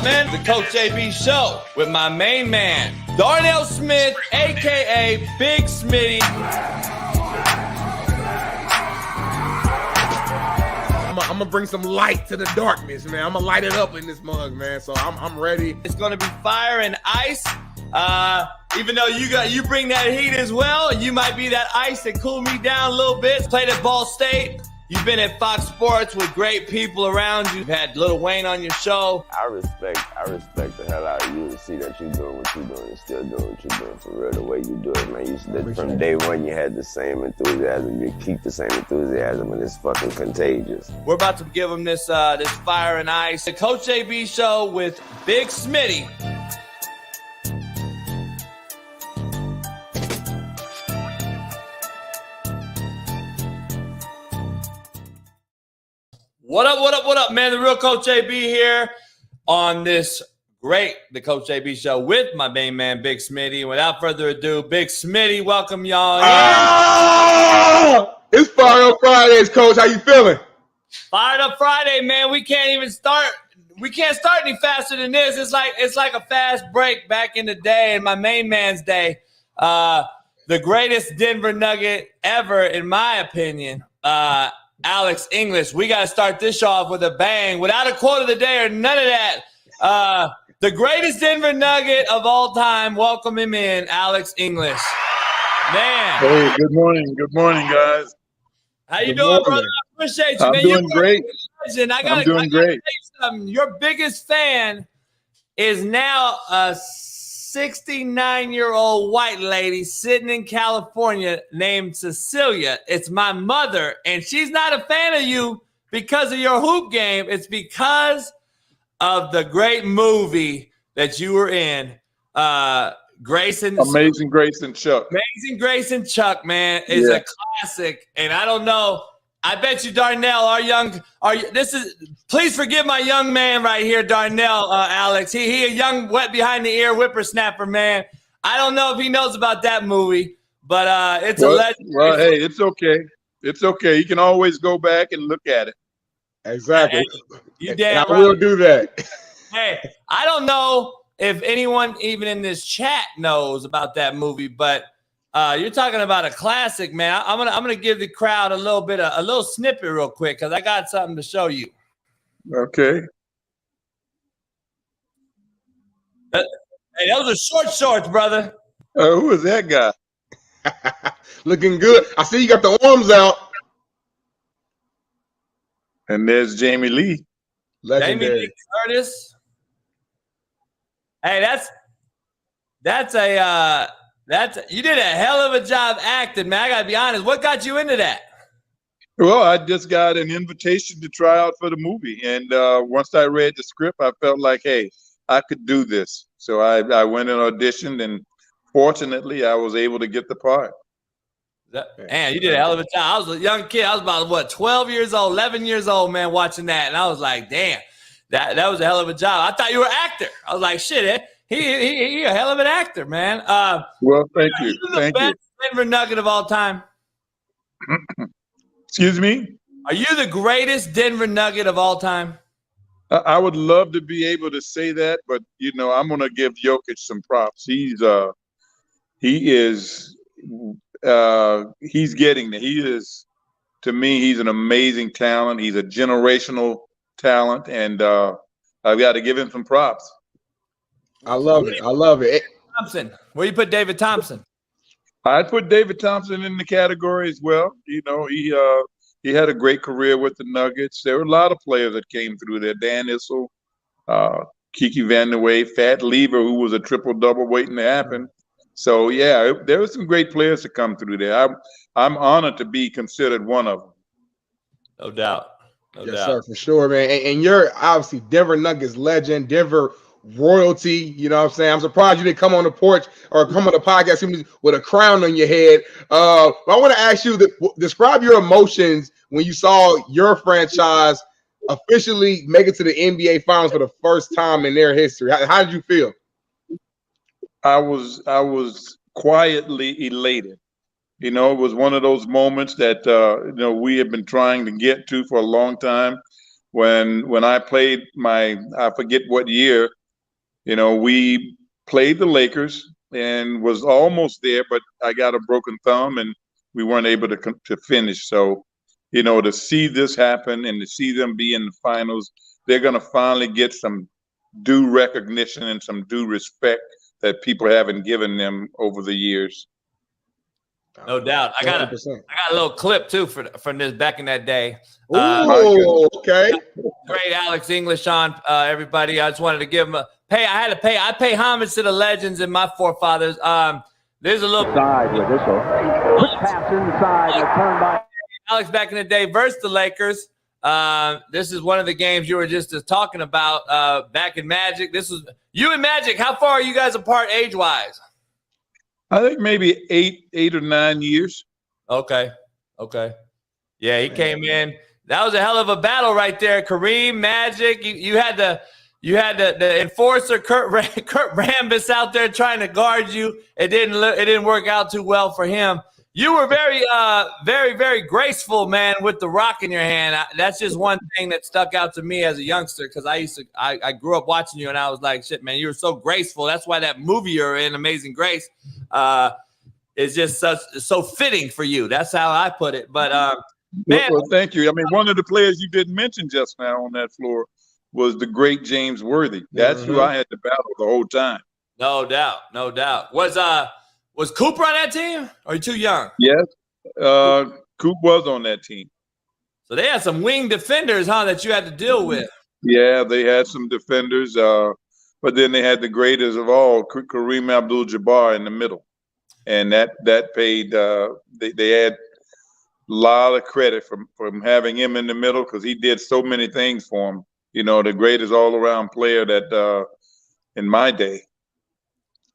man? The Coach JB Show with my main man, Darnell Smith, a.k.a. Big Smitty. I'm gonna bring some light to the darkness, man. I'm gonna light it up in this mug, man. So I'm ready. It's gonna be fire and ice. Even though you bring that heat as well, you might be that ice that cool me down a little bit. Played at Ball State. You've been at Fox Sports with great people around you. You've had Lil Wayne on your show. I respect the hell out of you to see that you're doing what you're doing and still doing what you're doing for real, the way you do it, man. From day one, you had the same enthusiasm. You keep the same enthusiasm, and it's fucking contagious. We're about to give them this fire and ice. The Coach JB Show with Big Smitty. What up, man? The real Coach JB here on this The Coach JB Show with my main man, Big Smitty. Without further ado, Big Smitty, welcome y'all. It's Fire Up Fridays, Coach. How you feeling? Fired Up Friday, man. We can't start any faster than this. It's like a fast break back in the day, in my main man's day. The greatest Denver Nugget ever, in my opinion. Alex English. We got to start this show off with a bang. Without a quote of the day or none of that. The greatest Denver Nugget of all time. Welcome him in, Alex English. Man. Hey, good morning. Good morning, guys. How you doing, brother? I appreciate you, man. I'm doing great. I'm doing great. Your biggest fan is now a 69-year-old white lady sitting in California named Cecilia. It's my mother, and she's not a fan of you because of your hoop game. It's because of the great movie that you were in, Amazing Grace and Chuck. Amazing Grace and Chuck, man, is a classic, and I don't know. I bet you, Darnell, please forgive my young man right here, Darnell, Alex. He a young, wet behind the ear whippersnapper, man. I don't know if he knows about that movie, but it's a legend. Well, hey, it's okay. It's okay. You can always go back and look at it. Exactly. You damn right. I will do that. Hey, I don't know if anyone even in this chat knows about that movie, but you're talking about a classic, man. I'm gonna give the crowd a little snippet real quick because I got something to show you. Okay. Hey, those are short shorts, brother. Who is that guy? Looking good. I see you got the arms out. And there's Jamie Lee. Legendary. Jamie Lee Curtis. Hey, you did a hell of a job acting, man. I gotta be honest. What got you into that? Well, I just got an invitation to try out for the movie, and once I read the script, I felt like, hey, I could do this. So I went and auditioned, and fortunately, I was able to get the part. Man, you did a hell of a job. I was a young kid. I was about 12 years old, 11 years old, man, watching that, and I was like, damn, that was a hell of a job. I thought you were an actor. I was like, shit, he a hell of an actor, man. Well, thank you. Thank you. Denver Nugget of all time. Excuse me? Are you the greatest Denver Nugget of all time? I would love to be able to say that, but I'm going to give Jokic some props. He's getting there. He is, to me, he's an amazing talent. He's a generational talent, and I've got to give him some props. I love it. Thompson. Where you put David Thompson? I'd put David Thompson in the category as well. He had a great career with the Nuggets. There were a lot of players that came through there. Dan Issel, Kiki Vandeweghe, Fat Lever, who was a triple-double waiting to happen. So, yeah, there were some great players to come through there. I'm honored to be considered one of them. No doubt. Yes, sir, for sure, man. And you're obviously Denver Nuggets legend, Denver royalty. You know what I'm saying? I'm surprised you didn't come on the porch or come on the podcast with a crown on your head. But I want to ask you, describe your emotions when you saw your franchise officially make it to the NBA Finals for the first time in their history. How did you feel? I was quietly elated. It was one of those moments that we have been trying to get to for a long time. when I played I forget what year, we played the Lakers and was almost there, but I got a broken thumb and we weren't able to finish. So, to see this happen and to see them be in the finals, they're going to finally get some due recognition and some due respect that people haven't given them over the years. No doubt. I got a little clip too from this back in that day. Oh, okay. Great Alex English on everybody. I just wanted to give him I pay homage to the legends and my forefathers. There's a little side with this one. Quick pass inside, returned by Alex back in the day versus the Lakers. This is one of the games you were just talking about back in Magic. This was you and Magic. How far are you guys apart age-wise? I think maybe 8 or 9 years. Okay. Yeah, he came in. That was a hell of a battle right there. Kareem, Magic. You had the enforcer Kurt Rambis out there trying to guard you. It didn't work out too well for him. You were very, very graceful, man, with the rock in your hand. That's just one thing that stuck out to me as a youngster because I grew up watching you and I was like, shit, man, you were so graceful. That's why that movie you're in, Amazing Grace, is just so fitting for you. That's how I put it. But man, well, thank you. I mean, one of the players you didn't mention just now on that floor was the great James Worthy. That's who I had to battle the whole time. No doubt. Was Cooper on that team? Or are you too young? Yes, Coop was on that team. So they had some wing defenders, huh, that you had to deal with. Yeah, they had some defenders, but then they had the greatest of all, Kareem Abdul-Jabbar in the middle, and that paid. They had a lot of credit from having him in the middle because he did so many things for him. The greatest all-around player that in my day.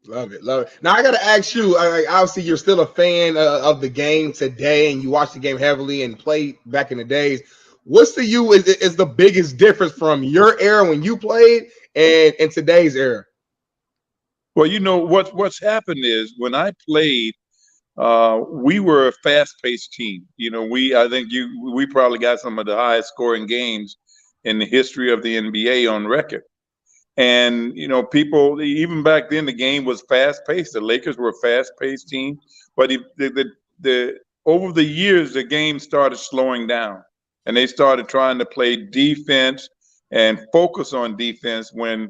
Love it. Now I got to ask you. Obviously, you're still a fan of the game today, and you watch the game heavily and played back in the days. What's to you is the biggest difference from your era when you played and today's era? Well, what's happened is when I played, we were a fast-paced team. I think we probably got some of the highest scoring games in the history of the NBA on record. And, people, even back then, the game was fast-paced. The Lakers were a fast-paced team. But over the years, the game started slowing down. And they started trying to play defense and focus on defense when,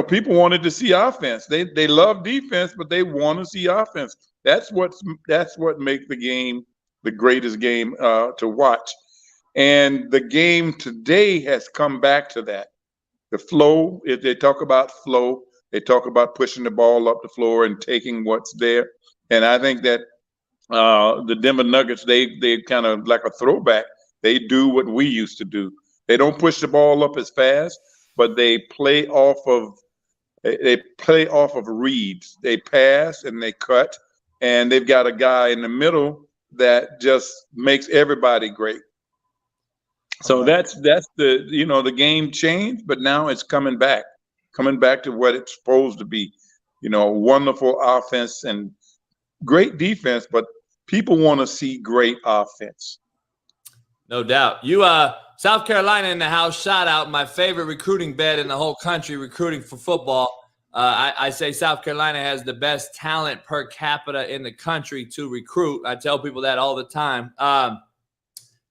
people wanted to see offense. They love defense, but they want to see offense. That's what makes the game the greatest game to watch. And the game today has come back to that. The flow, they talk about flow. They talk about pushing the ball up the floor and taking what's there. And I think that the Denver Nuggets, they kind of like a throwback. They do what we used to do. They don't push the ball up as fast, but they play off of reads. They pass and they cut, and they've got a guy in the middle that just makes everybody great. So that's the the game changed, but now it's coming back to what it's supposed to be. Wonderful offense and great defense, but people want to see great offense. No doubt. You South Carolina in the house, shout out, my favorite recruiting bed in the whole country, recruiting for football. I say South Carolina has the best talent per capita in the country to recruit. I tell people that all the time.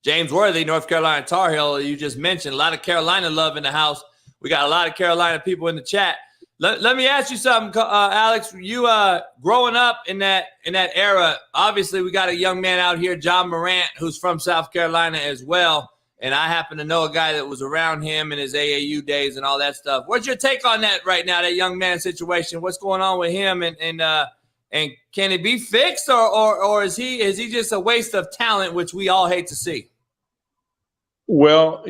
James Worthy, North Carolina Tar Heel, you just mentioned. A lot of Carolina love in the house. We got a lot of Carolina people in the chat. Let me ask you something, Alex. You growing up in that era, obviously we got a young man out here, John Morant, who's from South Carolina as well. And I happen to know a guy that was around him in his AAU days and all that stuff. What's your take on that right now, that young man situation? What's going on with him and can it be fixed or is he just a waste of talent, which we all hate to see? Well,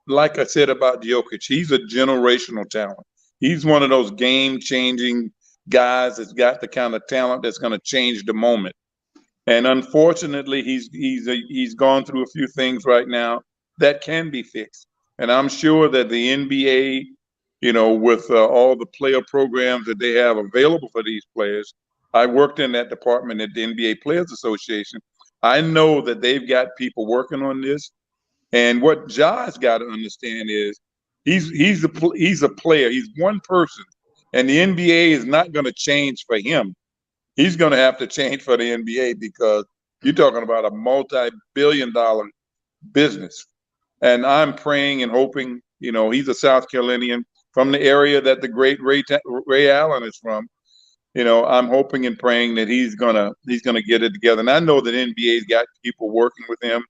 like I said about Jokic, he's a generational talent. He's one of those game-changing guys that's got the kind of talent that's going to change the moment. And unfortunately, he's gone through a few things right now that can be fixed. And I'm sure that the NBA, with all the player programs that they have available for these players, I worked in that department at the NBA Players Association. I know that they've got people working on this. And what Ja's got to understand is he's a player. He's one person, and the NBA is not going to change for him. He's going to have to change for the NBA because you're talking about a multi-billion-dollar business. And I'm praying and hoping. He's a South Carolinian from the area that the great Ray Allen is from. I'm hoping and praying that he's gonna get it together. And I know that NBA's got people working with him,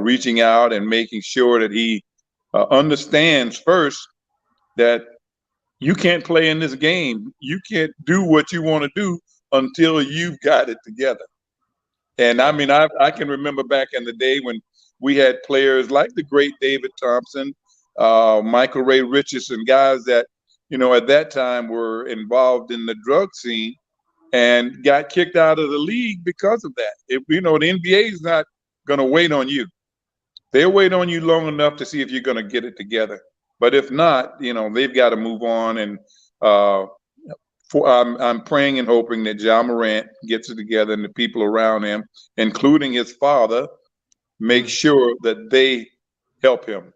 reaching out and making sure that he understands first that you can't play in this game. You can't do what you want to do until you've got it together. And I mean, I can remember back in the day when we had players like the great David Thompson, Michael Ray Richardson, guys that, at that time were involved in the drug scene and got kicked out of the league because of that. The NBA is not going to wait on you. They'll wait on you long enough to see if you're going to get it together. But if not, they've got to move on. And I'm praying and hoping that Ja Morant gets it together and the people around him, including his father, make sure that they help him.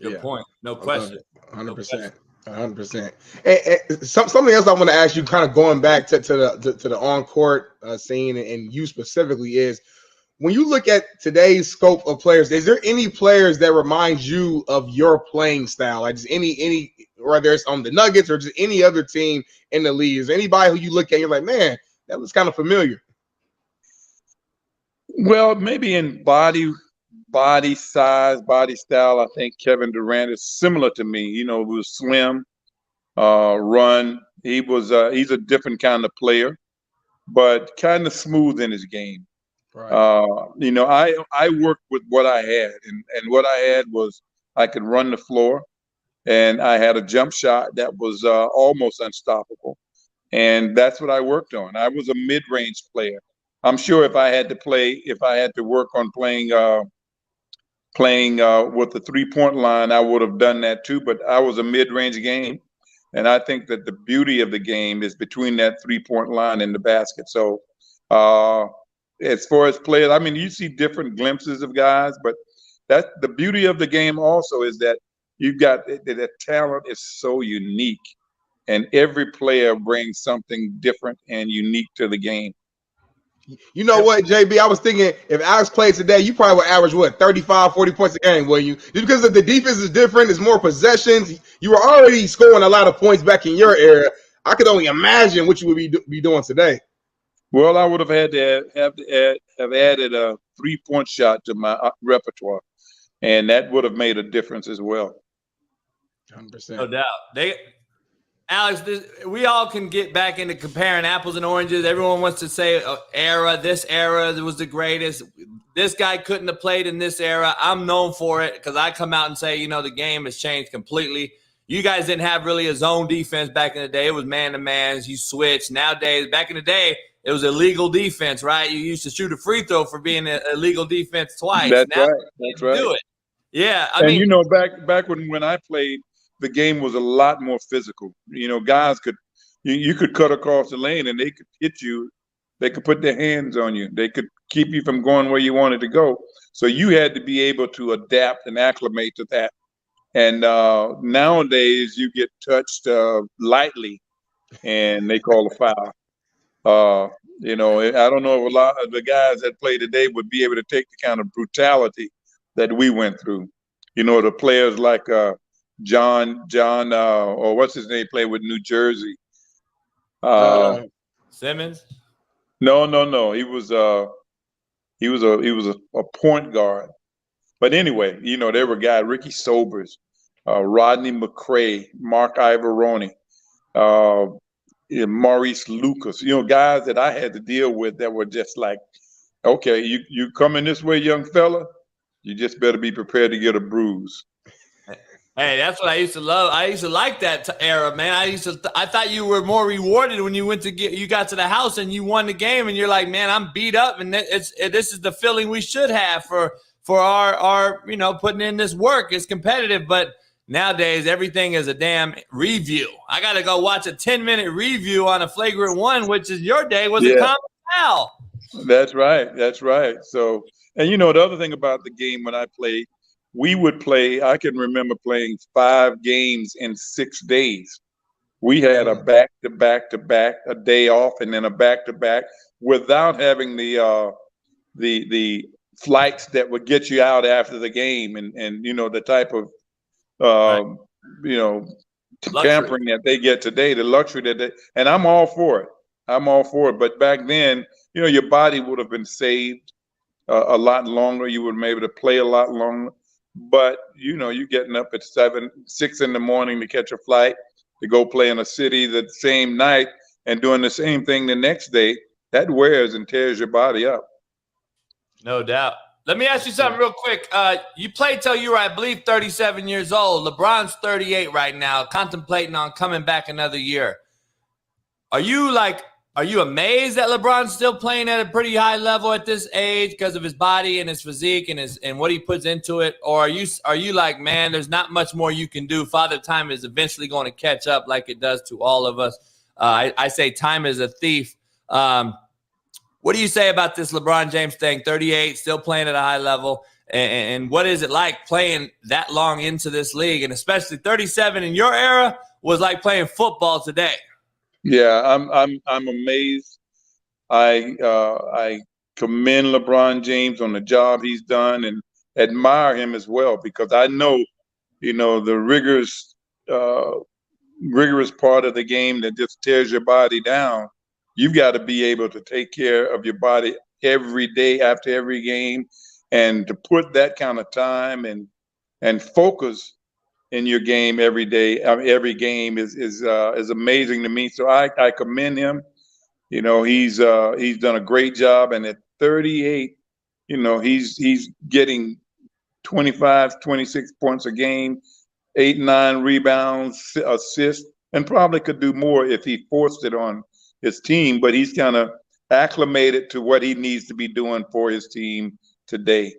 Good point. No question. 100%. 100%. And something else I want to ask you, kind of going back to the on-court scene and you specifically, is when you look at today's scope of players, is there any players that remind you of your playing style? Like just any, whether it's on the Nuggets or just any other team in the league? Is there anybody who you look at and you're like, man, that looks kind of familiar? Well, maybe in body size, body style, I think Kevin Durant is similar to me. He was slim, run. He's a different kind of player, but kind of smooth in his game. Right. I worked with what I had, and what I had was I could run the floor, and I had a jump shot that was almost unstoppable, and that's what I worked on. I was a mid-range player. I'm sure if I had to work on playing with the three-point line, I would have done that too. But I was a mid-range game, and I think that the beauty of the game is between that three-point line and the basket. So, as far as players, I mean, you see different glimpses of guys, but that's the beauty of the game. Also, is that you've got that talent is so unique, and every player brings something different and unique to the game. You know what, JB? I was thinking if Alex played today, you probably would average 35, 40 points a game, wouldn't you? Just because the defense is different, it's more possessions. You were already scoring a lot of points back in your era. I could only imagine what you would be doing today. Well, I would have had to have added a three-point shot to my repertoire, and that would have made a difference as well. 100%. No doubt. Alex, we all can get back into comparing apples and oranges. Everyone wants to say this era was the greatest. This guy couldn't have played in this era. I'm known for it because I come out and say, the game has changed completely. You guys didn't have really a zone defense back in the day. It was man-to-man. You switched. Nowadays, back in the day, it was illegal defense, right? You used to shoot a free throw for being an illegal defense twice. That's right. Do it. Yeah. I mean, back when I played, the game was a lot more physical. Guys you could cut across the lane and they could hit you. They could put their hands on you. They could keep you from going where you wanted to go. So you had to be able to adapt and acclimate to that. And nowadays you get touched lightly and they call a foul. I don't know if a lot of the guys that play today would be able to take the kind of brutality that we went through. The players like John, or what's his name, played with New Jersey. Simmons? No. He was a point guard. But anyway, there were guys, Ricky Sobers, Rodney McCray, Mark Ivoroni, Maurice Lucas, guys that I had to deal with that were just like, okay, you coming this way, young fella, you just better be prepared to get a bruise. Hey, that's what I used to love. I used to like that era, man. I thought you were more rewarded when you you got to the house and you won the game, and you're like, man, I'm beat up, and this is the feeling we should have for our putting in this work. It's competitive, but nowadays everything is a damn review. I got to go watch a 10-minute review on a flagrant one, which is your day was a common foul. That's right. So And you know, the other thing about the game when I played, we would play. I can remember playing 5 games in 6 days. We had a back-to-back, a day off, and then a back-to-back, without having the flights that would get you out after the game, and you know, the type of you know, pampering that they get today, the luxury that they, and I'm all for it. I'm all for it. But back then, you know, your body would have been saved a lot longer. You would have been able to play a lot longer. But you know, you getting up at 6 in the morning to catch a flight to go play in a city the same night and doing the same thing the next day, that wears and tears your body up. No doubt. Let me ask you something real quick. You played till you were, I believe, 37 years old. LeBron's 38 right now, contemplating on coming back another year. Are you amazed that LeBron's still playing at a pretty high level at this age because of his body and his physique and what he puts into it? Or are you like, man, there's not much more you can do? Father Time is eventually going to catch up like it does to all of us. I say time is a thief. What do you say about this LeBron James thing? 38, still playing at a high level. And what is it like playing that long into this league? And especially 37 in your era was like playing football today. Yeah, I'm amazed. I commend LeBron James on the job he's done and admire him as well, because I know, you know, the rigorous part of the game that just tears your body down. You've got to be able to take care of your body every day after every game, and to put that kind of time and focus in your game every day. Every game is amazing to me. So I commend him. You know, he's done a great job, and at 38, you know, he's getting 25, 26 points a game, 8, 9 rebounds, assists, and probably could do more if he forced it on his team. But he's kind of acclimated to what he needs to be doing for his team today.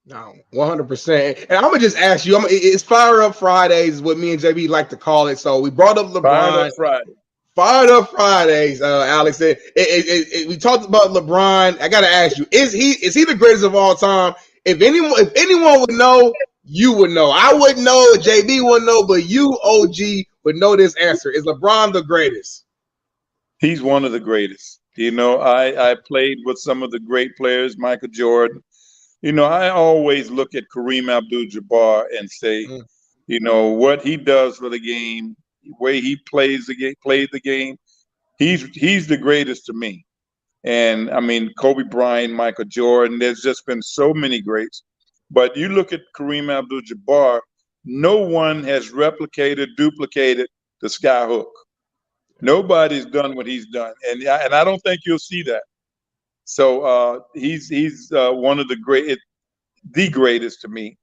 No, 100%. And I'm gonna just ask you. It's Fire Up Fridays, is what me and JB like to call it. So we brought up LeBron. Fired Up Fridays, Alex. We talked about LeBron. I gotta ask you: Is he the greatest of all time? If anyone would know, you would know. I wouldn't know. JB wouldn't know, but you, OG, would know this answer. Is LeBron the greatest? He's one of the greatest. You know, I played with some of the great players, Michael Jordan. You know, I always look at Kareem Abdul-Jabbar and say, you know, what he does for the game, the way he played the game, he's the greatest to me. And I mean, Kobe Bryant, Michael Jordan, there's just been so many greats. But you look at Kareem Abdul-Jabbar, no one has duplicated the sky hook. Nobody's done what he's done. And I don't think you'll see that. So he's one of the greatest to me.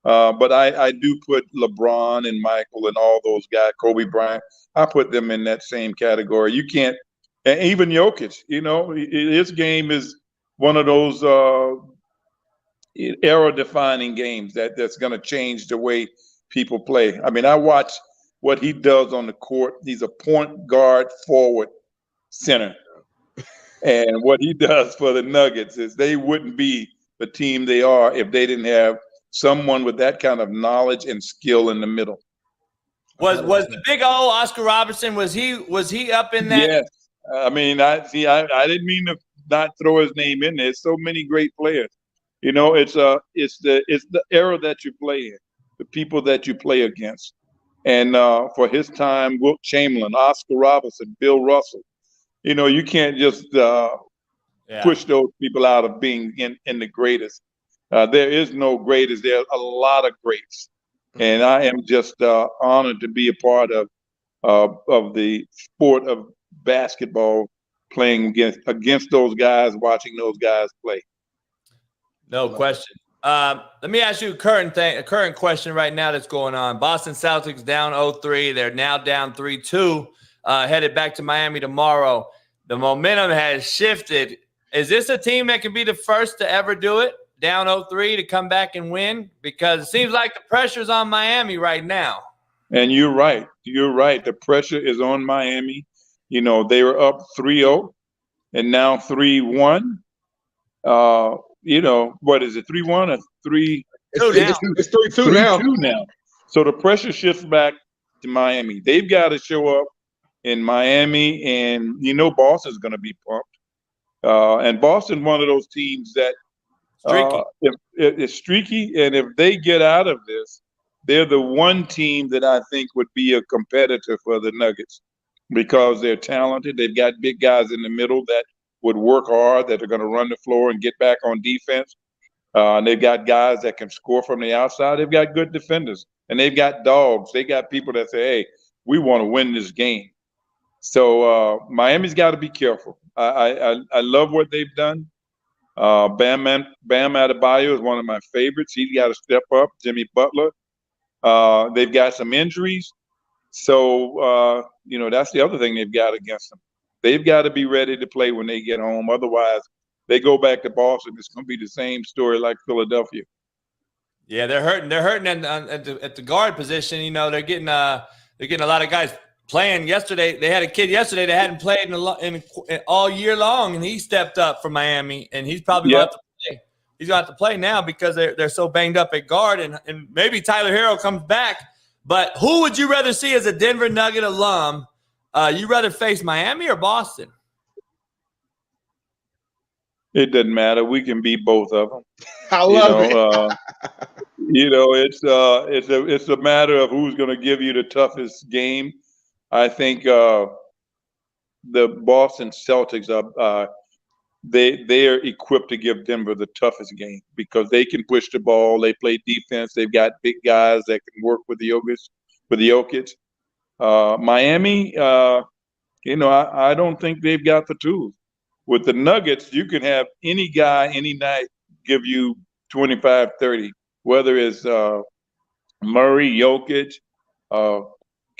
But I do put LeBron and Michael and all those guys, Kobe Bryant, I put them in that same category. You can't, and even Jokic, you know, his game is one of those era-defining games that's going to change the way people play. I mean, I watch what he does on the court. He's a point guard, forward, center. And what he does for the Nuggets is they wouldn't be the team they are if they didn't have someone with that kind of knowledge and skill in the middle. Was the big old Oscar Robertson, was he up in that? Yes. I mean, I didn't mean to not throw his name in there. So many great players. You know, it's the era that you play in, the people that you play against. And for his time, Wilt Chamberlain, Oscar Robertson, Bill Russell. You know, you can't just push those people out of being in the greatest. There is no greatest. There are a lot of greats. And I am just honored to be a part of the sport of basketball, playing against those guys, watching those guys play. No question. Let me ask you a current question right now that's going on. Boston Celtics down 0-3. They're now down 3-2, headed back to Miami tomorrow. The momentum has shifted. Is this a team that can be the first to ever do it, down 0-3, to come back and win? Because it seems like the pressure's on Miami right now. And you're right. You're right. The pressure is on Miami. You know, they were up 3-0 and now 3-1. what is it, 3-1 or 3? It's 3-2 now. 3-2 now. So the pressure shifts back to Miami. They've got to show up in Miami, and Boston's going to be pumped. And Boston's one of those teams that it's streaky, and if they get out of this, they're the one team that I think would be a competitor for the Nuggets because they're talented. They've got big guys in the middle that would work hard, that are going to run the floor and get back on defense. And they've got guys that can score from the outside. They've got good defenders, and they've got dogs. They got people that say, hey, we want to win this game. So Miami's got to be careful. I love what they've done. Bam Adebayo is one of my favorites. He's got to step up. Jimmy Butler. They've got some injuries. So, that's the other thing they've got against them. They've got to be ready to play when they get home. Otherwise, they go back to Boston. It's going to be the same story like Philadelphia. Yeah, they're hurting. They're hurting at the guard position. They're getting a lot of guys playing yesterday. They had a kid yesterday that hadn't played in all year long, and he stepped up for Miami, and he's probably going to have to play. He's going to have to play now because they're so banged up at guard, and maybe Tyler Hero comes back. But who would you rather see as a Denver Nugget alum? You rather face Miami or Boston? It doesn't matter. We can beat both of them. I love it. It's a matter of who's going to give you the toughest game. I think the Boston Celtics they're equipped to give Denver the toughest game because they can push the ball. They play defense. They've got big guys that can work with the Jokic. Miami, I don't think they've got the tools. With the Nuggets, you can have any guy any night give you 25, 30, whether it's Murray, Jokic,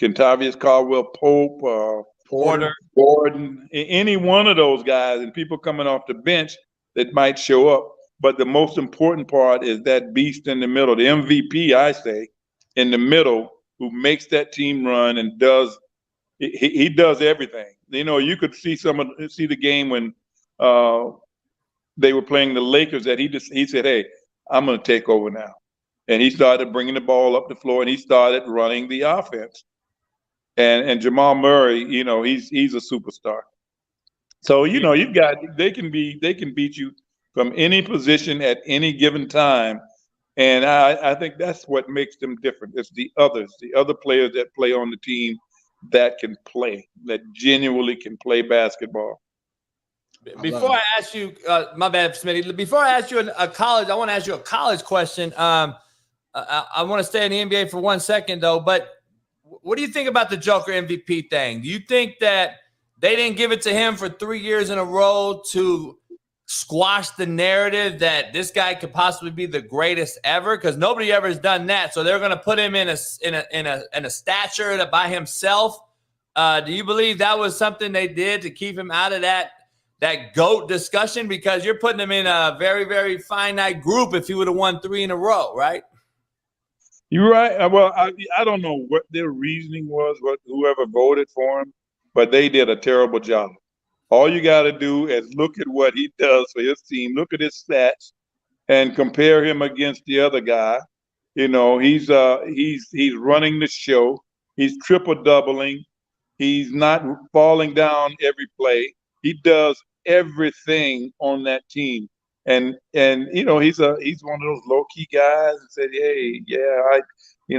Kentavious Caldwell-Pope, Porter, Gordon, any one of those guys, and people coming off the bench that might show up. But the most important part is that beast in the middle, the MVP, I say, in the middle, who makes that team run and he does everything. You could see the game when they were playing the Lakers that he said, hey, I'm going to take over now. And he started bringing the ball up the floor, and he started running the offense. And Jamal Murray, he's a superstar. So, they can beat you from any position at any given time. And I think that's what makes them different. It's the other players that play on the team that can play, that genuinely can play basketball. Before I ask you, my bad, Smitty. Before I ask you I want to ask you a college question. I want to stay in the NBA for 1 second, though. But what do you think about the Joker MVP thing? Do you think that they didn't give it to him for 3 years in a row to squash the narrative that this guy could possibly be the greatest ever? Because nobody ever has done that. So they're going to put him in a stature by himself. Do you believe that was something they did to keep him out of that GOAT discussion? Because you're putting him in a very, very finite group if he would have won 3 in a row, right? You're right. Well, I don't know what their reasoning was, whoever voted for him, but they did a terrible job. All you got to do is look at what he does for his team, look at his stats, and compare him against the other guy. He's running the show. He's triple doubling. He's not falling down every play. He does everything on that team. And he's one of those low key guys and said, hey, yeah,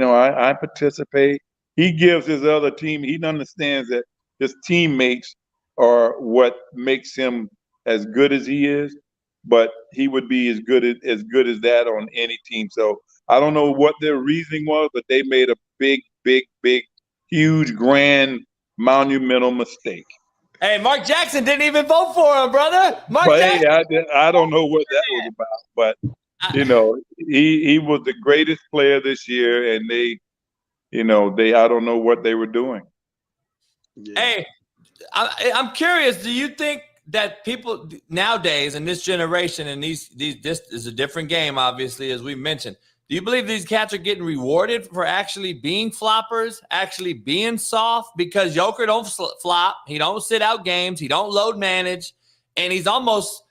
I participate. He gives his other team. He understands that his teammates are what makes him as good as he is, but he would be as good as that on any team. So I don't know what their reasoning was, but they made a big, huge, grand, monumental mistake. Hey, Mark Jackson didn't even vote for him, brother. Hey, I don't know what that was about, but he was the greatest player this year, and they I don't know what they were doing. Yeah. Hey, I'm curious. Do you think that people nowadays in this generation, and this is a different game, obviously, as we mentioned. Do you believe these cats are getting rewarded for actually being floppers, actually being soft? Because Joker don't flop, he don't sit out games, he don't load manage, and he's almost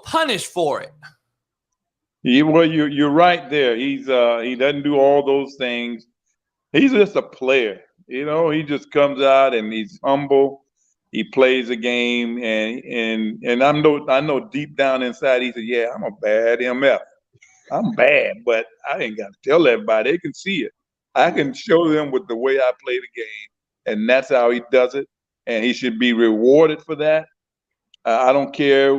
punished for it. You're right there. He doesn't do all those things. He's just a player. He just comes out and he's humble. He plays a game, and I know deep down inside he said, "Yeah, I'm a bad MF. I'm bad, but I ain't got to tell everybody. They can see it. I can show them with the way I play the game, and that's how he does it. And he should be rewarded for that. I don't care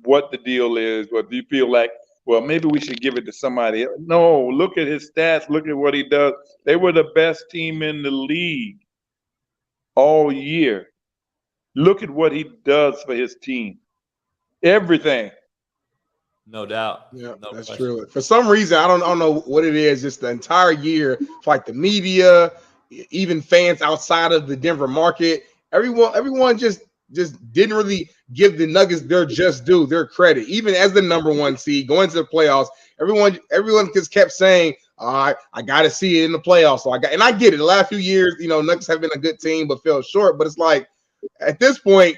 what the deal is, but if you feel like, well, maybe we should give it to somebody else. No, look at his stats. Look at what he does. They were the best team in the league all year. Look at what he does for his team. Everything. No doubt. Yeah, no that's question. true. For some reason, I don't know what it is. Just the entire year, like the media, even fans outside of the Denver market, everyone just didn't really give the Nuggets their just due, their credit. Even as the number one seed going to the playoffs, everyone just kept saying, I got to see it in the playoffs. So I get it. The last few years, Nuggets have been a good team, but fell short. But it's like at this point,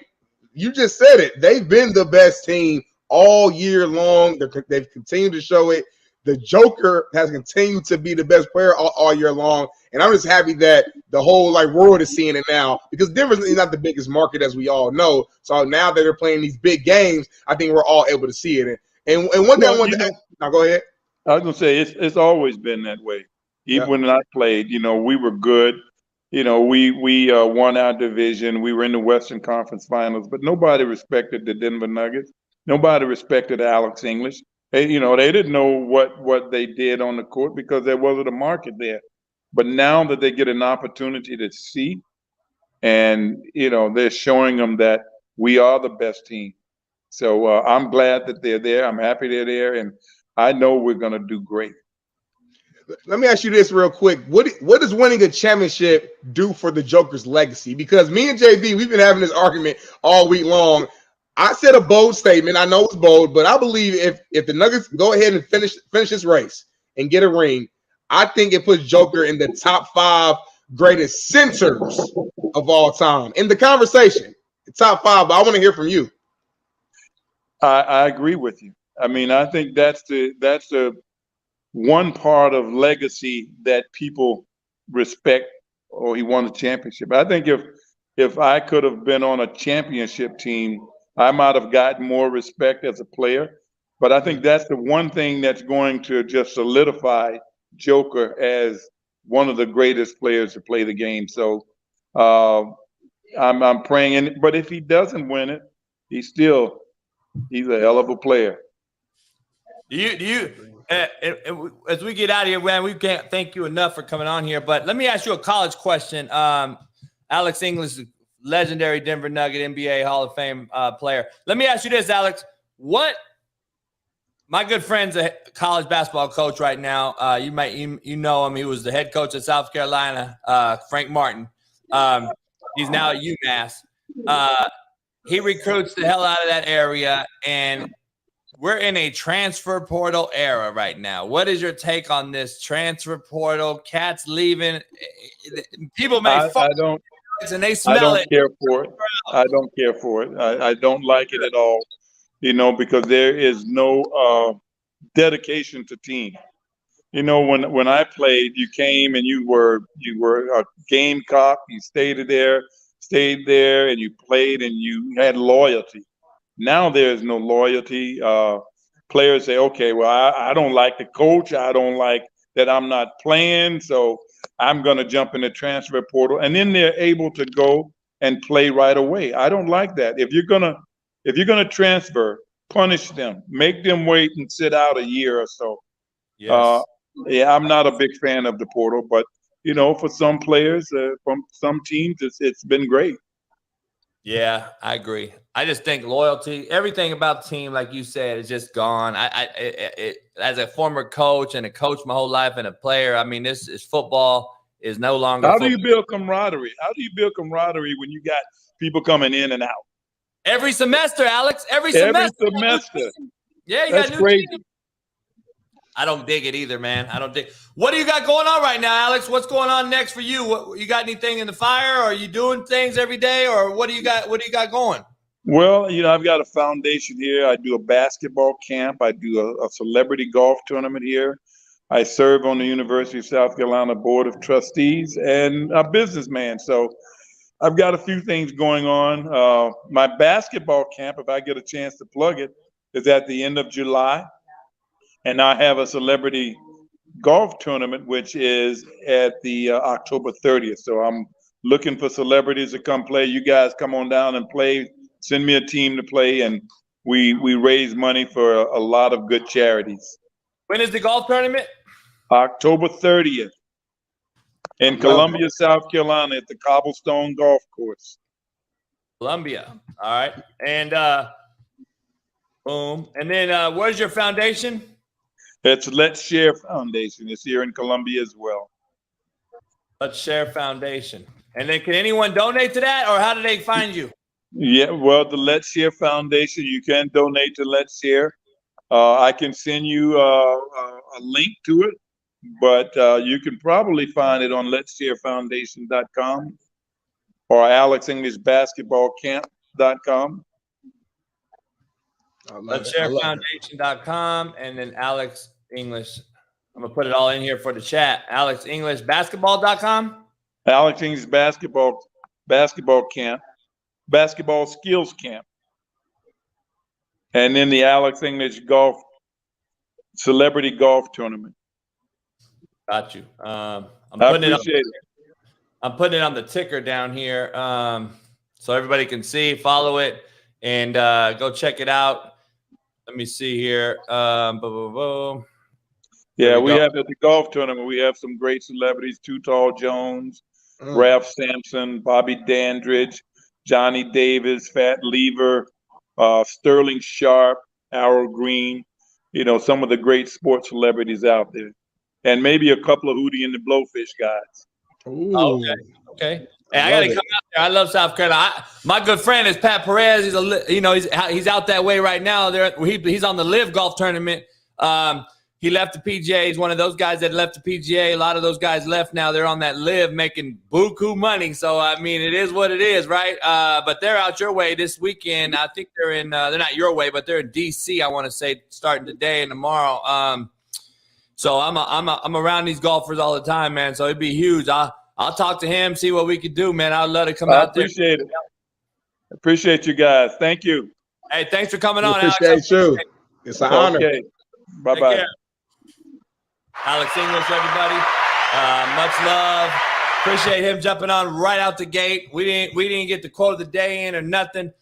you just said it. They've been the best team all year long. They've continued to show it. The Joker has continued to be the best player all year long. And I'm just happy that the whole world is seeing it now, because Denver's not the biggest market, as we all know. So now that they're playing these big games, I think we're all able to see it. And one thing I wanted to ask, now go ahead. I was gonna say it's always been that way. Even when I played, we were good. We won our division. We were in the Western Conference Finals, but nobody respected the Denver Nuggets. Nobody respected Alex English. They didn't know what they did on the court because there wasn't a market there. But now that they get an opportunity to see, and they're showing them that we are the best team. So I'm glad that they're there. I'm happy they're there, and I know we're going to do great. Let me ask you this real quick. What does winning a championship do for the Joker's legacy? Because me and JB, we've been having this argument all week long. I said a bold statement. I know it's bold, but I believe if the Nuggets go ahead and finish this race and get a ring, I think it puts Joker in the top 5 greatest centers of all time in the conversation. Top 5, but I want to hear from you. I agree with you. I mean, I think that's the one part of legacy that people respect. Oh, he won a championship. I think if I could have been on a championship team, I might have gotten more respect as a player. But I think that's the one thing that's going to just solidify Joker as one of the greatest players to play the game. So I'm praying. But if he doesn't win it, he's a hell of a player. Do you as we get out of here, man, we can't thank you enough for coming on here. But let me ask you a college question. Alex English, legendary Denver Nugget NBA Hall of Fame player. Let me ask you this, Alex. My good friend's a college basketball coach right now. You know him. He was the head coach at South Carolina, Frank Martin. He's now at UMass. He recruits the hell out of that area, and we're in a transfer portal era right now. What is your take on this transfer portal? Cats leaving. People make fun of it, and they smell it. I don't care for it. I don't care for it. I don't like it at all, because there is no dedication to team. When I played, you came and you were a Gamecock. You stayed there, and you played, and you had loyalty. Now there's no loyalty. Players say, okay, well, I don't like the coach. I don't like that I'm not playing, so I'm going to jump in the transfer portal. And then they're able to go and play right away. I don't like that. If you're gonna transfer, punish them. Make them wait and sit out a year or so. Yes. I'm not a big fan of the portal, but for some players, from some teams, it's been great. Yeah, I agree. I just think loyalty, everything about the team, like you said, is just gone. As a former coach and a coach my whole life and a player, I mean, this is football is no longer. How do you build camaraderie? How do you build camaraderie when you got people coming in and out? Every semester, Alex. Every semester. Yeah, you That's got new crazy. team. I don't dig it either, man. I don't dig. What do you got going on right now, Alex? What's going on next for you? You got anything in the fire? Or are you doing things every day, or what do you got? What do you got going? Well, I've got a foundation here. I do a basketball camp. I do a celebrity golf tournament here. I serve on the University of South Carolina Board of Trustees and a businessman. So I've got a few things going on. My basketball camp, if I get a chance to plug it, is at the end of July. And I have a celebrity golf tournament, which is at the October 30th. So I'm looking for celebrities to come play. You guys come on down and play. Send me a team to play, and we raise money for a lot of good charities. When is the golf tournament? October 30th in Columbia, South Carolina at the Cobblestone Golf Course. Columbia. All right. And boom. And then where's your foundation? It's Let's Share Foundation. It's here in Columbia as well. Let's Share Foundation. And then can anyone donate to that, or how do they find you? Yeah, well, the Let's Share Foundation, you can donate to Let's Share. I can send you a link to it, but you can probably find it on letssharefoundation.com or alexenglishbasketballcamp.com. Letssharefoundation.com and then Alex English. I'm going to put it all in here for the chat. alexenglishbasketball.com. Alex English basketball camp, basketball skills camp. And then the Alex English celebrity golf tournament. Got you. I'm putting it on the ticker down here so everybody can see, follow it, and go check it out. Let me see here. Yeah, we have at the golf tournament, we have some great celebrities, Too Tall Jones, Ralph Sampson, Bobby Dandridge, Johnny Davis, Fat Lever, Sterling Sharp, Arrow Green, some of the great sports celebrities out there. And maybe a couple of Hootie and the Blowfish guys. Ooh. Okay. Hey, I got to come out there. I love South Carolina. My good friend is Pat Perez. He's he's out that way right now. He's on the Live Golf Tournament. He left the PGA. He's one of those guys that left the PGA. A lot of those guys left now. They're on that Live making buku money. So, I mean, it is what it is, right? But they're out your way this weekend. I think they're in they're not your way, but they're in D.C., I want to say, starting today and tomorrow. So I'm around these golfers all the time, man. So it'd be huge. I'll talk to him, see what we could do, man. I'd love to come out there. Appreciate it. Appreciate you guys. Thank you. Hey, thanks for coming on, Alex. Alex. You. It's an honor. Okay. Bye-bye. Alex English, everybody. Much love. Appreciate him jumping on right out the gate. We didn't get the quote of the day in or nothing.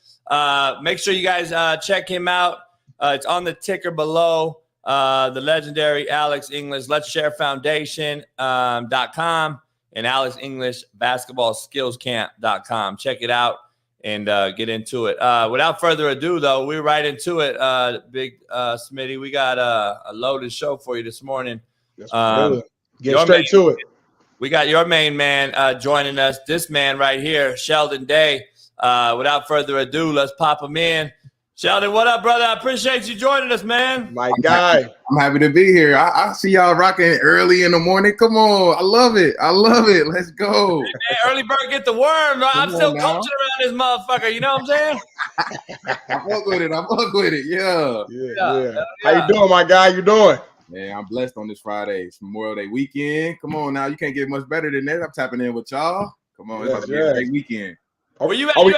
Make sure you guys check him out. It's on the ticker below. The legendary Alex English, Let's Share Foundation.com and Alex English Basketball Skills Camp.com. Check it out and get into it. Without further ado, though, we're right into it. Big Smitty, we got a loaded show for you this morning. Get straight to it. We got your main man joining us. This man right here, Sheldon Day. Without further ado, let's pop him in. Sheldon, what up, brother? I appreciate you joining us, man. My guy. I'm happy to be here. I see y'all rocking early in the morning. Come on. I love it. Let's go. Hey, man, early bird get the worm. I'm still coaching around this motherfucker. You know what I'm saying? I fuck with it. Yeah. How you doing, my guy? You doing? Man, I'm blessed on this Friday. It's Memorial Day weekend. Come on now. You can't get much better than that. I'm tapping in with y'all. Come on. It's about to be a great weekend. Were you at home?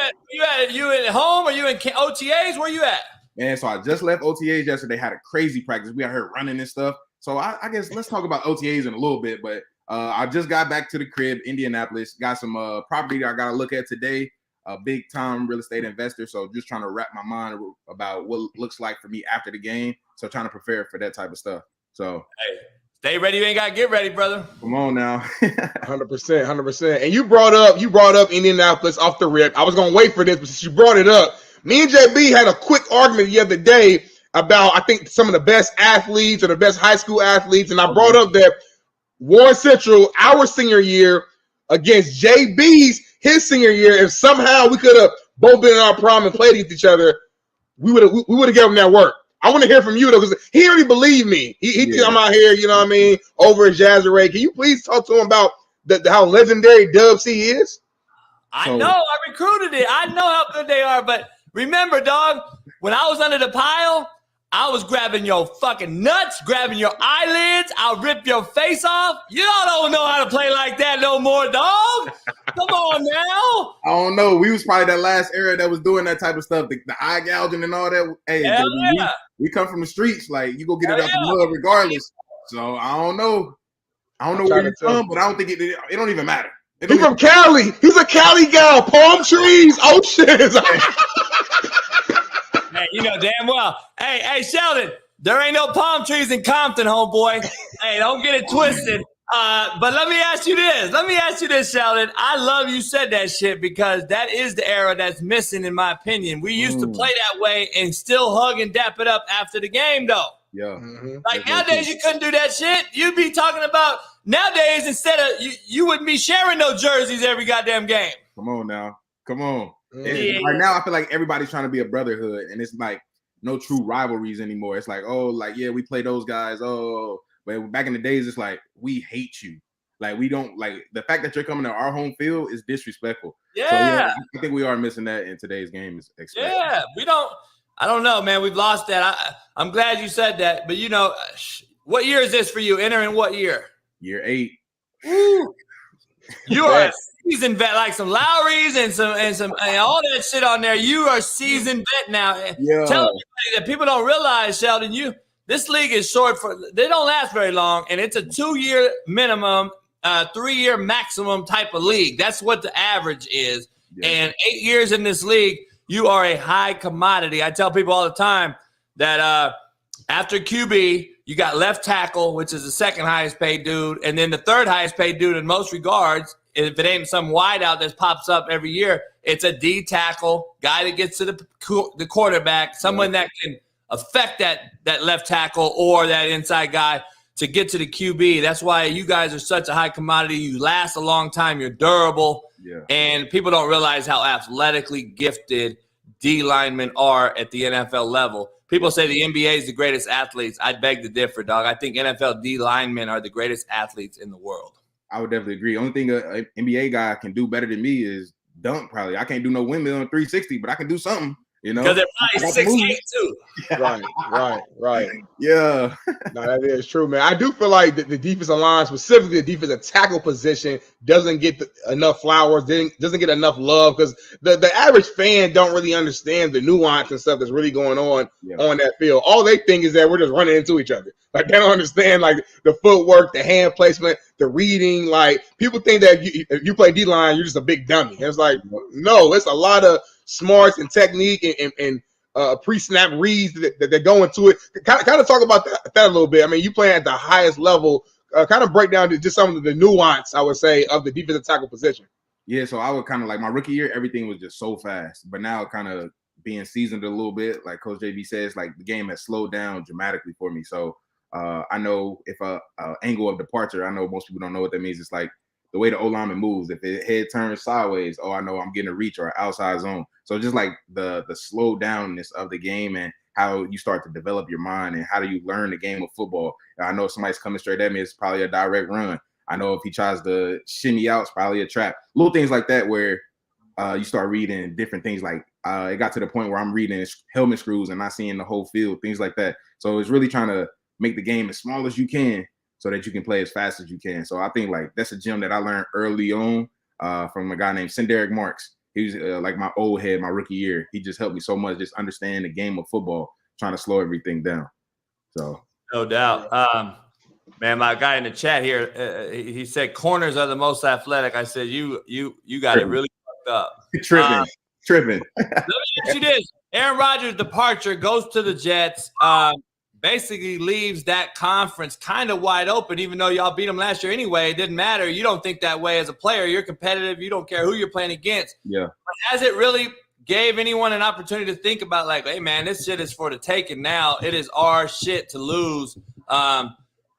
Or you in OTAs? Where you at? Man, so I just left OTAs yesterday. Had a crazy practice. We got her running and stuff. So I guess let's talk about OTAs in a little bit. But I just got back to the crib, Indianapolis. Got some property that I got to look at today. A big time real estate investor. So just trying to wrap my mind about what it looks like for me after the game. So trying to prepare for that type of stuff. So hey, stay ready. You ain't got to get ready, brother. Come on now. 100%. And you brought up Indianapolis off the rip. I was going to wait for this, but since you brought it up, me and JB had a quick argument the other day about, I think, some of the best athletes or the best high school athletes. And I brought up that Warren Central, our senior year, against JB's his senior year, if somehow we could have both been in our prom and played against each other, we would have given him that work. I want to hear from you, though, because he already believed me. He think I'm out here, you know what I mean, over-exaggerate. Can you please talk to him about how legendary Dub C is? I know. I recruited it. I know how good they are, but Remember, dog, when I was under the pile, I was grabbing your fucking nuts, grabbing your eyelids. I'll rip your face off. Y'all don't know how to play like that no more, dog. Come on now. I don't know. We was probably that last era that was doing that type of stuff, the eye gouging and all that. Hey, Hell baby, yeah. we come from the streets. Like, you go get it Hell out the mud regardless. So I don't know. I don't know where you're from, but I don't think it don't even matter. He's from Cali. He's a Cali guy. Palm trees, oceans. Hey, you know damn well. Hey, Sheldon, there ain't no palm trees in Compton, homeboy. Hey, don't get it twisted. But let me ask you this, Sheldon. I love you said that shit because that is the era that's missing, in my opinion. We used to play that way and still hug and dap it up after the game, though. Yeah. Like nowadays, you couldn't do that shit. You'd be talking about nowadays instead of you wouldn't be sharing no jerseys every goddamn game. Come on now. Come on. Yeah. Right now, I feel like everybody's trying to be a brotherhood, and it's like no true rivalries anymore. It's like, oh, like, yeah, we play those guys. Oh, but back in the days, it's like, we hate you. Like, we don't like the fact that you're coming to our home field is disrespectful. Yeah. So, yeah, I think we are missing that in today's game. Yeah, we don't. I don't know, man. We've lost that. I'm glad you said that. But, you know, what year is this for you? Entering what year? Year 8. Woo. You are a seasoned vet, like some Lowrys and all that shit on there. You are seasoned vet now. Yeah. Tell everybody that people don't realize, Sheldon, this league is short they don't last very long, and it's a 2-year minimum, 3-year maximum type of league. That's what the average is. Yeah. And 8 years in this league, you are a high commodity. I tell people all the time that after QB, you got left tackle, which is the second highest paid dude, and then the third highest paid dude in most regards, if it ain't some wideout that pops up every year, it's a D tackle, guy that gets to the quarterback, someone that can affect that left tackle or that inside guy to get to the QB. That's why you guys are such a high commodity. You last a long time. You're durable. Yeah. And people don't realize how athletically gifted D linemen are at the NFL level. People say the NBA is the greatest athletes. I beg to differ, dog. I think NFL D linemen are the greatest athletes in the world. I would definitely agree. Only thing an NBA guy can do better than me is dunk, probably. I can't do no windmill in 360, but I can do something. You know, because they're probably 6'8" too. Right. Yeah. No, that is true, man. I do feel like the defensive line, specifically the defensive tackle position, doesn't get enough flowers, doesn't get enough love because the average fan don't really understand the nuance and stuff that's really going on on that field. All they think is that we're just running into each other. Like, they don't understand like the footwork, the hand placement, the reading. Like, people think that if you play D-line, you're just a big dummy. And it's like, no, it's a lot of smarts and technique and pre-snap reads that go into it. Kind of talk about that a little bit. I mean, you play at the highest level. Kind of break down to just some of the nuance, I would say, of the defensive tackle position. Yeah, so I would kind of like my rookie year, everything was just so fast. But now kind of being seasoned a little bit, like Coach JB says, like the game has slowed down dramatically for me. So I know if a angle of departure, I know most people don't know what that means. It's like the way the O-lineman moves. If the head turns sideways, I know I'm getting a reach or an outside zone. So just like the slow downness of the game and how you start to develop your mind and how do you learn the game of football. I know if somebody's coming straight at me, it's probably a direct run. I know if he tries to shimmy out, it's probably a trap. Little things like that where you start reading different things. Like it got to the point where I'm reading helmet screws and not seeing the whole field, things like that. So it's really trying to make the game as small as you can so that you can play as fast as you can. So I think like that's a gem that I learned early on from a guy named Derek Marks. He was like my old head, my rookie year. He just helped me so much, just understand the game of football, trying to slow everything down. So no doubt. Man, my guy in the chat here, he said corners are the most athletic. I said, you got it really fucked up. Tripping. Let me ask you this. Aaron Rodgers' departure goes to the Jets. Basically leaves that conference kind of wide open, even though y'all beat them last year anyway. It didn't matter. You don't think that way as a player. You're competitive. You don't care who you're playing against. Yeah. But has it really gave anyone an opportunity to think about like, hey, man, this shit is for the taking now. It is our shit to lose.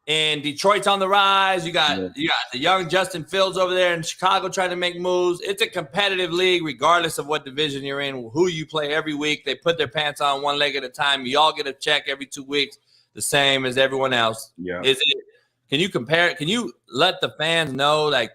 And Detroit's on the rise. You got the young Justin Fields over there in Chicago trying to make moves. It's a competitive league regardless of what division you're in, who you play every week. They put their pants on one leg at a time. You all get a check every 2 weeks, the same as everyone else. Yeah. Can you compare it? Can you let the fans know, like,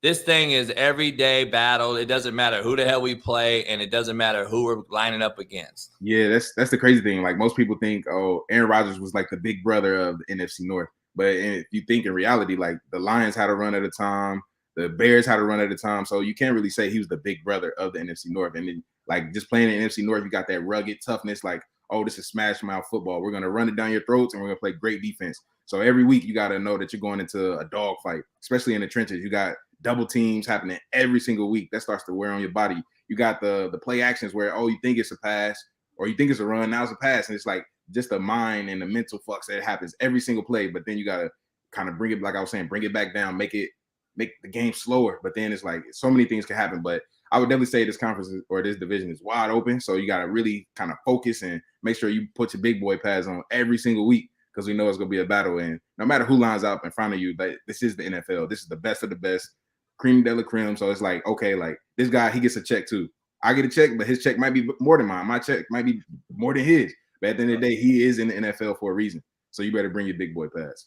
This thing is everyday battle. It doesn't matter who the hell we play, and it doesn't matter who we're lining up against. Yeah, that's the crazy thing. Like most people think, oh, Aaron Rodgers was like the big brother of the NFC North. But if you think in reality, like the Lions had a run at a time, the Bears had a run at a time. So you can't really say he was the big brother of the NFC North. And then like just playing in the NFC North, you got that rugged toughness, like, oh, this is smash mouth football. We're gonna run it down your throats and we're gonna play great defense. So every week you gotta know that you're going into a dog fight, especially in the trenches. You got double teams happening every single week. That starts to wear on your body. You got the play actions where, oh, you think it's a pass or you think it's a run, now it's a pass. And it's like just the mind and the mental flux that happens every single play. But then you got to kind of bring it, like I was saying, bring it back down, make the game slower. But then it's like so many things can happen. But I would definitely say this conference or this division is wide open. So you got to really kind of focus and make sure you put your big boy pads on every single week because we know it's going to be a battle. And no matter who lines up in front of you, like, this is the NFL. This is the best of the best. Cream de la creme. So it's like, okay, like this guy, he gets a check too. I get a check, but his check might be more than mine. My check might be more than his. But at the end of the day, he is in the NFL for a reason. So you better bring your big boy pass.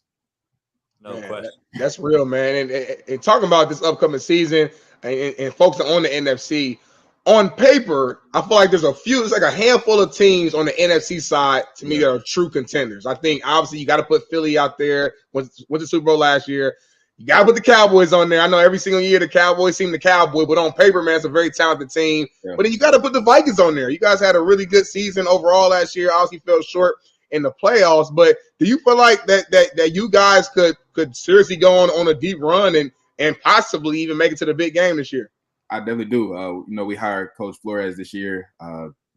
No question. That's real, man. And talking about this upcoming season and focusing on the NFC, on paper, I feel like it's like a handful of teams on the NFC side to me that are true contenders. I think obviously you got to put Philly out there. Went to the Super Bowl last year. You got to put the Cowboys on there. I know every single year the Cowboys seem the Cowboy, but on paper, man, it's a very talented team. Yeah. But then you got to put the Vikings on there. You guys had a really good season overall last year. Obviously fell short in the playoffs, but do you feel like that you guys could seriously go on a deep run and possibly even make it to the big game this year? I definitely do. We hired Coach Flores this year.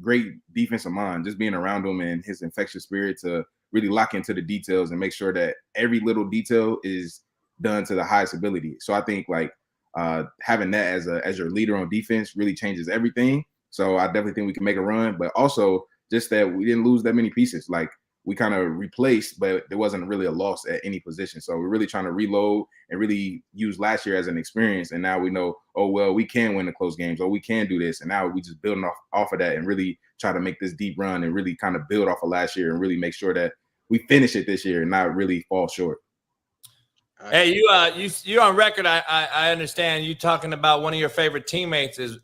Great defensive mind, just being around him and his infectious spirit to really lock into the details and make sure that every little detail is done to the highest ability. So I think like having that as your leader on defense really changes everything. So I definitely think we can make a run, but also just that we didn't lose that many pieces. Like we kind of replaced, but there wasn't really a loss at any position. So we're really trying to reload and really use last year as an experience. And now we know, oh, well, we can win the close games, or we can do this. And now we just building off of that and really try to make this deep run and really kind of build off of last year and really make sure that we finish it this year and not really fall short. Hey, you're on record. I understand you talking about one of your favorite teammates is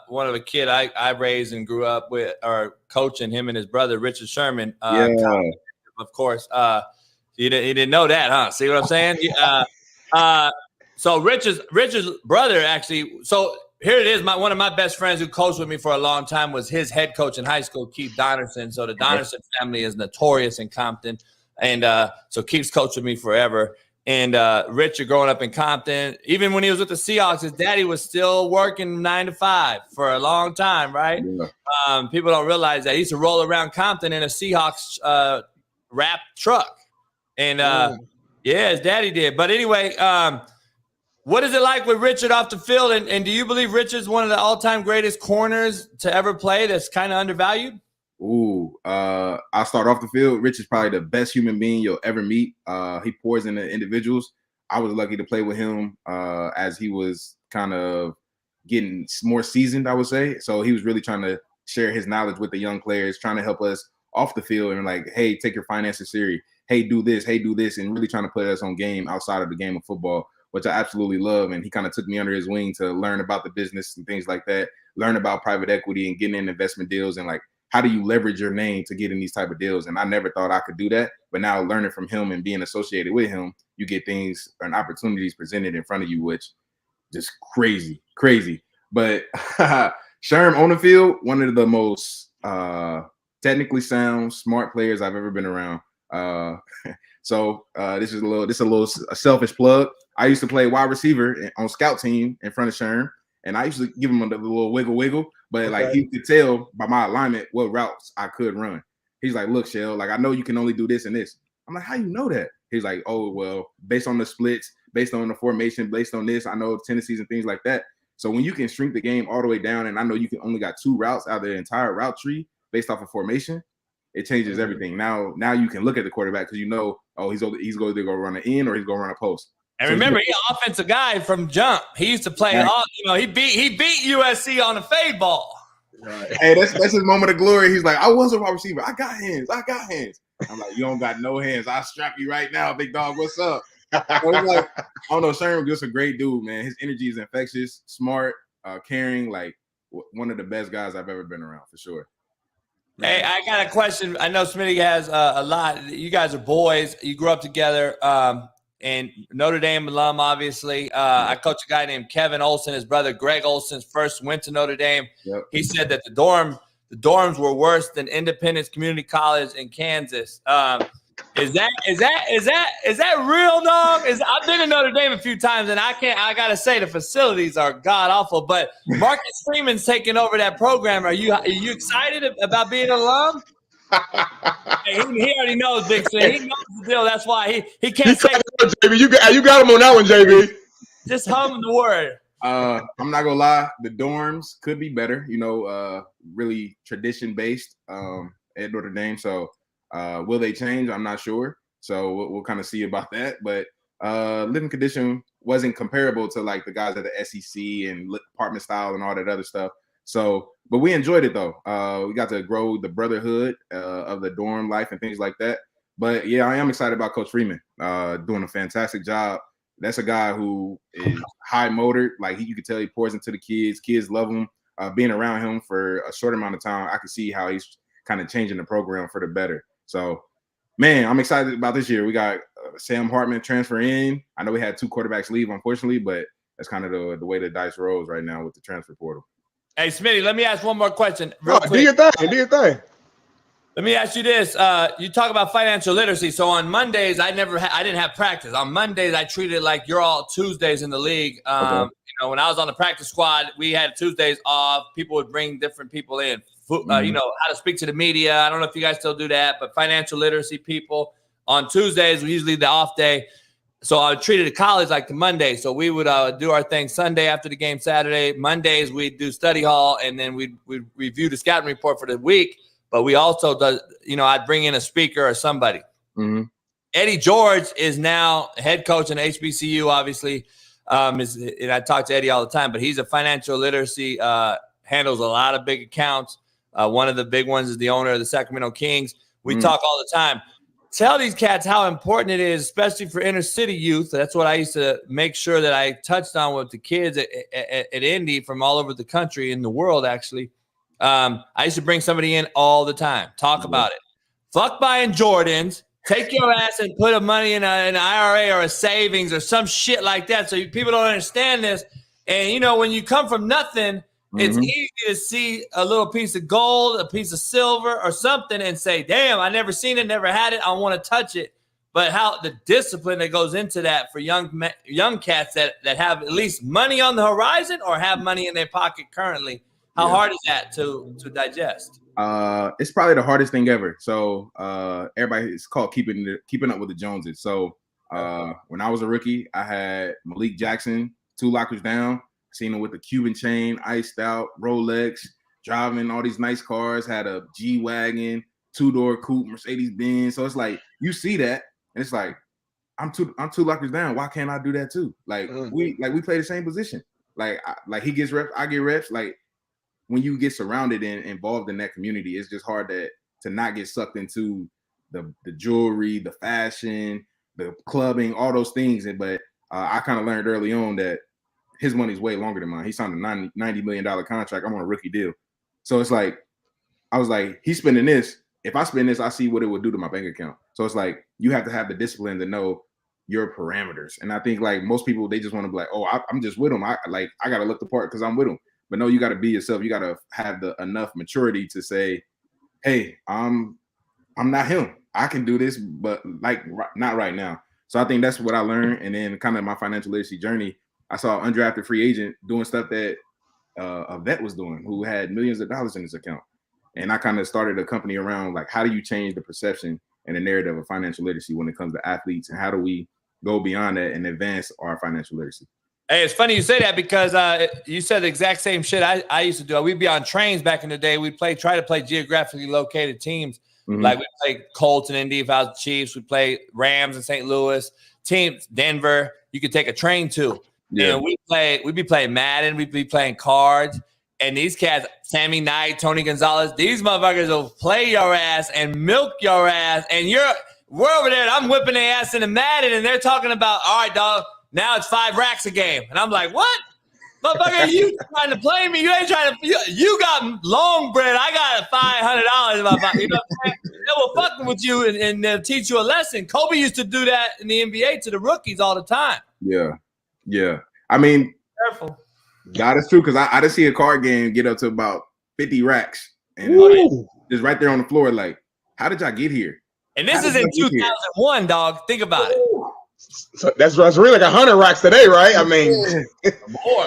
one of the kid I raised and grew up with, or coaching him and his brother Richard Sherman. Of course. You didn't know that, huh? See what I'm saying? So Richard's brother actually. So here it is. One of my best friends who coached with me for a long time was his head coach in high school, Keith Donnerson. So the Donnerson family is notorious in Compton, and so Keith's coached with me forever. And Richard growing up in Compton, even when he was with the Seahawks, his daddy was still working 9 to 5 for a long time, right? Yeah. People don't realize that he used to roll around Compton in a Seahawks wrapped truck. And his daddy did. But anyway, what is it like with Richard off the field? And do you believe Richard's one of the all-time greatest corners to ever play that's kind of undervalued? I'll start off the field. Rich is probably the best human being you'll ever meet. He pours into individuals. I was lucky to play with him as he was kind of getting more seasoned, I would say. So he was really trying to share his knowledge with the young players, trying to help us off the field and like, hey, take your finances serious. Hey, do this, and really trying to put us on game outside of the game of football, which I absolutely love. And he kind of took me under his wing to learn about the business and things like that, learn about private equity and getting in investment deals and like, how do you leverage your name to get in these type of deals? And I never thought I could do that. But now learning from him and being associated with him, you get things and opportunities presented in front of you, which just crazy. But Sherm on the field, one of the most technically sound, smart players I've ever been around. So this is a selfish plug. I used to play wide receiver on scout team in front of Sherm. And I used to give him a little wiggle, but like he could tell by my alignment what routes I could run. He's like, look, Shell, like I know you can only do this and this. I'm like, how you know that? He's like, oh, well, based on the splits, based on the formation, based on this, I know tendencies and things like that. So when you can shrink the game all the way down, and I know you can only got 2 routes out of the entire route tree based off of formation, it changes everything. Now you can look at the quarterback because you know, oh, he's going to go run an in or he's going to run a post. And remember, he's an offensive guy from jump. He used to play all, he beat USC on a fade ball. Right. Hey, that's his moment of glory. He's like, I was a wide receiver. I got hands. I'm like, you don't got no hands. I'll strap you right now, big dog. What's up? So it's like, I don't know, Sherman just a great dude, man. His energy is infectious, smart, caring, like one of the best guys I've ever been around for sure. Hey, I got a question. I know Smitty has a lot. You guys are boys. You grew up together. And Notre Dame alum, obviously. I coach a guy named Kevin Olson. His brother Greg Olson first went to Notre Dame. Yep. He said that the dorms were worse than Independence Community College in Kansas. Is that real, dog? I've been to Notre Dame a few times, and I gotta say the facilities are god awful. But Marcus Freeman's taking over that program. Are you excited about being an alum? Hey, he already knows, Big Slim. He knows the deal. That's why he can't say. JB, you got him on that one, JB. Just hum the word. I'm not gonna lie, the dorms could be better. Really tradition based at Notre Dame. So will they change? I'm not sure. So we'll kind of see about that. But living condition wasn't comparable to like the guys at the SEC and apartment style and all that other stuff. So, but we enjoyed it though. We got to grow the brotherhood of the dorm life and things like that. But yeah, I am excited about Coach Freeman doing a fantastic job. That's a guy who is high motored. Like you can tell he pours into the kids. Kids love him. Being around him for a short amount of time, I can see how he's kind of changing the program for the better. So, man, I'm excited about this year. We got Sam Hartman transfer in. I know we had 2 quarterbacks leave, unfortunately, but that's kind of the way the dice rolls right now with the transfer portal. Hey, Smitty, let me ask one more question. Do your thing. Let me ask you this. You talk about financial literacy. So on Mondays, I didn't have practice. On Mondays, I treated it like you're all Tuesdays in the league. Okay. When I was on the practice squad, we had Tuesdays off. People would bring different people in. How to speak to the media. I don't know if you guys still do that, but financial literacy people. On Tuesdays, we usually the off day. So I treated the college like the Monday. So we would do our thing Sunday after the game, Saturday. Mondays, we'd do study hall, and then we'd review the scouting report for the week. But we also I'd bring in a speaker or somebody. Mm-hmm. Eddie George is now head coach in HBCU, obviously. And I talk to Eddie all the time, but he's a financial literacy, handles a lot of big accounts. One of the big ones is the owner of the Sacramento Kings. We talk all the time. Tell these cats how important it is, especially for inner city youth. That's what I used to make sure that I touched on with the kids at Indy from all over the country, in the world, actually. I used to bring somebody in all the time, talk about it. Fuck buying Jordans. Take your ass and put money in an IRA or a savings or some shit like that. So people don't understand this. And, when you come from nothing, it's easy to see a little piece of gold, a piece of silver or something and say, damn, I never seen it, never had it. I want to touch it. But how the discipline that goes into that for young cats that have at least money on the horizon or have money in their pocket currently, how hard is that to digest? It's probably the hardest thing ever. So everybody, it's called keeping up with the Joneses. So when I was a rookie, I had Malik Jackson 2 lockers down. Seen him with the Cuban chain, iced out, Rolex, driving all these nice cars, had a G-Wagon, 2-door coupe, Mercedes-Benz. So it's like, you see that, and it's like, I'm 2 lockers down. Why can't I do that too? Like we play the same position. Like he gets reps, I get reps. Like when you get surrounded and involved in that community, it's just hard to not get sucked into the jewelry, the fashion, the clubbing, all those things. But I kind of learned early on that his money's way longer than mine. He signed a $90 million contract. I'm on a rookie deal. So it's like, I was like, he's spending this. If I spend this, I see what it would do to my bank account. So it's like, you have to have the discipline to know your parameters. And I think like most people, they just want to be like, oh, I'm just with him. I got to look the part because I'm with him. But no, you got to be yourself. You got to have enough maturity to say, hey, I'm not him. I can do this, but like not right now. So I think that's what I learned. And then kind of my financial literacy journey, I saw an undrafted free agent doing stuff that a vet was doing who had millions of dollars in his account. And I kind of started a company around like, how do you change the perception and the narrative of financial literacy when it comes to athletes? And how do we go beyond that and advance our financial literacy? Hey, it's funny you say that because you said the exact same shit I used to do. We'd be on trains back in the day. We'd try to play geographically located teams. Like we played Colts and Indy if I was the Chiefs. We played Rams in St. Louis. Teams, Denver, you could take a train to. Yeah. And we'd be playing Madden. We'd be playing cards. And these cats, Sammy Knight, Tony Gonzalez, these motherfuckers will play your ass and milk your ass. And we're over there and I'm whipping their ass in the Madden and they're talking about, all right, dog, now it's 5 racks a game. And I'm like, what? Motherfucker, you trying to play me? You ain't trying to. You got long bread. I got $500 in my pocket. You know what I'm saying? They will fucking with you and they'll teach you a lesson. Kobe used to do that in the NBA to the rookies all the time. Yeah. I mean, careful. God, it's true because I didn't see a card game get up to about 50 racks and just right there on the floor. Like, how did y'all get here? And this is in 2001, dog. Think about it. So that's really like 100 racks today, right? I mean,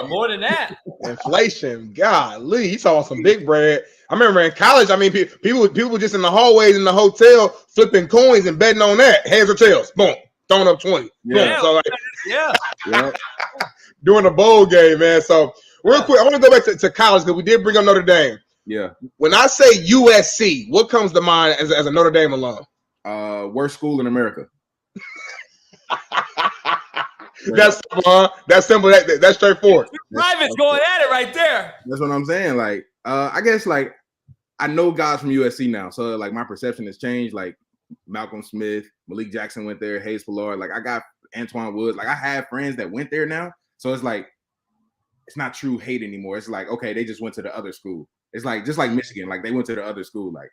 more than that. Inflation, golly, you saw some big bread. I remember in college. I mean, people just in the hallways in the hotel flipping coins and betting on that, heads or tails. Boom, throwing up 20. Yeah, so yeah. During the bowl game, man. So real quick, I want to go back to college because we did bring up Notre Dame. Yeah. When I say USC, what comes to mind as a Notre Dame alum? Worst school in America. That's simple, huh? That's simple. That's straightforward. Private's going at it right there. That's what I'm saying. Like, I guess like I know guys from USC now, so like my perception has changed. Like Malcolm Smith, Malik Jackson went there, Hayes Pillard. Like I got Antoine Woods. Like I have friends that went there now, so it's like it's not true hate anymore. It's like okay, they just went to the other school. It's like just like Michigan, like they went to the other school. Like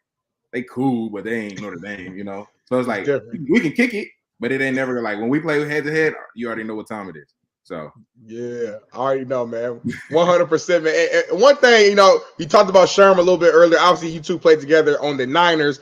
they cool, but they ain't Notre Dame, you know. So it's like we can kick it. But it ain't never like when we play head to head, you already know what time it is. So yeah, I already know, man. 100%, man. And one thing, you know, you talked about Sherman a little bit earlier. Obviously, you two played together on the Niners.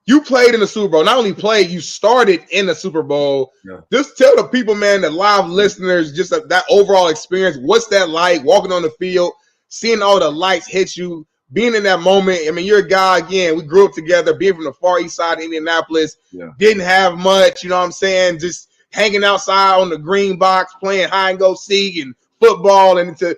You played in the Super Bowl. Not only played, you started in the Super Bowl. Yeah. Just tell the people, man, the live listeners, just that overall experience. What's that like walking on the field, seeing all the lights hit you? Being in that moment, I mean, you're a guy, again, we grew up together, being from the far east side of Indianapolis, didn't have much, you know what I'm saying, just hanging outside on the green box, playing hide and go seek and football, and to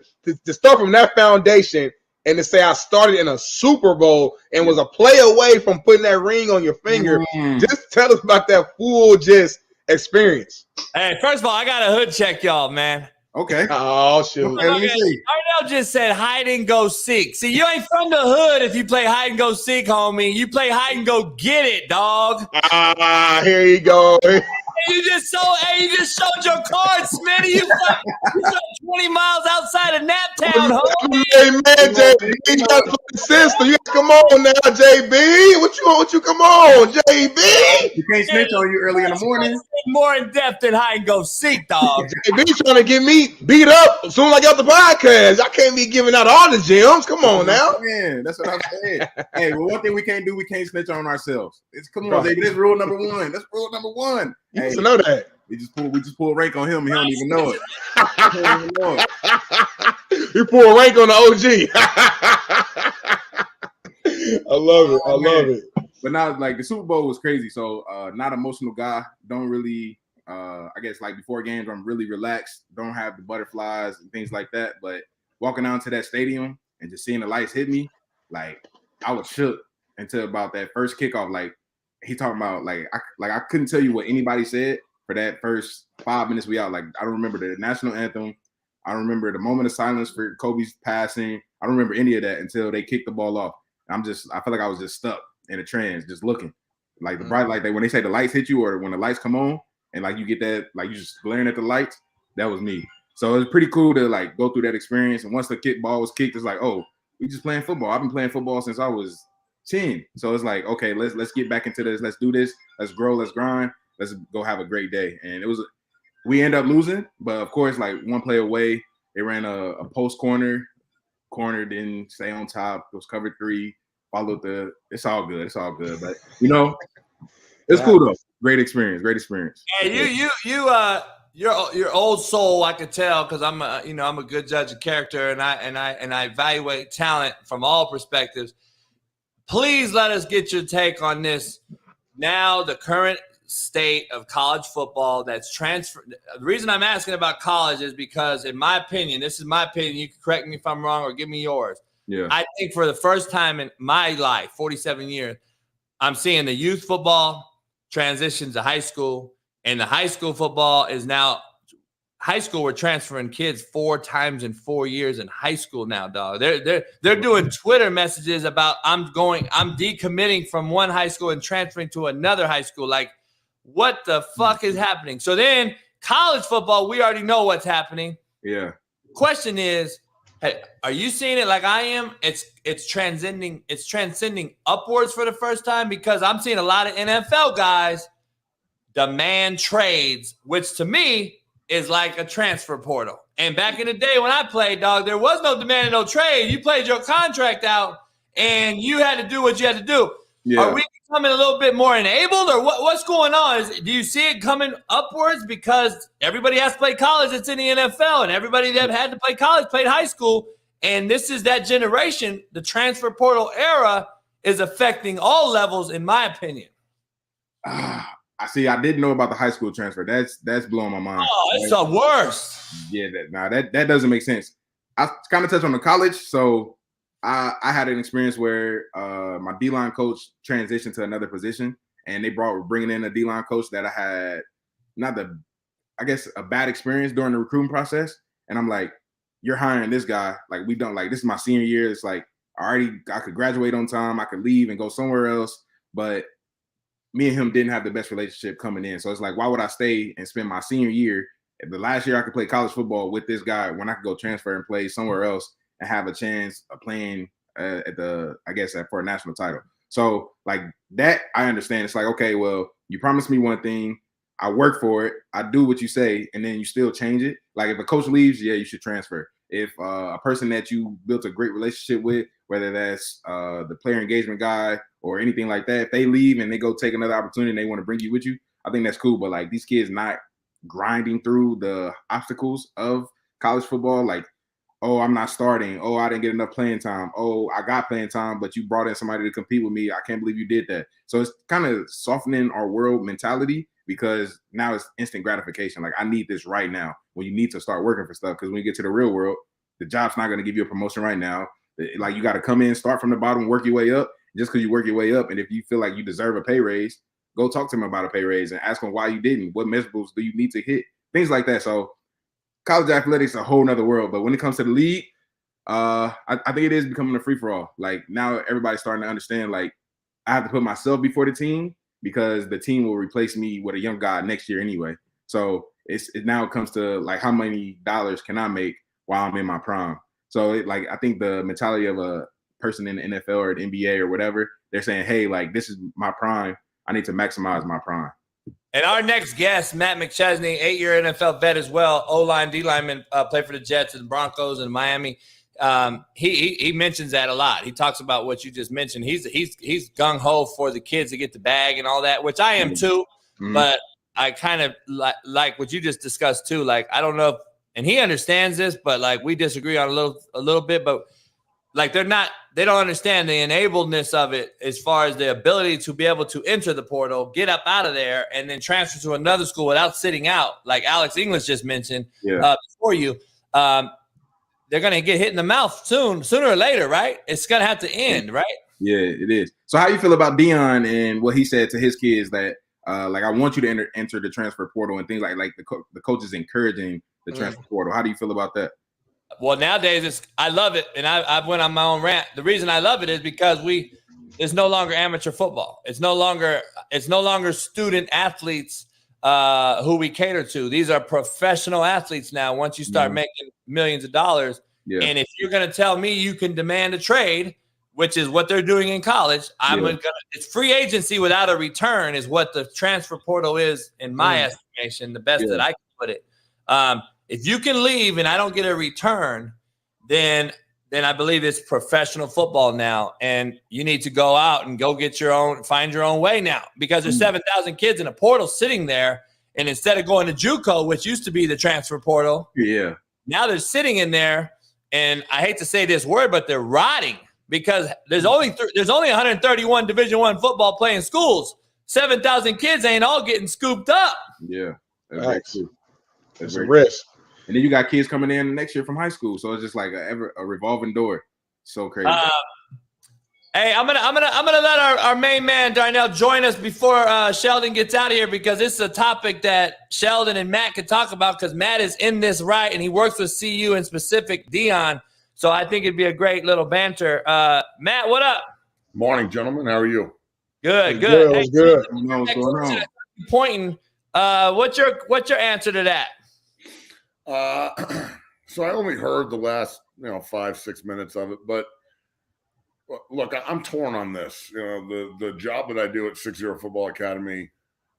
start from that foundation and to say I started in a Super Bowl and was a play away from putting that ring on your finger, just tell us about that full just experience. Hey, first of all, I got a hood check y'all, man. Okay. Oh, shoot. Okay, let me see. Darnell just said hide and go seek. See, you ain't from the hood if you play hide and go seek, homie. You play hide and go get it, dog. Here you go. You just showed your card, Smitty. You showed 20 miles outside of Naptown, homie. Hey, man, JB, you got to play the system. You got to come on now, JB. What you come on, JB? You can't snitch on you early in the morning. More in depth than hide and go seek, dog. JB trying to get me beat up as soon as I got the podcast. I can't be giving out all the gems. Come on now. Man, that's what I'm saying. Hey, well, one thing we can't do, we can't snitch on ourselves. Come on, baby. That's rule number one. That's rule number one. You hey, know that. We just pull rank on him and he don't even know it. You pull rank on the OG. I love it. I love it. But now, like the Super Bowl was crazy. So not emotional guy. Don't really I guess like before games, I'm really relaxed. Don't have the butterflies and things like that. But walking down to that stadium and just seeing the lights hit me, like I was shook until about that first kickoff. Like he talking about I couldn't tell you what anybody said for that first 5 minutes we out. Like I don't remember the national anthem. I don't remember the moment of silence for Kobe's passing. I don't remember any of that until they kicked the ball off. I feel like I was just stuck in a trance, just looking. Like the bright light, when they say the lights hit you or when the lights come on and like you get that, like you just glaring at the lights, that was me. So it was pretty cool to like go through that experience. And once the ball was kicked, it's like, oh, we just playing football. I've been playing football since I was 10. So it's like, okay, let's get back into this. Let's do this. Let's grow. Let's grind. Let's go have a great day. And we end up losing, but of course, like one play away, they ran a post corner, didn't stay on top. It was cover 3, followed it's all good. But you know, it's cool though. Great experience. Hey, you're old soul. I could tell because I'm a good judge of character, and I evaluate talent from all perspectives. Please let us get your take on this. Now, the current state of college football that's transferred. The reason I'm asking about college is because, in my opinion, this is my opinion. You can correct me if I'm wrong or give me yours. Yeah. I think for the first time in my life, 47 years, I'm seeing the youth football transition to high school, and the high school football is now high school. We're transferring kids 4 times in 4 years in high school now, dog. They're doing Twitter messages about I'm decommitting from one high school and transferring to another high school. Like, what the fuck is happening? So then college football, we already know what's happening. Yeah. Question is, hey, are you seeing it like I am? It's transcending upwards for the first time, because I'm seeing a lot of NFL guys demand trades, which to me is like a transfer portal. And back in the day when I played, dog, there was no demand and no trade. You played your contract out and you had to do what you had to do. Yeah. Are we becoming a little bit more enabled, or what's going on? Do you see it coming upwards because everybody has to play college that's in the NFL, and everybody that had to play college played high school? And this is that generation. The transfer portal era is affecting all levels, in my opinion. I see. I didn't know about the high school transfer. That's blowing my mind. Oh, it's the worst. Yeah, that doesn't make sense. I kind of touched on the college. So I had an experience where my D-line coach transitioned to another position, and they were bringing in a D-line coach that I had a bad experience during the recruiting process. And I'm like, you're hiring this guy. Like, we don't, like, this is my senior year. It's like, I could graduate on time. I could leave and go somewhere else. But me and him didn't have the best relationship coming in. So it's like, why would I stay and spend my senior year, the last year I could play college football with this guy, when I could go transfer and play somewhere else and have a chance of playing for a national title. So like that, I understand. It's like, okay, well, you promised me one thing, I work for it, I do what you say, and then you still change it. Like if a coach leaves, yeah, you should transfer. If a person that you built a great relationship with, whether that's the player engagement guy or anything like that, if they leave and they go take another opportunity and they want to bring you with you, I think that's cool. But like these kids not grinding through the obstacles of college football, like, oh, I'm not starting. Oh, I didn't get enough playing time. Oh, I got playing time, but you brought in somebody to compete with me. I can't believe you did that. So it's kind of softening our world mentality, because now it's instant gratification. Like, I need this right now, when you need to start working for stuff. Because when you get to the real world, the job's not going to give you a promotion right now. Like, you got to come in, start from the bottom, work your way up. Just because you work your way up, and if you feel like you deserve a pay raise, go talk to them about a pay raise and ask them why you didn't. What measurables do you need to hit? Things like that. So college athletics is a whole nother world. But when it comes to the league, I think it is becoming a free-for-all. Like, now everybody's starting to understand, like, I have to put myself before the team, because the team will replace me with a young guy next year anyway. So it now comes to, like, how many dollars can I make while I'm in my prime? So I think the mentality of a person in the NFL or the NBA or whatever, they're saying, hey, like, this is my prime. I need to maximize my prime. And our next guest, Matt McChesney, 8-year NFL vet as well, O-line, D-lineman, played for the Jets and Broncos and Miami. He mentions that a lot. He talks about what you just mentioned. He's gung-ho for the kids to get the bag and all that, which I am too. Mm-hmm. But I kind of like what you just discussed too. Like, I don't know if, and he understands this, but like we disagree on a little bit, but like they don't understand the enabledness of it, as far as the ability to be able to enter the portal, get up out of there, and then transfer to another school without sitting out, like Alex English just mentioned before you. They're going to get hit in the mouth sooner or later, right? It's going to have to end, right? Yeah, it is. So how you feel about Dion and what he said to his kids that, like, I want you to enter the transfer portal and things like the coach is encouraging the transfer portal. How do you feel about that? Well, nowadays I love it, and I went on my own rant. The reason I love it is because it's no longer amateur football. It's no longer student athletes who we cater to. These are professional athletes now. Once you start making millions of dollars, and if you're going to tell me you can demand a trade, which is what they're doing in college, it's free agency without a return is what the transfer portal is, in my estimation, the best that I can put it. If you can leave and I don't get a return, then I believe it's professional football now, and you need to go out and go find your own way now, because there's 7,000 kids in a portal sitting there, and instead of going to JUCO, which used to be the transfer portal, now they're sitting in there, and I hate to say this word, but they're rotting, because there's only 131 Division I football playing schools. 7,000 kids ain't all getting scooped up. Yeah, that's a risk. And then you got kids coming in next year from high school, so it's just like a revolving door. So crazy. Hey, I'm gonna let our main man Darnell join us before Sheldon gets out of here, because this is a topic that Sheldon and Matt can talk about, because Matt is in this right and he works with CU, in specific Dion. So I think it'd be a great little banter. Matt, what up? Morning, gentlemen. How are you? Good. Good. Hey, good. What's going on? pointing. What's your answer to that? So I only heard the last 5-6 minutes of it, but look, I'm torn on this. The job that I do at 60 Football Academy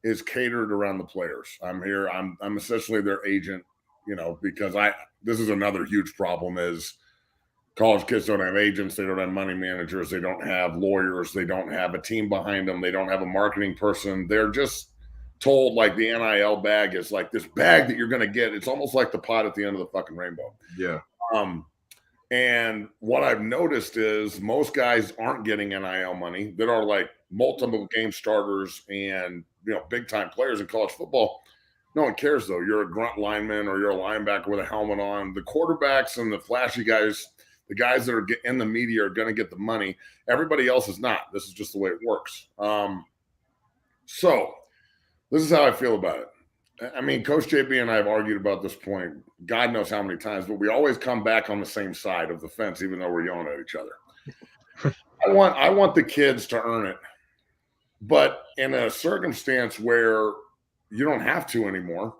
is catered around the players. I'm here. I'm essentially their agent. Because this is another huge problem is college kids don't have agents. They don't have money managers. They don't have lawyers. They don't have a team behind them. They don't have a marketing person. They're just told like the NIL bag is like this bag that you're going to get. It's almost like the pot at the end of the fucking rainbow. Yeah. And what I've noticed is most guys aren't getting NIL money that are like multiple game starters and, big time players in college football. No one cares though. You're a grunt lineman or you're a linebacker with a helmet on. The quarterbacks and the flashy guys, the guys that are in the media are going to get the money. Everybody else is not. This is just the way it works. So this is how I feel about it. I mean, Coach JB and I have argued about this point, God knows how many times, but we always come back on the same side of the fence, even though we're yelling at each other. I want the kids to earn it, but in a circumstance where you don't have to anymore,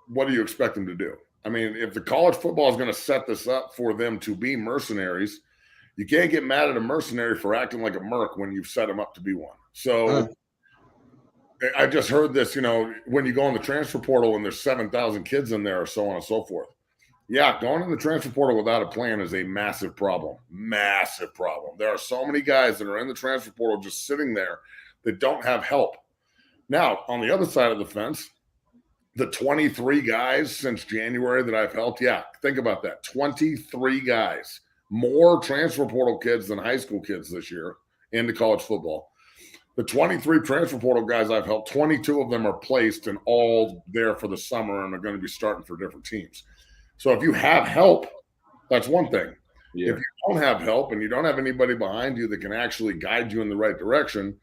what do you expect them to do? I mean, if the college football is going to set this up for them to be mercenaries, you can't get mad at a mercenary for acting like a merc when you've set them up to be one. So I just heard this, when you go in the transfer portal and there's 7,000 kids in there or so on and so forth. Yeah, going in the transfer portal without a plan is a massive problem. Massive problem. There are so many guys that are in the transfer portal just sitting there that don't have help. Now, on the other side of the fence, the 23 guys since January that I've helped, think about that. 23 guys, more transfer portal kids than high school kids this year into college football. The 23 transfer portal guys I've helped, 22 of them are placed and all there for the summer and are going to be starting for different teams. So if you have help, that's one thing. Yeah. If you don't have help and you don't have anybody behind you that can actually guide you in the right direction,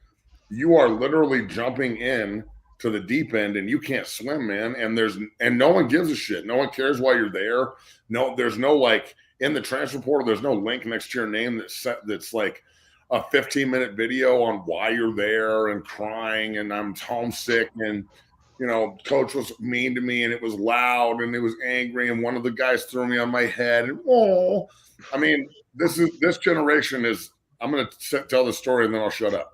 you are literally jumping in to the deep end and you can't swim, man. And no one gives a shit. No one cares why you're there. No, there's no like in the transfer portal, there's no link next to your name that's like a 15-minute video on why you're there and crying and I'm homesick and coach was mean to me and it was loud and it was angry and one of the guys threw me on my head and I mean, this generation is. I'm going to tell the story and then I'll shut up.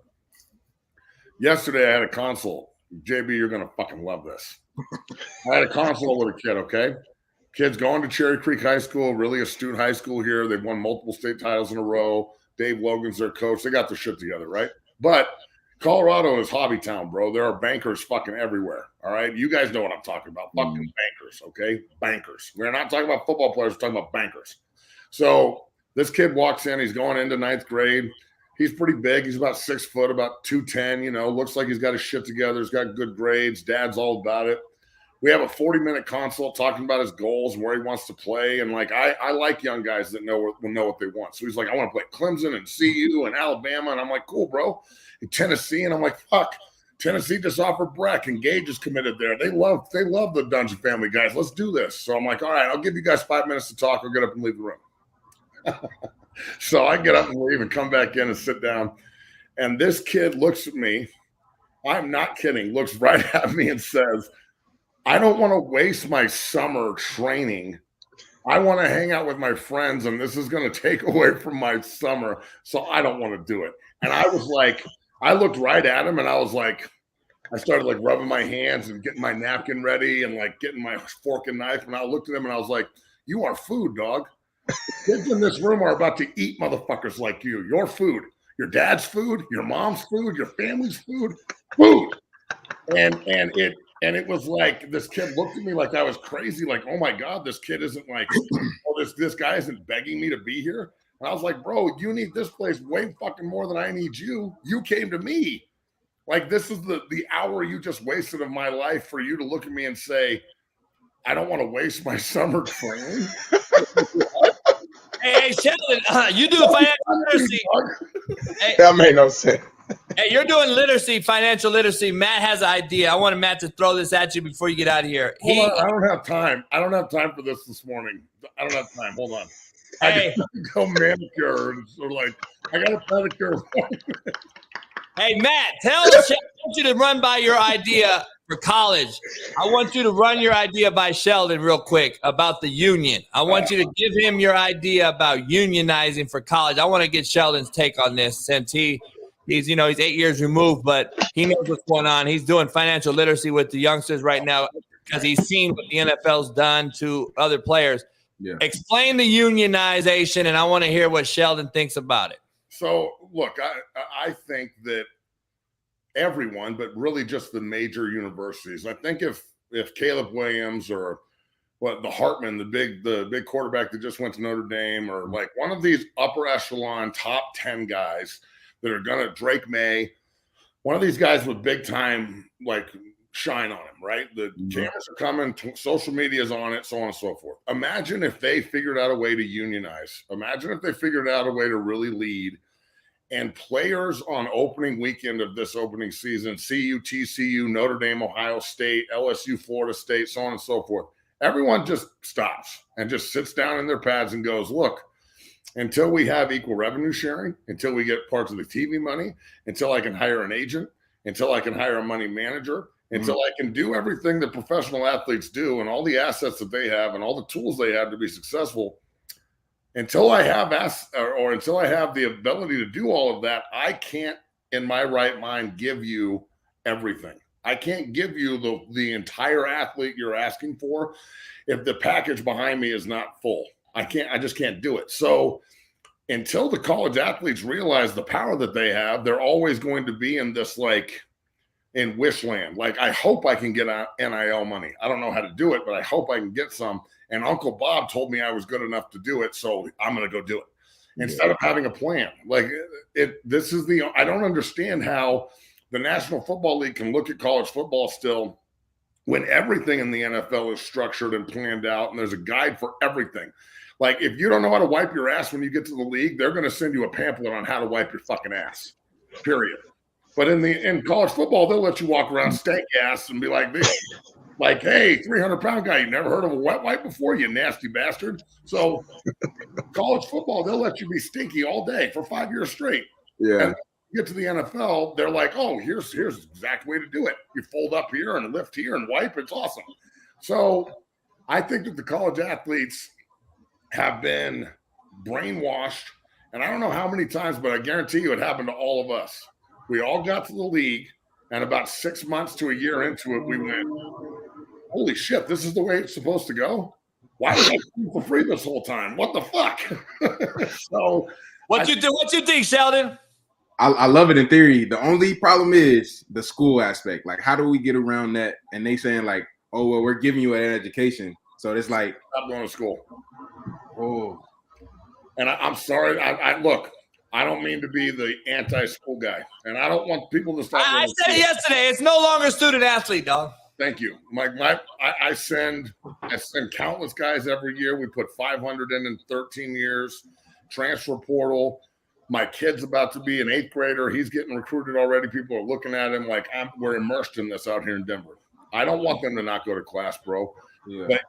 Yesterday, I had a consult. JB, you're going to fucking love this. I had a consult with a kid, okay? Kid's going to Cherry Creek High School, really astute high school here. They've won multiple state titles in a row. Dave Logan's their coach. They got their shit together, right? But Colorado is hobby town, bro. There are bankers fucking everywhere, all right? You guys know what I'm talking about. Fucking bankers, okay? Bankers. We're not talking about football players. We're talking about bankers. So this kid walks in. He's going into 9th grade. He's pretty big. He's about 6 foot, about 210, looks like he's got his shit together. He's got good grades. Dad's all about it. We have a 40-minute consult talking about his goals and where he wants to play. And like, I like young guys that know what they want. So he's like, I want to play Clemson and CU and Alabama. And I'm like, cool, bro. And Tennessee. And I'm like, fuck. Tennessee just offered Breck and Gage is committed there. They love the Dungeon family guys. Let's do this. So I'm like, all right, I'll give you guys 5 minutes to talk. I'll get up and leave the room. So I get up and leave and come back in and sit down. And this kid looks at me. I'm not kidding. Looks right at me and says, I don't want to waste my summer training. I want to hang out with my friends, and this is going to take away from my summer. So I don't want to do it. And I was like, I looked right at him and I was like, I started like rubbing my hands and getting my napkin ready and like getting my fork and knife. And I looked at him and I was like, you are food, dog. Kids in this room are about to eat motherfuckers like you. Your food, your dad's food, your mom's food, your family's food. And it was like this kid looked at me like I was crazy, like, oh my God, this kid isn't like, this guy isn't begging me to be here. And I was like, bro, you need this place way fucking more than I need you. You came to me. Like, this is the hour you just wasted of my life for you to look at me and say, I don't want to waste my summer training. Hey, Sheldon, you do financial literacy. That made no sense. Hey, you're doing literacy, financial literacy. Matt has an idea. I wanted Matt to throw this at you before you get out of here. I don't have time. I don't have time for this morning. I don't have time. Hold on. Hey. I got to go manicure. So like, I got a pedicure. Hey, Matt, I want you to run by your idea for college. I want you to run your idea by Sheldon real quick about the union. I want you to give him your idea about unionizing for college. I want to get Sheldon's take on this since he's 8 years removed, but he knows what's going on. He's doing financial literacy with the youngsters right now because he's seen what the NFL's done to other players. Yeah. Explain the unionization, and I want to hear what Sheldon thinks about it. So, look, I think that everyone, but really just the major universities. I think if Caleb Williams or the Hartman, the big quarterback that just went to Notre Dame, or like one of these upper echelon top 10 guys that are gonna Drake May, one of these guys with big time like shine on him, right? The cameras are coming, social media is on it, so on and so forth. Imagine if they figured out a way to unionize. Imagine if they figured out a way to really lead. And players on opening weekend of this opening season, CU, TCU, Notre Dame, Ohio State, LSU, Florida State, so on and so forth, everyone just stops and just sits down in their pads and goes, look, until we have equal revenue sharing, until we get parts of the TV money, until I can hire an agent, until I can hire a money manager, until I can do everything that professional athletes do and all the assets that they have and all the tools they have to be successful, until I have until I have the ability to do all of that, I can't in my right mind give you everything. I can't give you the entire athlete you're asking for if the package behind me is not full. I just can't do it. So until the college athletes realize the power that they have, they're always going to be in this in wish land. Like, I hope I can get NIL money. I don't know how to do it, but I hope I can get some. And Uncle Bob told me I was good enough to do it, so I'm going to go do it instead of having a plan. Like, I don't understand how the National Football League can look at college football still when everything in the NFL is structured and planned out, and there's a guide for everything. Like, if you don't know how to wipe your ass when you get to the league, they're going to send you a pamphlet on how to wipe your fucking ass, period. But in college football, they'll let you walk around stank ass and be like this. Like, hey, 300-pound guy, you never heard of a wet wipe before, you nasty bastard. So college football, they'll let you be stinky all day for 5 years straight. Yeah. And you get to the NFL, they're like, oh, here's the exact way to do it. You fold up here and lift here and wipe. It's awesome. So I think that the college athletes have been brainwashed. And I don't know how many times, but I guarantee you it happened to all of us. We all got to the league, and about 6 months to a year into it, we went, holy shit, this is the way it's supposed to go? Why was I paying for free this whole time? What the fuck? So What you think, Sheldon? I love it in theory. The only problem is the school aspect. Like, how do we get around that? And they saying like, oh, well, we're giving you an education. So it's like, stop going to school. oh. And I'm sorry. I look, I don't mean to be the anti-school guy, and I don't want people to stop. I said it yesterday. It's no longer student athlete, dog. Thank you. I send countless guys every year. We put 500 in 13 years. Transfer portal. My kid's about to be an 8th grader. He's getting recruited already. People are looking at him like we're immersed in this out here in Denver. I don't want them to not go to class, bro. Yeah. But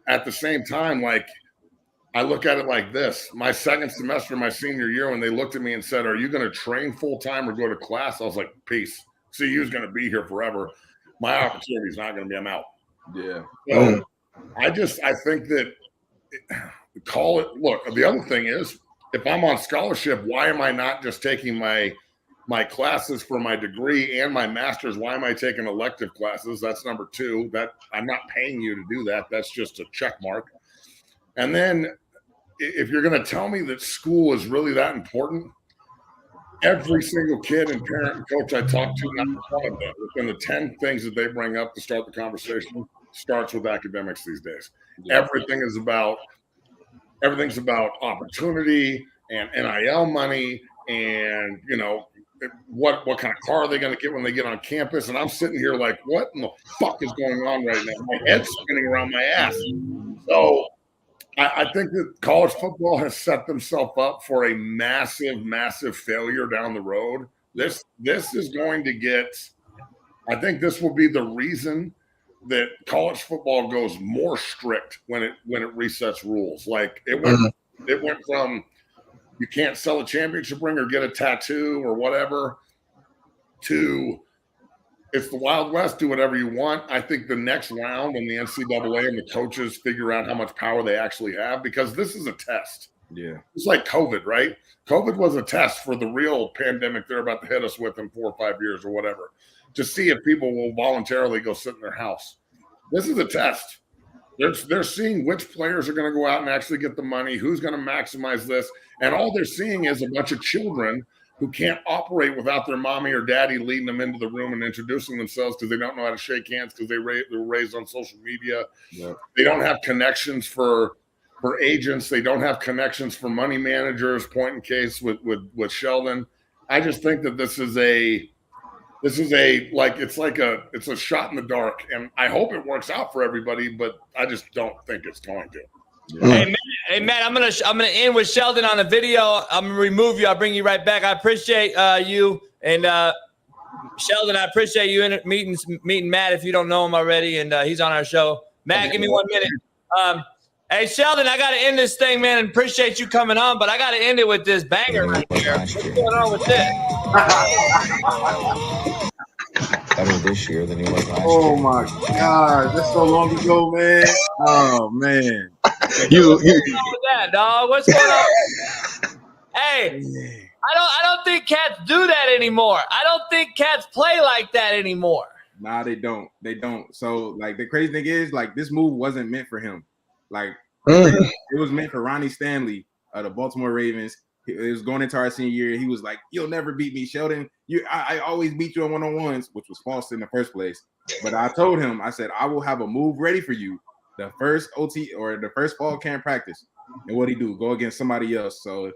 at the same time, like, I look at it like this. My second semester, my senior year, when they looked at me and said, are you going to train full-time or go to class? I was like, peace. CU's going to be here forever. My opportunity is not going to be, I'm out. Yeah. So I think that call it, look, the other thing is, if I'm on scholarship, why am I not just taking my classes for my degree and my master's? Why am I taking elective classes? That's number 2. That I'm not paying you to do that. That's just a check mark. And then if you're going to tell me that school is really that important, every single kid and parent and coach I talk to, not one of them, within the 10 things that they bring up to start the conversation, starts with academics these days. Yeah. Everything's about opportunity and NIL money, and what kind of car are they going to get when they get on campus? And I'm sitting here like, what in the fuck is going on right now? My head's spinning around my ass. So I think that college football has set themselves up for a massive, massive failure down the road. This is going to get – I think this will be the reason that college football goes more strict when it resets rules. Like, it went from you can't sell a championship ring or get a tattoo or whatever. to it's the Wild West, do whatever you want. I think the next round when the NCAA and the coaches figure out how much power they actually have, because this is a test. Yeah. It's like COVID, right? COVID was a test for the real pandemic they're about to hit us with in 4 or 5 years or whatever, to see if people will voluntarily go sit in their house. This is a test. They're seeing which players are going to go out and actually get the money, who's going to maximize this. And all they're seeing is a bunch of children who can't operate without their mommy or daddy leading them into the room and introducing themselves because they don't know how to shake hands because they were raised on social media. Yeah. They They don't have connections for agents. They don't have connections for money managers. Point in case with Sheldon. I just think that it's a shot in the dark, and I hope it works out for everybody, but I just don't think it's going to. Yeah. Hey Matt, I'm gonna end with Sheldon on a video. I'm gonna remove you. I'll bring you right back. I appreciate you and Sheldon. I appreciate you meeting Matt if you don't know him already, and he's on our show. Matt, give me 1 minute. Hey Sheldon, I gotta end this thing, man, and appreciate you coming on, but I gotta end it with this banger right here. What's going on with this? Better this year than he was last year. Oh my God, that's so long ago, man. Oh man. What's going on with that, dog? What's going on? Hey, I don't think cats do that anymore. I don't think cats play like that anymore. Nah, they don't. They don't. So like the crazy thing is, like, this move wasn't meant for him. Like it was meant for Ronnie Stanley of the Baltimore Ravens. It was going into our senior year. He was like, "You'll never beat me, Sheldon. I always beat you on one-on-ones," which was false in the first place. But I told him, I said, "I will have a move ready for you the first OT or the first fall camp practice." And what'd he do? Go against somebody else. So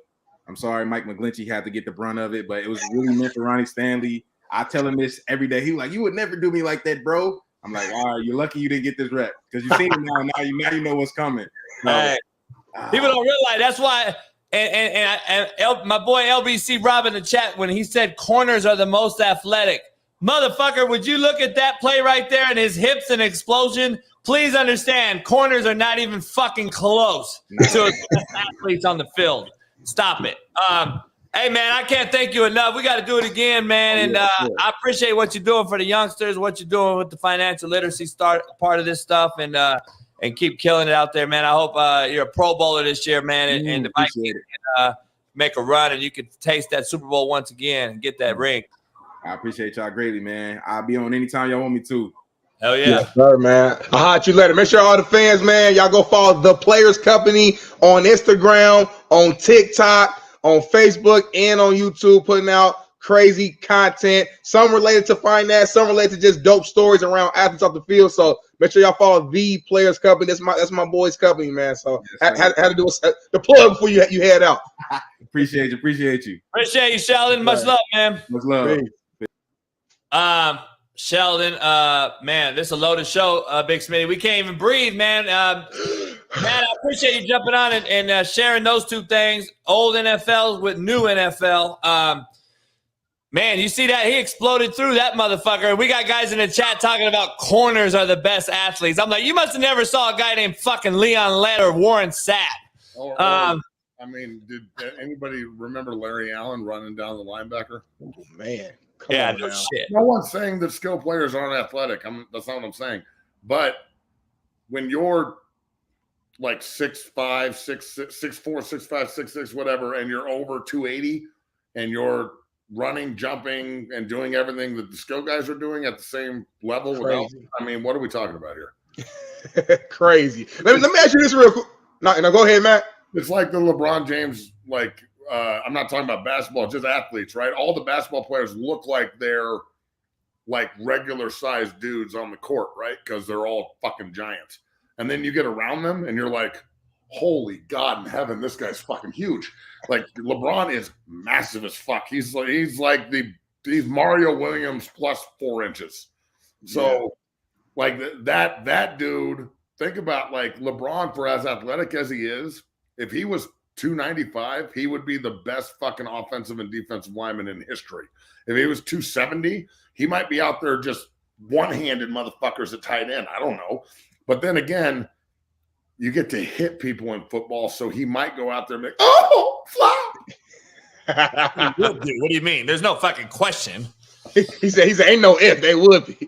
I'm sorry, Mike McGlinchey had to get the brunt of it, but it was really meant for Ronnie Stanley. I tell him this every day. He was like, "You would never do me like that, bro." I'm like, "All right, you're lucky you didn't get this rep because you've seen it now. Now you know what's coming." So, hey, people don't realize that's why. And my boy LBC Rob in the chat, when he said corners are the most athletic, motherfucker, would you look at that play right there and his hips and explosion? Please understand, corners are not even fucking close to athletes on the field. Stop it. Hey, man, I can't thank you enough. We got to do it again, man. And I appreciate what you're doing for the youngsters, what you're doing with the financial literacy part of this stuff, and keep killing it out there, man. I hope you're a Pro Bowler this year, man, and the Vikings can make a run and you can taste that Super Bowl once again and get that ring. I appreciate y'all greatly, man. I'll be on anytime y'all want me to. Hell yeah. Yes, sir, man. I'll holler at you later. Make sure all the fans, man, y'all go follow The Players Company on Instagram, on TikTok, on Facebook, and on YouTube, putting out crazy content, some related to finance, some related to just dope stories around athletes off the field. So make sure y'all follow The Players Company. That's my boy's company, man. So Yes, had to do the plug before you head out. Appreciate you. Appreciate you, Sheldon. Much love, man. Much love. Sheldon, man, this is a loaded show, Big Smitty. We can't even breathe, man. Man, I appreciate you jumping on and sharing those two things, old NFL with new NFL. Man, you see that? He exploded through that motherfucker. We got guys in the chat talking about corners are the best athletes. I'm like, you must have never saw a guy named fucking Leon Lett or Warren Sapp. I mean, did anybody remember Larry Allen running down the linebacker? Oh, man. Yeah, no shit. No one's saying that skill players aren't athletic. That's not what I'm saying. But when you're like 6'5", 6'4", 6'5", 6'6", whatever, and you're over 280, and you're running, jumping, and doing everything that the skill guys are doing at the same level. I mean, what are we talking about here? Crazy. Let me ask you this real quick. No, go ahead, Matt. It's like the LeBron James, like, I'm not talking about basketball, just athletes, right? All the basketball players look like they're like regular sized dudes on the court, right? Because they're all fucking giants. And then you get around them and you're like, holy God in heaven, this guy's fucking huge. Like LeBron is massive as fuck. He's like he's Mario Williams plus 4 inches. So like that dude, think about like LeBron, for as athletic as he is, if he was 295, he would be the best fucking offensive and defensive lineman in history. If he was 270, he might be out there just one-handed motherfuckers at tight end. I don't know. But then again, you get to hit people in football, so he might go out there and be like, oh, flop. What do you mean? There's no fucking question. He said, ain't no if, they would be.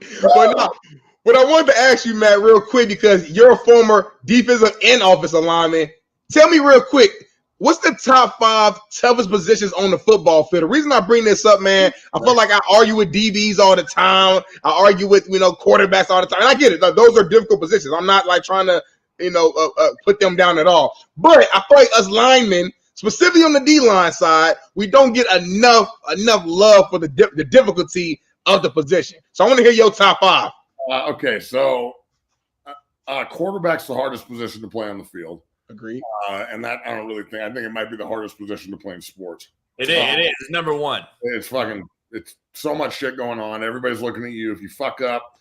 But I wanted to ask you, Matt, real quick, because you're a former defensive and offensive lineman. Tell me real quick, what's the top 5 toughest positions on the football field? The reason I bring this up, man, I feel like I argue with DBs all the time. I argue with, quarterbacks all the time. And I get it. Those are difficult positions. I'm not like trying to, put them down at all. But I feel like us linemen, specifically on the D-line side, we don't get enough love for the difficulty of the position. So I want to hear your top 5. Okay, so quarterback's the hardest position to play on the field. Agreed. And that I don't really think. I think it might be the hardest position to play in sports. It is. It's number 1. It's so much shit going on. Everybody's looking at you. If you fuck up,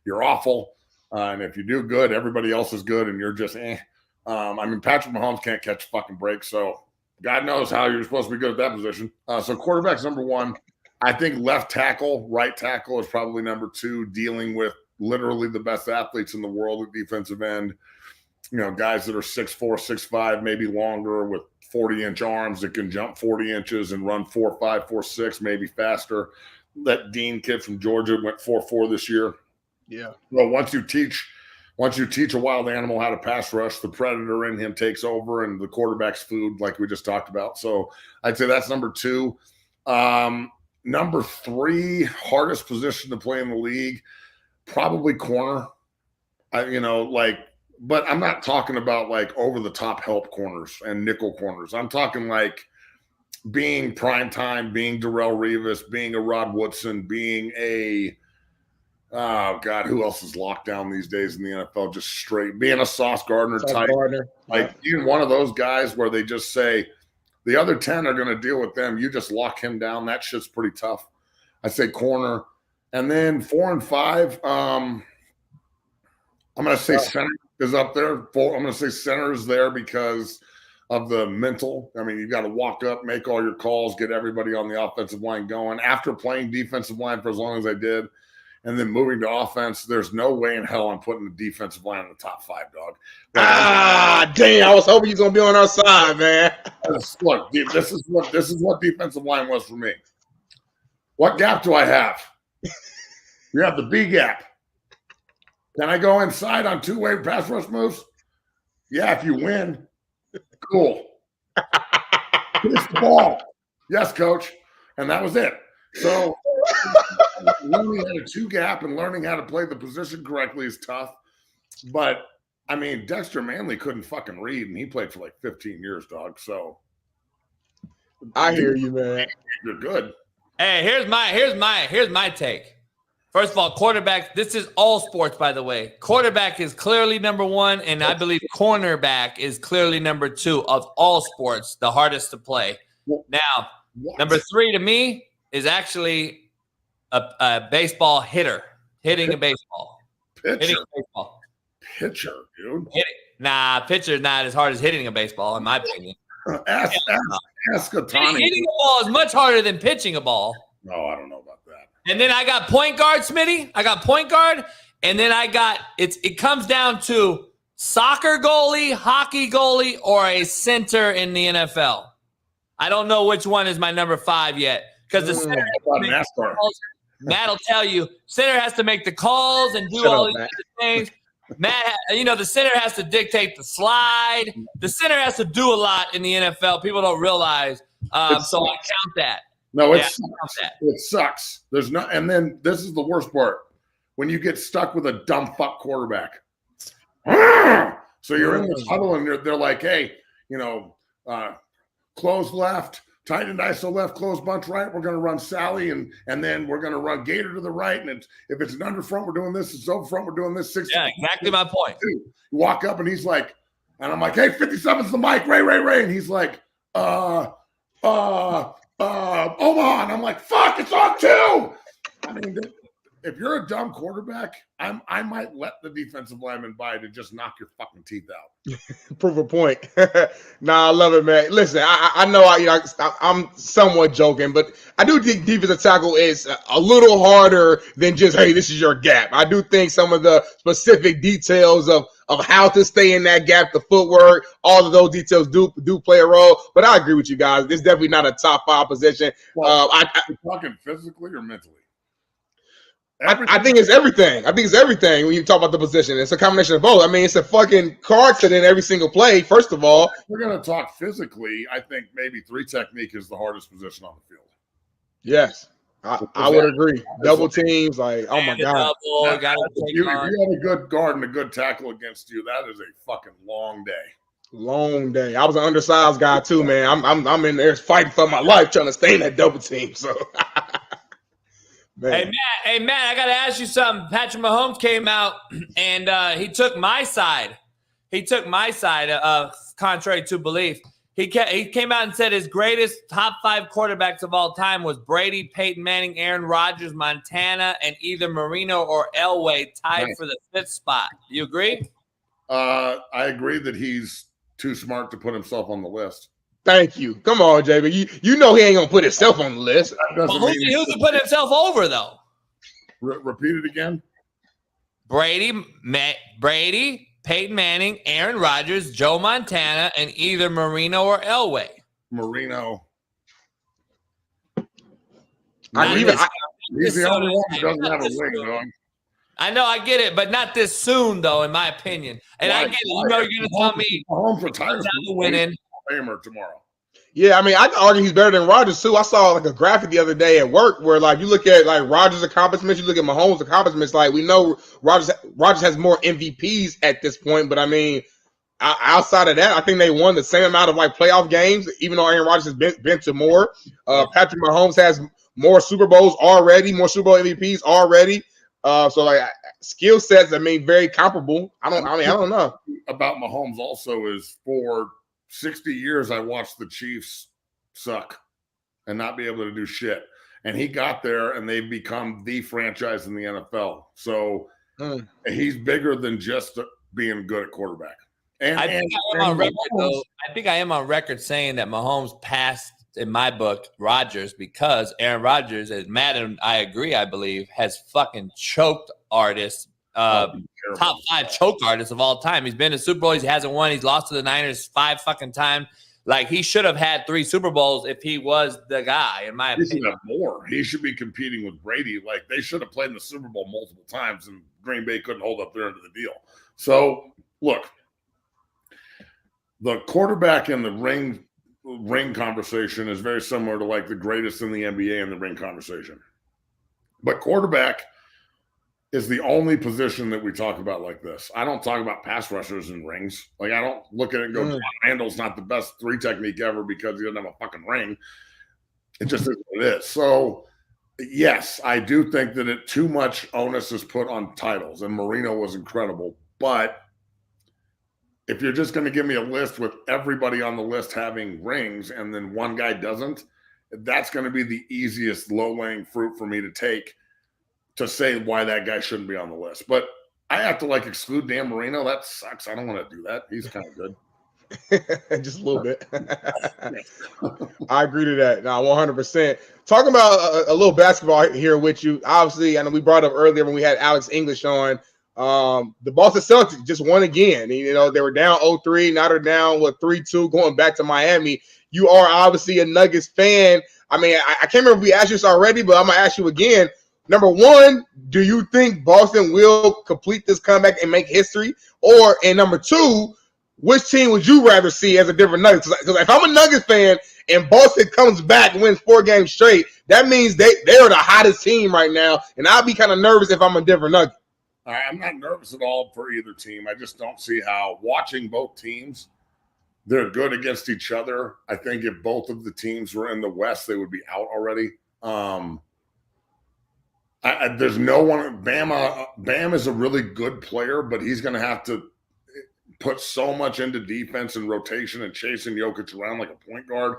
you're awful. And if you do good, everybody else is good, and you're just eh. Patrick Mahomes can't catch a fucking break, so God knows how you're supposed to be good at that position. So quarterback's number 1. I think left tackle, right tackle is probably number 2, dealing with literally the best athletes in the world at defensive end. Guys that are 6'4", 6'5", maybe longer, with 40-inch arms that can jump 40 inches and run 4.5, 4.6, maybe faster. That Dean kid from Georgia went 4.4 this year. Yeah. Well, once you teach a wild animal how to pass rush, the predator in him takes over, and the quarterback's food, like we just talked about. So I'd say that's number 2. Number 3, hardest position to play in the league, probably corner. But I'm not talking about like over the top help corners and nickel corners. I'm talking like being prime time, being Darrelle Revis, being a Rod Woodson, being a who else is locked down these days in the NFL? Just straight being a Sauce Gardner type, being one of those guys where they just say the other 10 are going to deal with them. You just lock him down. That shit's pretty tough. I say corner, and then 4 and 5. I'm going to say center is up there. I'm going to say center is there because of the mental. You've got to walk up, make all your calls, get everybody on the offensive line going. After playing defensive line for as long as I did, and then moving to offense, there's no way in hell I'm putting the defensive line in the top 5, dog. Damn! I was hoping you was gonna be on our side, man. Look, this is what defensive line was for me. What gap do I have? You have the B gap. Can I go inside on 2-way pass rush moves? Yeah, if you win. Cool. Here's the ball. Yes, coach. And that was it. So learning how to 2 gap and learning how to play the position correctly is tough. But, Dexter Manley couldn't fucking read, and he played for like 15 years, dog. So I hear you, man. You're good. Hey, here's my take. First of all, quarterback, this is all sports, by the way. Quarterback is clearly number 1, and I believe cornerback is clearly number 2 of all sports, the hardest to play. Now, number 3 to me is actually a baseball hitter, hitting a baseball. Hitting a baseball. Pitcher, dude. Pitcher is not as hard as hitting a baseball, in my opinion. Ask Otani. Hitting a ball is much harder than pitching a ball. No, I don't know about that. And then I got point guard, Smitty. I got point guard. And then I got it comes down to soccer goalie, hockey goalie, or a center in the NFL. I don't know which one is my number 5 yet. Because the center Matt will tell you, center has to make the calls and do all these other things. Matt, the center has to dictate the slide. The center has to do a lot in the NFL. People don't realize. So I count that. No, it sucks. There's no, and then this is the worst part. When you get stuck with a dumb fuck quarterback. So you're in this huddle and they're like, hey, close left, tight end ISO left, close bunch right. We're going to run Sally and then we're going to run Gator to the right. And if it's an under front, we're doing this. If it's over front, we're doing this. 60. Yeah, exactly my point. You walk up and he's like, and I'm like, hey, 57's the mic, Ray. And he's like, Omaha. And I'm like, fuck, it's on 2. If you're a dumb quarterback, I might let the defensive lineman by to just knock your fucking teeth out. Prove a point. I love it, man. Listen, I know I'm somewhat joking, but I do think defensive tackle is a little harder than just, hey, this is your gap. I do think some of the specific details of how to stay in that gap, the footwork, all of those details do play a role. But I agree with you guys. This is definitely not a top 5 position. Well, are you talking physically or mentally? I think it's everything. I think it's everything when you talk about the position. It's a combination of both. I mean, it's a fucking car accident every single play, first of all. If we're going to talk physically, I think maybe 3 technique is the hardest position on the field. Yes, I would agree. Double teams, like, oh my God. You have a good guard and a good tackle against you. That is a fucking long day. Long day. I was an undersized guy too, man. I'm in there fighting for my life trying to stay in that double team. So, man. Hey Matt, I gotta ask you something. Patrick Mahomes came out and he took my side. Contrary to belief. He came out and said his greatest top 5 quarterbacks of all time was Brady, Peyton Manning, Aaron Rodgers, Montana, and either Marino or Elway tied for the 5th spot. You agree? I agree that he's too smart to put himself on the list. Thank you. Come on, JB. You know he ain't gonna put himself on the list. Who's he put himself over though? Repeat it again. Brady, Peyton Manning, Aaron Rodgers, Joe Montana, and either Marino or Elway. Marino. He's the only one who doesn't have a ring, dog. I know, I get it, but not this soon, though, in my opinion. And I get it. You know, you're going to tell me Mahomes retires winning tomorrow. Yeah, I mean, I can argue he's better than Rodgers too. I saw like a graphic the other day at work where like you look at like Rodgers' accomplishments, you look at Mahomes' accomplishments. Like we know Rodgers has more MVPs at this point, but I mean, outside of that, I think they won the same amount of like playoff games, even though Aaron Rodgers has been to more. Patrick Mahomes has more Super Bowls already, more Super Bowl MVPs already. So like skill sets, I mean, very comparable. I don't know about Mahomes. Also, is for 60 years I watched the Chiefs suck and not be able to do shit, and he got there, and they've become the franchise in the NFL. So he's bigger than just being good at quarterback. And I think I am on record saying that Mahomes passed, in my book, Rodgers, because Aaron Rodgers, as Matt and I agree, I believe, has fucking choked artists, top 5 choke artists of all time. He's been to Super Bowls. He hasn't won. He's lost to the Niners 5 fucking times. Like, he should have had 3 Super Bowls if he was the guy, in my opinion. He should have more. He should be competing with Brady. Like, they should have played in the Super Bowl multiple times, and Green Bay couldn't hold up their end of the deal. So, look, the quarterback in the ring conversation is very similar to like the greatest in the NBA in the ring conversation. But quarterback is the only position that we talk about like this. I don't talk about pass rushers and rings. Like, I don't look at it and go, John Randall's not the best 3 technique ever because he doesn't have a fucking ring. It just is what it is. So, yes, I do think that too much onus is put on titles, and Marino was incredible. But if you're just going to give me a list with everybody on the list having rings and then one guy doesn't, that's going to be the easiest low-lying fruit for me to take to say why that guy shouldn't be on the list. But I have to like exclude Dan Marino. That sucks. I don't want to do that. He's kind of good. Just a little bit. I agree to that. No, 100%. Talking about a little basketball here with you. Obviously, I know we brought up earlier when we had Alex English on. The Boston Celtics just won again. You know, they were down 0-3. Now they're down 3-2 going back to Miami. You are obviously a Nuggets fan. I mean, I can't remember if we asked you this already, but I'm going to ask you again. Number one, do you think Boston will complete this comeback and make history? And number two, which team would you rather see as a Denver Nuggets? Because if I'm a Nuggets fan and Boston comes back and wins 4 games straight, that means they are the hottest team right now, and I'll be kind of nervous if I'm a Denver Nugget. I'm not nervous at all for either team. I just don't see how, watching both teams, they're good against each other. I think if both of the teams were in the West, they would be out already. There's no one. Bam is a really good player, but he's going to have to put so much into defense and rotation and chasing Jokic around like a point guard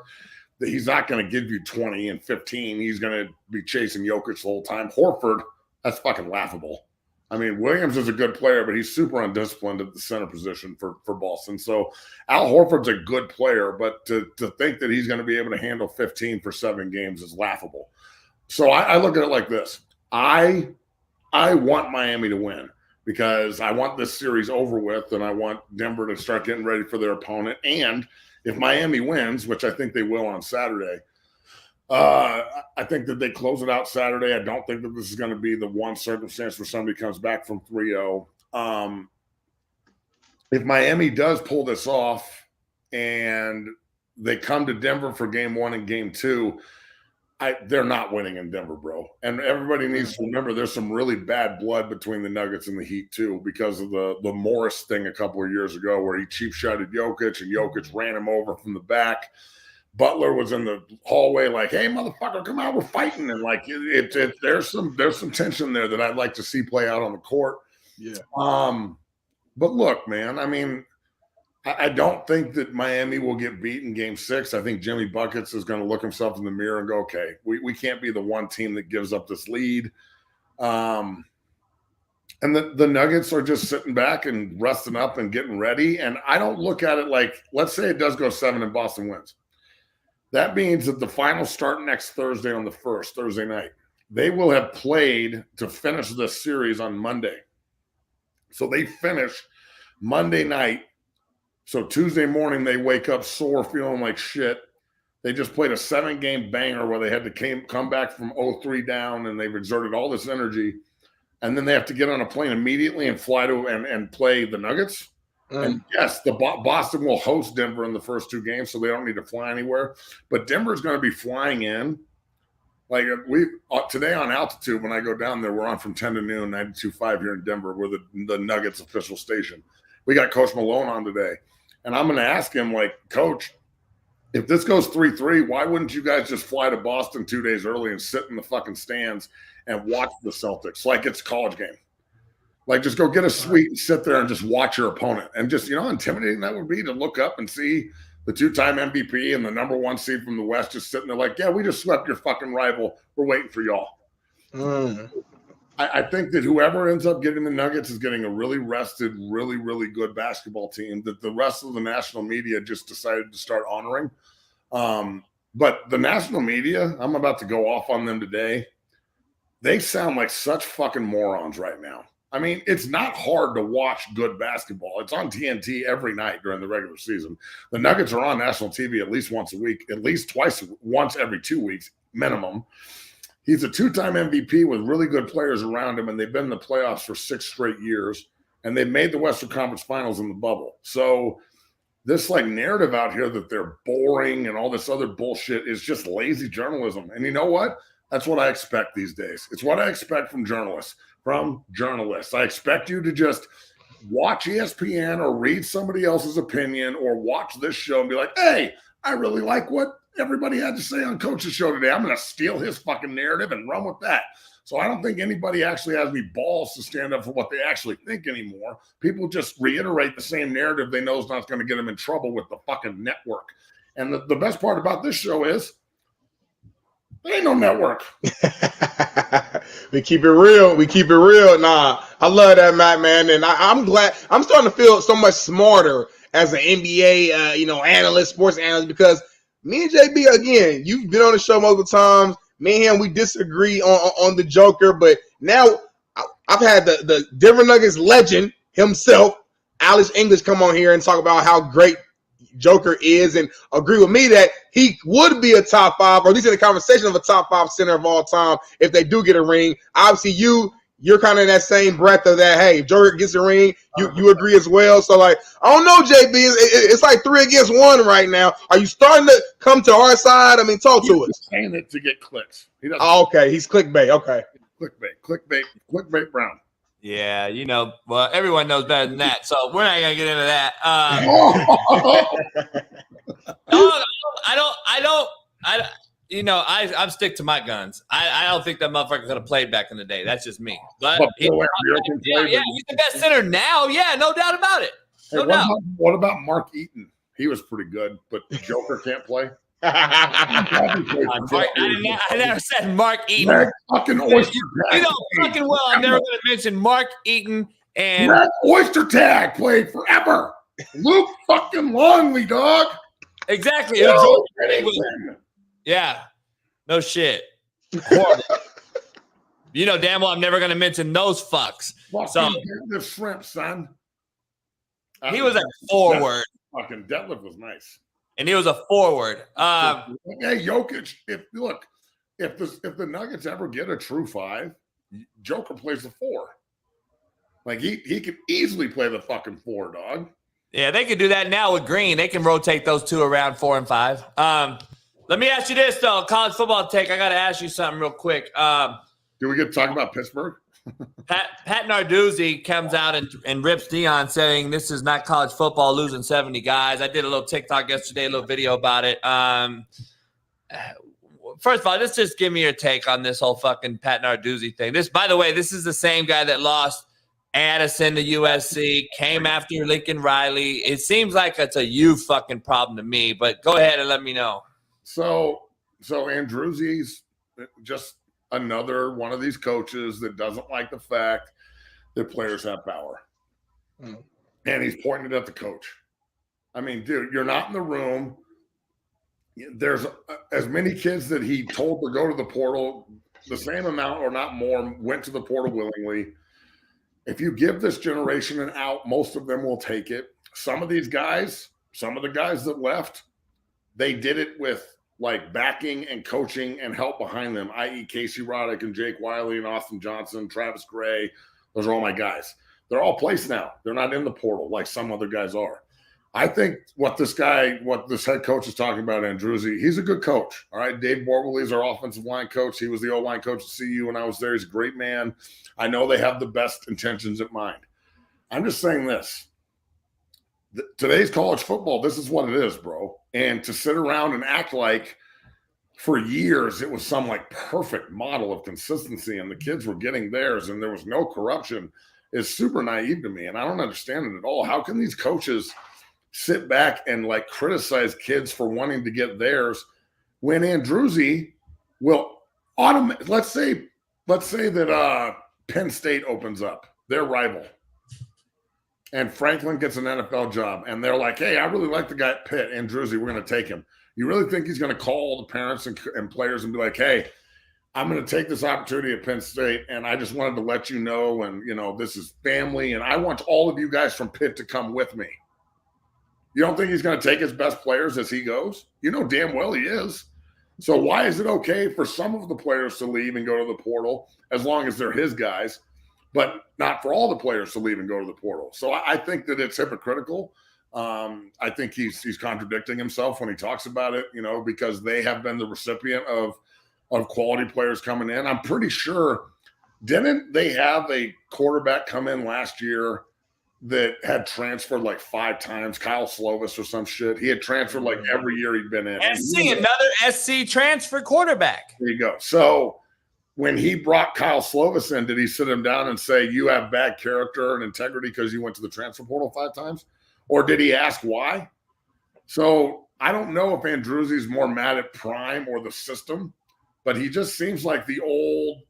that he's not going to give you 20 and 15. He's going to be chasing Jokic the whole time. Horford, that's fucking laughable. I mean, Williams is a good player, but he's super undisciplined at the center position for Boston. So Al Horford's a good player, but to think that he's going to be able to handle 15 for 7 games is laughable. So I look at it like this. I want Miami to win because I want this series over with, and I want Denver to start getting ready for their opponent. And if Miami wins, which I think they will on Saturday, I think that they close it out Saturday. I don't think that this is going to be the one circumstance where somebody comes back from 3-0. If Miami does pull this off and they come to Denver for game 1 and game 2, they're not winning in Denver, bro. And everybody needs to remember there's some really bad blood between the Nuggets and the Heat too, because of the Morris thing a couple of years ago where he cheap shotted Jokic and Jokic ran him over from the back. Butler was in the hallway like, "Hey, motherfucker, come out, we're fighting." And like, there's some tension there that I'd like to see play out on the court. Yeah. But look, man, I mean, I don't think that Miami will get beat in game 6. I think Jimmy Buckets is going to look himself in the mirror and go, okay, we can't be the one team that gives up this lead. And the Nuggets are just sitting back and resting up and getting ready. And I don't look at it like, let's say it does go 7 and Boston wins. That means that the finals start next Thursday on the 1st, Thursday night. They will have played to finish this series on Monday. So they finish Monday night. So Tuesday morning, they wake up sore, feeling like shit. They just played a 7-game banger where they had to come back from 0-3 down, and they've exerted all this energy. And then they have to get on a plane immediately and fly to and play the Nuggets. And yes, the Boston will host Denver in the first 2 games, so they don't need to fly anywhere. But Denver's going to be flying in. Like today on altitude, when I go down there, we're on from 10 to noon, 92.5 here in Denver. We're the Nuggets official station. We got Coach Malone on today. And I'm going to ask him, like, Coach, if this goes 3-3, why wouldn't you guys just fly to Boston 2 days early and sit in the fucking stands and watch the Celtics like it's a college game? Like, just go get a suite and sit there and just watch your opponent. And just, intimidating that would be to look up and see the 2-time MVP and the number 1 seed from the West just sitting there like, yeah, we just swept your fucking rival. We're waiting for y'all. I think that whoever ends up getting the Nuggets is getting a really rested, really, really good basketball team that the rest of the national media just decided to start honoring. But the national media, I'm about to go off on them today. They sound like such fucking morons right now. I mean, it's not hard to watch good basketball. It's on TNT every night during the regular season. The Nuggets are on national TV at least once a week, at least once every 2 weeks minimum. He's a 2-time MVP with really good players around him, and they've been in the playoffs for 6 straight years, and they made the Western Conference Finals in the bubble. So this like narrative out here that they're boring and all this other bullshit is just lazy journalism. And you know what? That's what I expect these days. It's what I expect from journalists. I expect you to just watch ESPN or read somebody else's opinion or watch this show and be like, hey, I really like what everybody had to say on Coach's show today. I'm going to steal his fucking narrative and run with that. So I don't think anybody actually has any balls to stand up for what they actually think anymore. People just reiterate the same narrative they know is not going to get them in trouble with the fucking network. And the best part about this show is there ain't no network. We keep it real. Nah, I love that, Matt, man. And I'm glad. I'm starting to feel so much smarter as an NBA, analyst, sports analyst, because me and JB, again, you've been on the show multiple times. Me and him, we disagree on the Joker, but now I've had the Denver Nuggets legend himself, Alex English, come on here and talk about how great Joker is and agree with me that he would be a top 5, or at least in the conversation of a top 5 center of all time if they do get a ring. Obviously, you're kind of in that same breath of that. Hey, if Joker gets a ring, you agree as well. So, like, I don't know, JB. It's like 3 against 1 right now. Are you starting to come to our side? I mean, talk to us. He's saying it to get clicks. Okay, he's clickbait. Okay, clickbait Brown. Yeah, well, everyone knows better than that, so we're not gonna get into that. I stick to my guns. I don't think that motherfucker could have played back in the day. That's just me. But he's the best center now. Yeah, no doubt about it. No doubt. What about Mark Eaton? He was pretty good, but Joker can't play. I never said Mark Eaton. That fucking oyster tag. Fucking well, I'm never going to mention Mark Eaton and that oyster tag played forever. Luke fucking Longley, dog. Exactly. Yeah. No shit. Horrible. Damn well I'm never going to mention those fucks. The shrimp, son. He was a forward. Fucking Detlef was nice. and he was a forward. Hey, Jokic, if the Nuggets ever get a true 5, Joker plays the 4. Like he could easily play the fucking 4, dog. Yeah, they could do that now with Green. They can rotate those 2 around 4 and 5. Let me ask you this though, college football take. I got to ask you something real quick. Do we get to talk about Pittsburgh? Pat Narduzzi comes out and rips Dion, saying this is not college football, losing 70 guys. I did a little TikTok yesterday, a little video about it. First of all, just give me your take on this whole fucking Pat Narduzzi thing. By the way, this is the same guy that lost Addison to USC, came after Lincoln Riley. It seems like it's a you fucking problem to me, but go ahead and let me know. So Andruzzi's just another one of these coaches that doesn't like the fact that players have power. And he's pointing it at the coach. I mean, dude, you're not in the room. There's as many kids that he told to go to the portal, the same amount or not more went to the portal willingly. If you give this generation an out, most of them will take it. Some of these guys, some of the guys that left, they did it with like backing and coaching and help behind them, i.e. Casey Roddick and Jake Wiley and Austin Johnson, Travis Gray. Those are all my guys. They're all placed now. They're not in the portal like some other guys are. I think what this head coach is talking about, Andruzzi, he's a good coach. All right. Dave Borbley is our offensive line coach. He was the O-line coach at CU when I was there. He's a great man. I know they have the best intentions in mind. I'm just saying this. Today's college football, this is what it is, bro. And to sit around and act like for years it was some like perfect model of consistency and the kids were getting theirs and there was no corruption is super naive to me. And I don't understand it at all. How can these coaches sit back and like criticize kids for wanting to get theirs when Andruzzi will let's say that Penn State opens up, their rival, and Franklin gets an NFL job, and they're like, hey, I really like the guy at Pitt, Andruzzi, we're going to take him. You really think he's going to call the parents and players and be like, hey, I'm going to take this opportunity at Penn State, and I just wanted to let you know, and, you know, this is family, and I want all of you guys from Pitt to come with me. You don't think he's going to take his best players as he goes? You know damn well he is. So why is it okay for some of the players to leave and go to the portal as long as they're his guys, but not for all the players to leave and go to the portal? So I think that it's hypocritical. I think he's contradicting himself when he talks about it, you know, because they have been the recipient of quality players coming in. I'm pretty sure, didn't they have a quarterback come in last year that had transferred like 5 times, Kyle Slovis or some shit? He had transferred like every year he'd been in. Another SC transfer quarterback. There you go. So when he brought Kyle Slovis in, did he sit him down and say, you have bad character and integrity because you went to the transfer portal 5 times? Or did he ask why? So I don't know if Andruzzi's more mad at Prime or the system, but he just seems like the old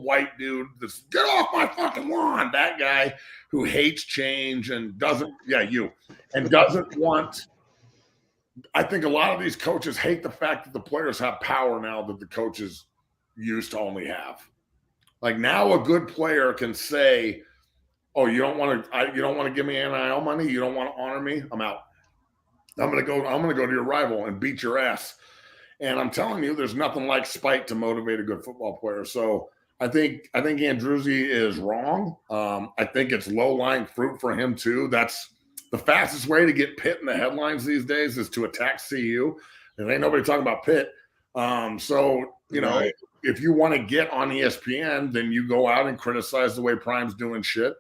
white dude that's get off my fucking lawn. That guy who hates change and doesn't want. I think a lot of these coaches hate the fact that the players have power now that the coaches used to only have. Like now a good player can say, oh, you don't want to give me NIL money? You don't want to honor me? I'm out. I'm gonna go to your rival and beat your ass. And I'm telling you, there's nothing like spite to motivate a good football player. So I think Andruzzi is wrong. I think it's low-lying fruit for him too. That's the fastest way to get Pitt in the headlines these days is to attack CU. And ain't nobody talking about Pitt. So you know, if you want to get on ESPN, then you go out and criticize the way Prime's doing shit.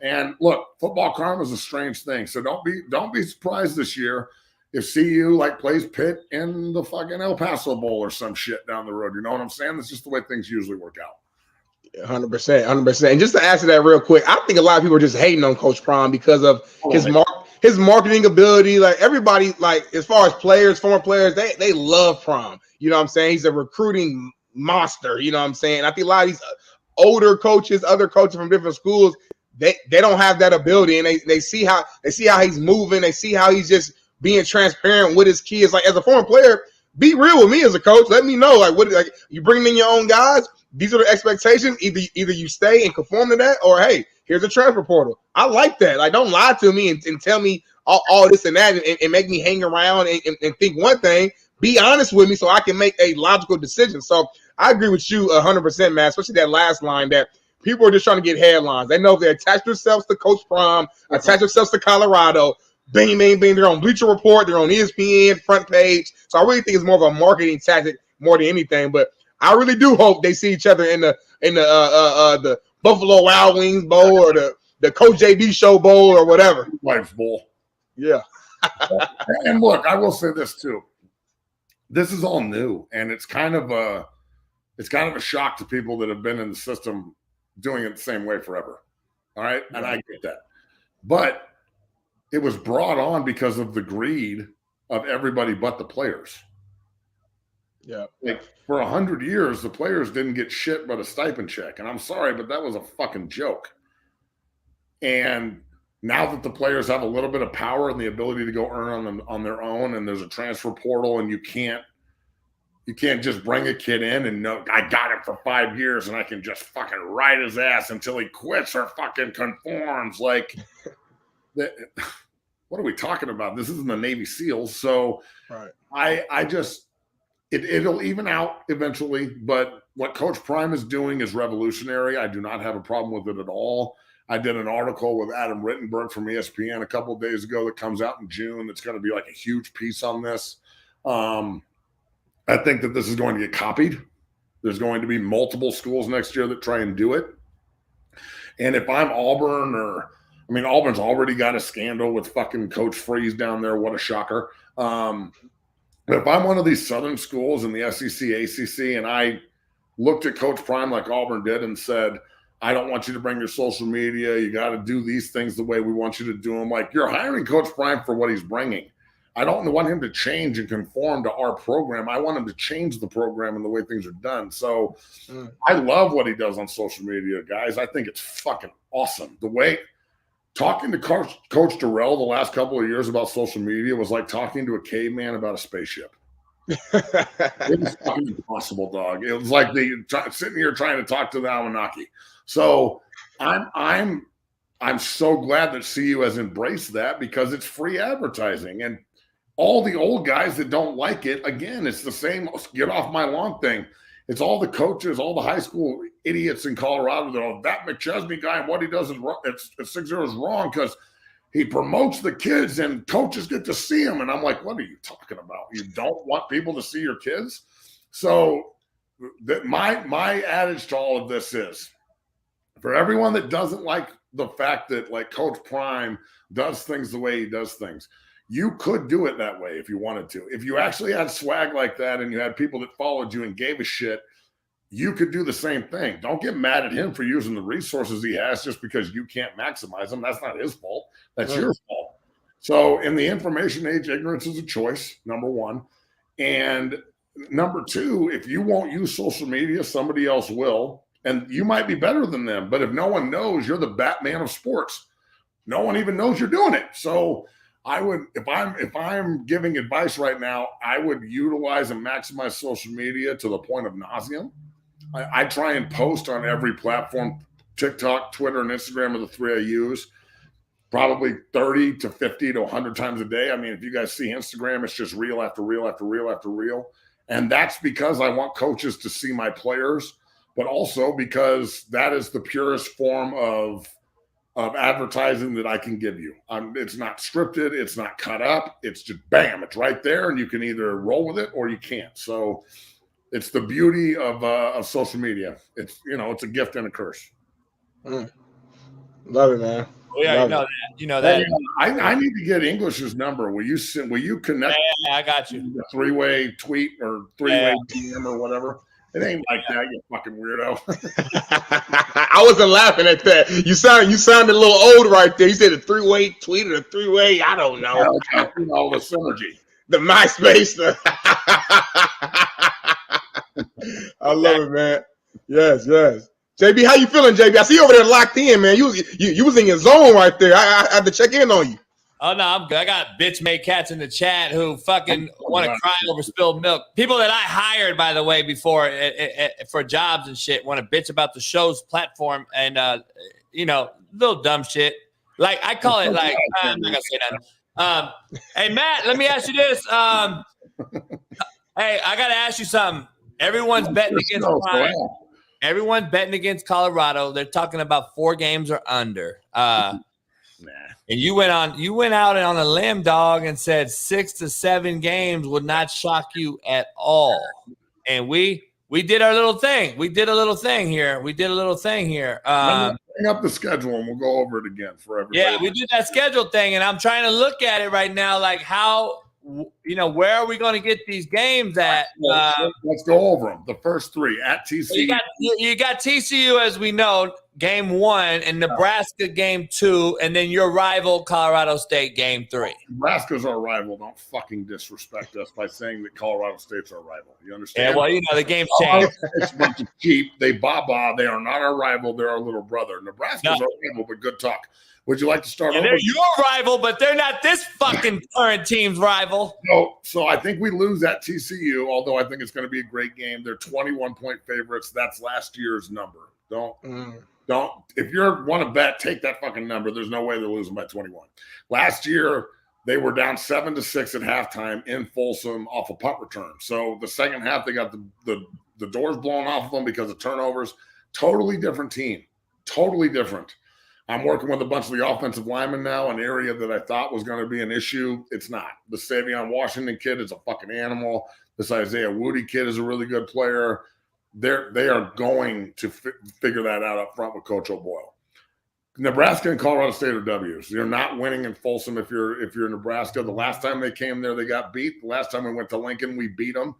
And look, football karma is a strange thing. So don't be surprised this year if CU like plays Pitt in the fucking El Paso Bowl or some shit down the road. You know what I'm saying? That's just the way things usually work out. 100%. And just to answer that real quick, I think a lot of people are just hating on Coach Prime because of his marketing ability. Like everybody, like as far as players, former players, they love Prime. You know what I'm saying? He's a recruiting monster. You know what I'm saying? I think a lot of these older coaches, other coaches from different schools, they don't have that ability, and they see how he's moving. They see how he's just being transparent with his kids. Like as a former player, be real with me as a coach. Let me know like you bringing in your own guys. These are the expectations. Either you stay and conform to that, or hey, here's a transfer portal. I like that. Like, don't lie to me and tell me all this and that and make me hang around and think one thing. Be honest with me so I can make a logical decision. So I agree with you 100%, man, especially that last line that people are just trying to get headlines. They know if they attach themselves to Coach Prime, attach themselves to Colorado, bing, bing, bing, they're on Bleacher Report, they're on ESPN, front page. So I really think it's more of a marketing tactic more than anything. But I really do hope they see each other in the Buffalo Wild Wings Bowl or the Coach JB Show Bowl or whatever. Life Bowl. Yeah. And look, I will say this too. This is all new, and it's kind of a shock to people that have been in the system doing it the same way forever. All right, and I get that, but it was brought on because of the greed of everybody but the players. Yeah, like for 100 years, the players didn't get shit but a stipend check, and I'm sorry, but that was a fucking joke. And now that the players have a little bit of power and the ability to go earn on their own, and there's a transfer portal, and you can't just bring a kid in and know I got him for 5 years and I can just fucking ride his ass until he quits or fucking conforms. Like, what are we talking about? This isn't the Navy SEALs. So right. I just it'll even out eventually. But what Coach Prime is doing is revolutionary. I do not have a problem with it at all. I did an article with Adam Rittenberg from ESPN a couple of days ago that comes out in June. That's going to be like a huge piece on this. I think that this is going to get copied. There's going to be multiple schools next year that try and do it. And if I'm Auburn Auburn's already got a scandal with fucking Coach Freeze down there. What a shocker. But if I'm one of these Southern schools in the SEC, ACC, and I looked at Coach Prime like Auburn did and said, I don't want you to bring your social media. You got to do these things the way we want you to do them. Like, you're hiring Coach Prime for what he's bringing. I don't want him to change and conform to our program. I want him to change the program and the way things are done. So I love what he does on social media, guys. I think it's fucking awesome. The way talking to Coach Durrell the last couple of years about social media was like talking to a caveman about a spaceship. It was fucking impossible, dog. It was like sitting here trying to talk to the Anunnaki. So I'm so glad that CU has embraced that because it's free advertising. And all the old guys that don't like it, again, it's the same get off my lawn thing. It's all the coaches, all the high school idiots in Colorado that that McChesney guy and what he does is wrong. It's 6-0 is wrong because he promotes the kids and coaches get to see them. And I'm like, what are you talking about? You don't want people to see your kids? So my adage to all of this is, for everyone that doesn't like the fact that like Coach Prime does things the way he does things, you could do it that way if you wanted to. If you actually had swag like that and you had people that followed you and gave a shit, you could do the same thing. Don't get mad at him for using the resources he has just because you can't maximize them. That's not his fault. That's your fault. So in the information age, ignorance is a choice, number one. And number two, if you won't use social media, somebody else will. And you might be better than them. But if no one knows, you're the Batman of sports. No one even knows you're doing it. So I would, if I'm giving advice right now, I would utilize and maximize social media to the point of nauseam. I try and post on every platform, TikTok, Twitter, and Instagram are the three I use, probably 30 to 50 to 100 times a day. I mean, if you guys see Instagram, it's just reel after reel after reel after reel. And that's because I want coaches to see my players, but also because that is the purest form of advertising that I can give you. It's not scripted. It's not cut up. It's just bam, it's right there. And you can either roll with it or you can't. So it's the beauty of social media. It's, it's a gift and a curse. Love it, man. We already know that. You know that. I need to get English's number. Will you connect? Yeah, I got you. A three-way tweet or three-way DM or whatever. It ain't like that, you fucking weirdo. I wasn't laughing at that. You sounded a little old right there. You said a three-way tweet or a three-way. I don't know. The synergy. The MySpace. I love it, man. Yes. JB, how you feeling, JB? I see you over there locked in, man. You was in your zone right there. I had to check in on you. Oh, no, I'm good. I got bitch-made cats in the chat who fucking want to cry over spilled milk. People that I hired, by the way, before for jobs and shit want to bitch about the show's platform. And, little dumb shit. Like I call it like I'm not gonna say nothing. Hey Matt, let me ask you this. Hey, I gotta ask you something. Everyone's betting against Prime. Everyone's betting against Colorado. They're talking about 4 games or under. And you went out on a limb, dog, and said 6 to 7 games would not shock you at all. And we did our little thing. We did a little thing here. Bring up the schedule and we'll go over it again for everybody. Yeah, we did that schedule thing, and I'm trying to look at it right now, like how, where are we going to get these games at? Let's go over them. The first 3 at TCU. You got TCU, as we know, game 1, and Nebraska game 2, and then your rival Colorado State game 3. Nebraska's our rival. Don't fucking disrespect us by saying that Colorado State's our rival. You understand? Yeah, well, the game's changed. It's a bunch of cheap. They baba. They are not our rival. They're our little brother. Nebraska's our rival, but good talk. Would you like to start over? They're your rival, but they're not this fucking current team's rival. So I think we lose at TCU, although I think it's going to be a great game. They're 21-point favorites. That's last year's number. Don't. If you want to bet, take that fucking number. There's no way they're losing by 21. Last year, they were down 7-6 at halftime in Folsom off a punt return. So the second half, they got the doors blown off of them because of turnovers. Totally different team. Totally different. I'm working with a bunch of the offensive linemen now, an area that I thought was going to be an issue. It's not. The Savion Washington kid is a fucking animal. This Isaiah Woody kid is a really good player. They are going to figure that out up front with Coach O'Boyle. Nebraska and Colorado State are W's. You're not winning in Folsom if you're Nebraska. The last time they came there, they got beat. The last time we went to Lincoln, we beat them.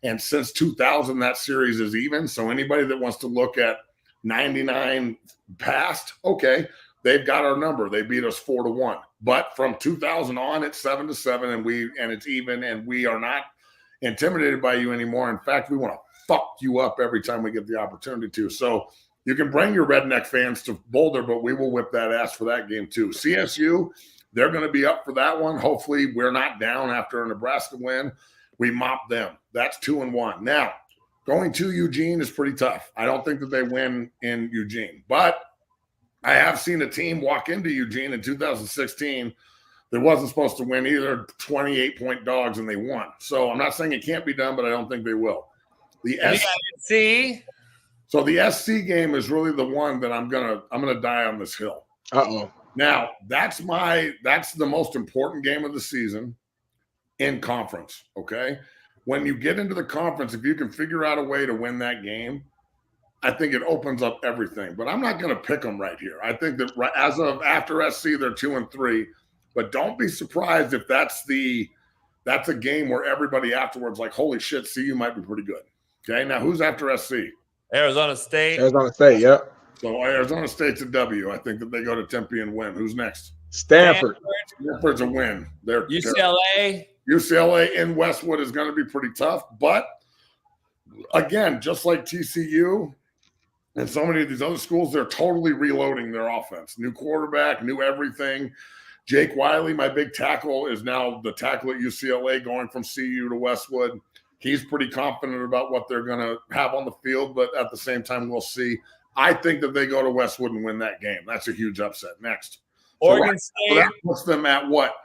And since 2000, that series is even. So anybody that wants to look at 99 past, okay, they've got our number. They beat us 4-1. But from 2000 on, it's 7-7, and it's even, and we are not intimidated by you anymore. In fact, we want to fuck you up every time we get the opportunity to. So you can bring your redneck fans to Boulder, but we will whip that ass for that game too. CSU, they're going to be up for that one. Hopefully we're not down after a Nebraska win. We mop them. That's 2-1. Now, going to Eugene is pretty tough. I don't think that they win in Eugene, but I have seen a team walk into Eugene in 2016 that wasn't supposed to win either, 28-point dogs, and they won. So I'm not saying it can't be done, but I don't think they will. The SC. So the SC game is really the one that I'm gonna die on this hill. Now that's the most important game of the season in conference. Okay, when you get into the conference, if you can figure out a way to win that game, I think it opens up everything. But I'm not gonna pick them right here. I think that as of after SC, they're 2-3. But don't be surprised if that's a game where everybody afterwards like, holy shit, CU might be pretty good. Okay, now who's after SC? Arizona State. Yep. So Arizona State's a W. I think that they go to Tempe and win. Who's next? Stanford. Stanford's a win. They're UCLA. UCLA in Westwood is going to be pretty tough. But again, just like TCU and so many of these other schools, they're totally reloading their offense. New quarterback, new everything. Jake Wiley, my big tackle, is now the tackle at UCLA going from CU to Westwood. He's pretty confident about what they're going to have on the field, but at the same time, we'll see. I think that they go to Westwood and win that game. That's a huge upset. Next. Oregon State. So that puts them at what?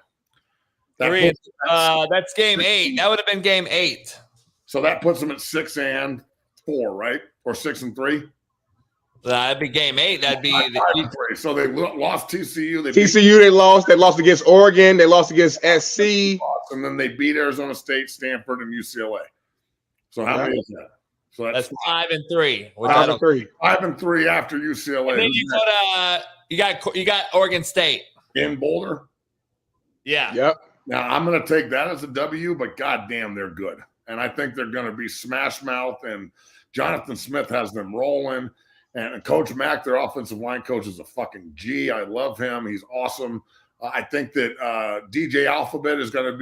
That's game 8. That would have been game 8. So that puts them at 6-4, right? Or 6-3? That'd be game 8. That'd be 5-3. So they lost TCU. They lost. They lost against Oregon. They lost against SC. And then they beat Arizona State, Stanford, and UCLA. So how many is that? So that's 5-3. 5-3. 5-3 after UCLA. And then you go to you got Oregon State in Boulder. Yeah. Yep. Now I'm going to take that as a W, but goddamn, they're good, and I think they're going to be smash mouth. And Jonathan Smith has them rolling. And Coach Mack, their offensive line coach, is a fucking G. I love him. He's awesome. I think that DJ Alphabet is going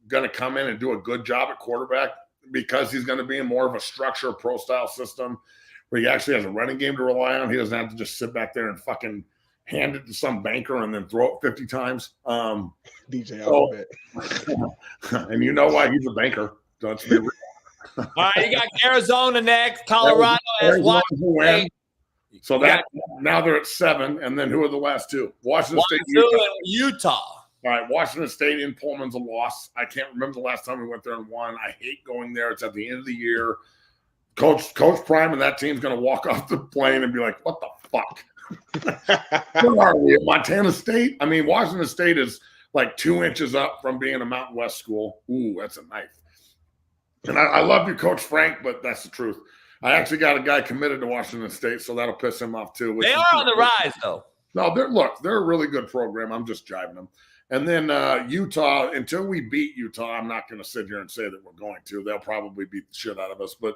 to come in and do a good job at quarterback because he's going to be in more of a structure pro-style system where he actually has a running game to rely on. He doesn't have to just sit back there and fucking hand it to some banker and then throw it 50 times. DJ Alphabet. And you know why he's a banker. Don't you? All right, you got Arizona next. Colorado has Washington. So that now they're at 7, and then who are the last 2? Washington State, Utah. All right, Washington State in Pullman's a loss. I can't remember the last time we went there and won. I hate going there. It's at the end of the year. Coach Prime and that team's going to walk off the plane and be like, what the fuck? Where are we at Montana State? I mean, Washington State is like 2 inches up from being a Mountain West school. Ooh, that's a knife. And I love you, Coach Frank, but that's the truth. I actually got a guy committed to Washington State, so that'll piss him off too. They are on the rise, though. No, they're a really good program. I'm just jiving them. And then Utah, until we beat Utah, I'm not going to sit here and say that we're going to. They'll probably beat the shit out of us. But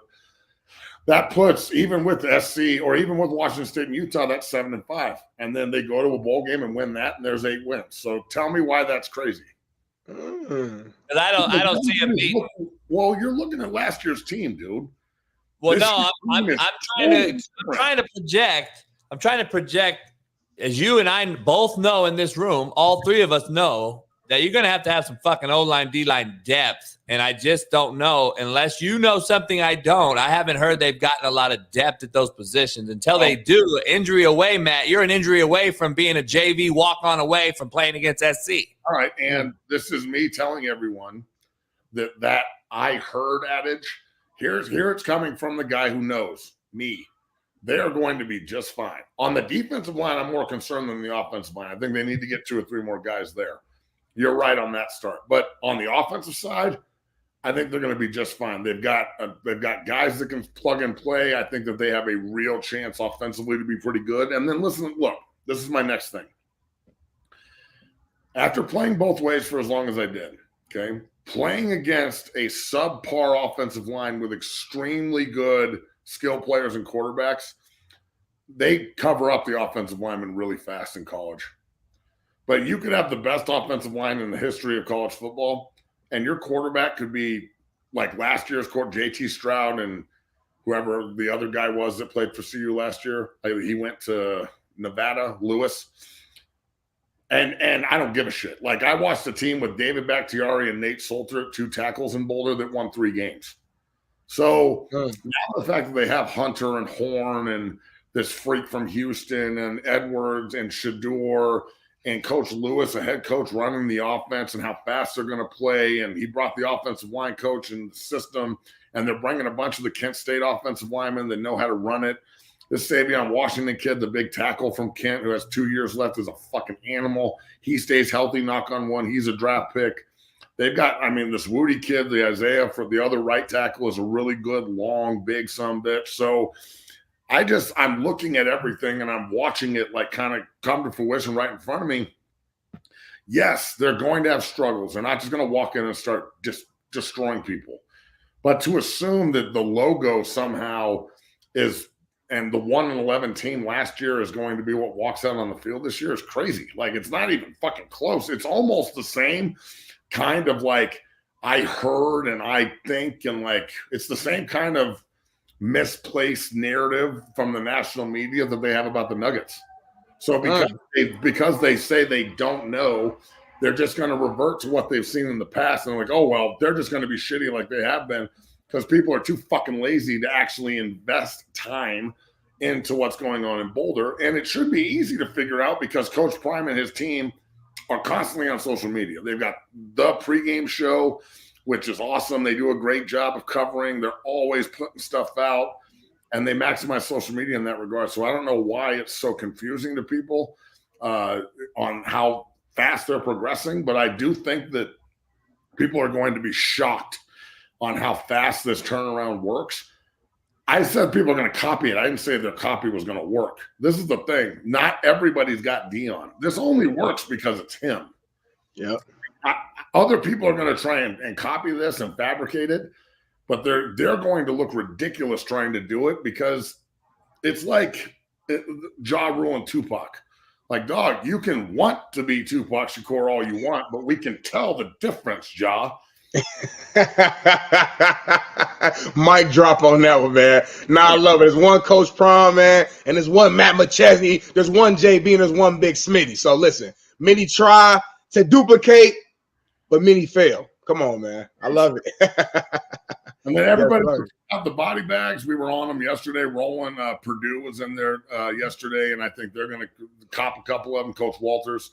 that puts, even with SC or even with Washington State and Utah, that's 7-5. And then they go to a bowl game and win that, and there's 8 wins. So tell me why that's crazy. Because I don't see a beat. Well, you're looking at last year's team, dude. Well, no, I'm trying to project. I'm trying to project. As you and I both know in this room, all 3 of us know that you're going to have some fucking O-line, D-line depth. And I just don't know, unless you know something I don't. I haven't heard they've gotten a lot of depth at those positions. Until they do, injury away, Matt, you're an injury away from being a JV walk-on away from playing against SC. All right, and this is me telling everyone that I heard adage. Here it's coming from the guy who knows, me. They're going to be just fine. On the defensive line, I'm more concerned than the offensive line. I think they need to get 2 or 3 more guys there. You're right on that start. But on the offensive side, I think they're going to be just fine. They've got guys that can plug and play. I think that they have a real chance offensively to be pretty good. And then listen, look, this is my next thing. After playing both ways for as long as I did, okay, playing against a subpar offensive line with extremely good skill players and quarterbacks, they cover up the offensive linemen really fast in college. But you could have the best offensive line in the history of college football, and your quarterback could be like last year's JT Stroud and whoever the other guy was that played for CU last year. He went to Nevada, Lewis. And I don't give a shit. Like, I watched a team with David Bakhtiari and Nate Solter, 2 tackles in Boulder, that won 3 games. So now the fact that they have Hunter and Horn and this freak from Houston and Edwards and Shador and Coach Lewis, a head coach running the offense and how fast they're going to play. And he brought the offensive line coach in the system, and they're bringing a bunch of the Kent State offensive linemen that know how to run it. This Savion Washington kid, the big tackle from Kent, who has 2 years left, is a fucking animal. He stays healthy, knock on wood. He's a draft pick. They've got, this Woody kid, the Isaiah for the other right tackle, is a really good, long, big sumbitch. So I'm looking at everything and I'm watching it like kind of come to fruition right in front of me. Yes, they're going to have struggles. They're not just going to walk in and start just destroying people. But to assume that the logo somehow is, and the 1-11 team last year is going to be what walks out on the field this year is crazy. Like, it's not even fucking close. It's almost the same kind of like I heard and I think, and like it's the same kind of misplaced narrative from the national media that they have about the Nuggets. So because they say they don't know, they're just going to revert to what they've seen in the past. And they're like, oh, well, they're just going to be shitty like they have been because people are too fucking lazy to actually invest time into what's going on in Boulder. And it should be easy to figure out because Coach Prime and his team are constantly on social media. They've got the pregame show, which is awesome. They do a great job of covering. They're always putting stuff out, and they maximize social media in that regard. So I don't know why it's so confusing to people on how fast they're progressing, but I do think that people are going to be shocked on how fast this turnaround works. I said people are going to copy it. I didn't say their copy was going to work. This is the thing. Not everybody's got Dion. This only works because it's him. Yeah. Other people are going to try and copy this and fabricate it, but they're going to look ridiculous trying to do it because it's like Ja Rule and Tupac. Like, dog, you can want to be Tupac Shakur all you want, but we can tell the difference, Ja. Mic drop on that one, man. Nah, I love it. There's one Coach Prom, man, and there's one Matt McChesney. There's one JB, and there's one Big Smitty. So listen, many try to duplicate, but many fail. Come on, man. I love it. And then everybody Yes, sir. out the body bags. We were on them yesterday, rolling. Purdue was in there yesterday, and I think they're going to cop a couple of them, Coach Walters.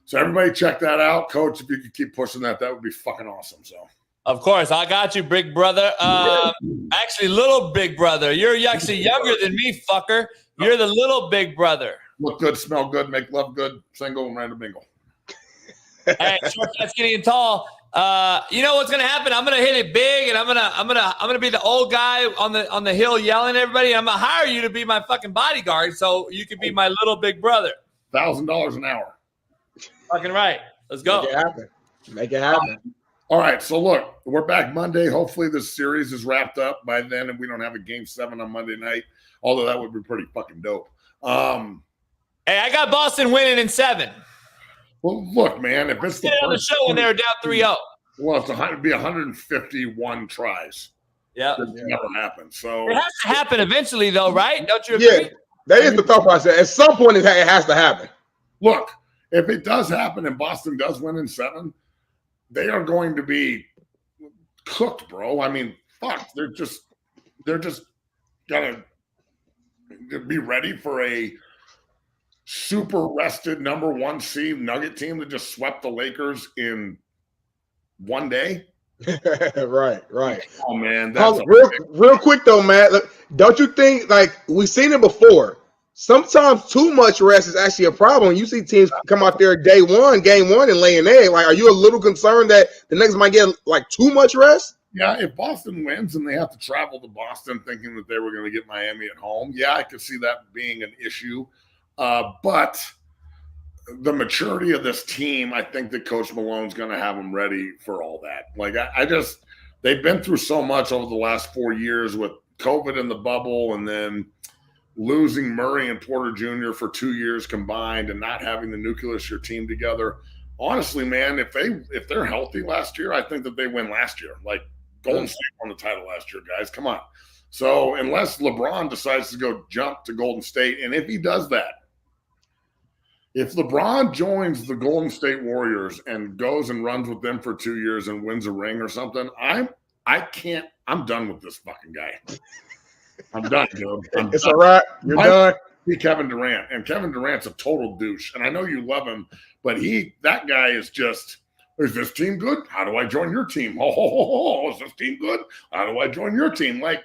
So everybody check that out. Coach, if you could keep pushing that, that would be fucking awesome. So. Of course, I got you, big brother. Actually, little big brother. You're actually younger than me, fucker. You're the little big brother. Look good, smell good, make love good, single and random mingle. Hey, short, fat, skinny, and tall. You know what's gonna happen? I'm gonna hit it big, and I'm gonna be the old guy on the hill yelling at everybody. I'm gonna hire you to be my fucking bodyguard, so you could be my little big brother. $1,000 an hour. Fucking right. Let's go. Make it happen. Make it happen. All right, so look, we're back Monday. Hopefully this series is wrapped up by then and we don't have a game 7 on Monday night, although that would be pretty fucking dope. Hey, I got Boston winning in 7. Well, look, man, if it's on the show when they were down 3-0. Well, it'd be 151 tries. Yeah. It never happened. So it has to happen eventually, though, right? Don't you agree? Yeah, that is the thought process. At some point, it has to happen. Look, if it does happen and Boston does win in 7, they are going to be cooked, bro. I mean, fuck, they're just gonna be ready for a super rested number 1 seed Nugget team that just swept the Lakers in one day. Right. Oh man, real quick though, Matt. Look, don't you think like we've seen it before? Sometimes too much rest is actually a problem. You see teams come out there game one, and lay an egg. Like, are you a little concerned that the Knicks might get like too much rest? Yeah, if Boston wins and they have to travel to Boston thinking that they were going to get Miami at home, yeah, I could see that being an issue. But the maturity of this team, I think that Coach Malone's going to have them ready for all that. Like, they've been through so much over the last 4 years with COVID in the bubble and then losing Murray and Porter Jr. for 2 years combined and not having the nucleus of your team together. Honestly, man, if they're healthy last year, I think that they win last year. Like Golden State won the title last year, guys. Come on. So unless LeBron decides to go jump to Golden State, and if he does that, if LeBron joins the Golden State Warriors and goes and runs with them for 2 years and wins a ring or something, I'm done with this fucking guy. I'm done, dude. It's all right. You're done. Be Kevin Durant, and Kevin Durant's a total douche. And I know you love him, but that guy is just, is this team good? How do I join your team? Oh, is this team good? How do I join your team? Like,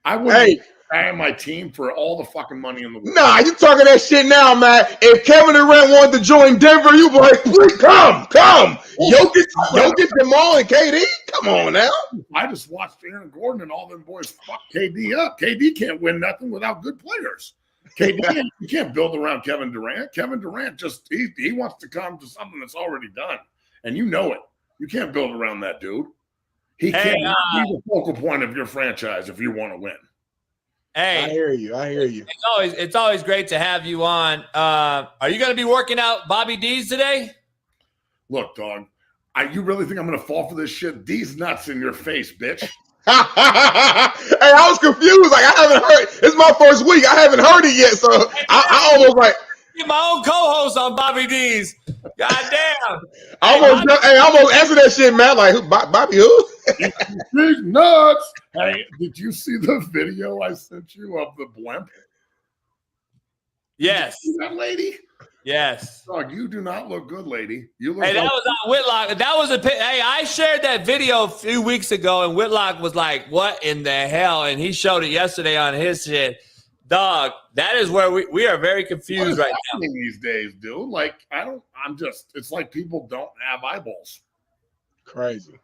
I wouldn't buy my team for all the fucking money in the world. Nah, you talking that shit now, man. If Kevin Durant wanted to join Denver, you be like, please come. Jokic, Jamal, and KD. Come on now. I just watched Aaron Gordon and all them boys fuck KD up. KD can't win nothing without good players. KD, you can't build around Kevin Durant. Kevin Durant he wants to come to something that's already done, and you know it. You can't build around that dude. He can't be the focal point of your franchise if you want to win. Hey, I hear you. It's always great to have you on. Are you going to be working out Bobby D's today? Look, dog, you really think I'm going to fall for this shit? These nuts in your face, bitch. Hey, I was confused. Like, I haven't heard. It's my first week. I haven't heard it yet, so I almost like. Get my own co-host on Bobby D's. God damn. I almost answered that shit, man. Like, Bobby who? These nuts. Hey, did you see the video I sent you of the blimp? Yes. Did you see that lady? Yes. Dog, you do not look good, lady. You look. Hey, that was on Whitlock. That was hey, I shared that video a few weeks ago, and Whitlock was like, "What in the hell?" And he showed it yesterday on his shit. Dog, that is where we are very confused right now these days, dude. Like, it's like people don't have eyeballs. Crazy.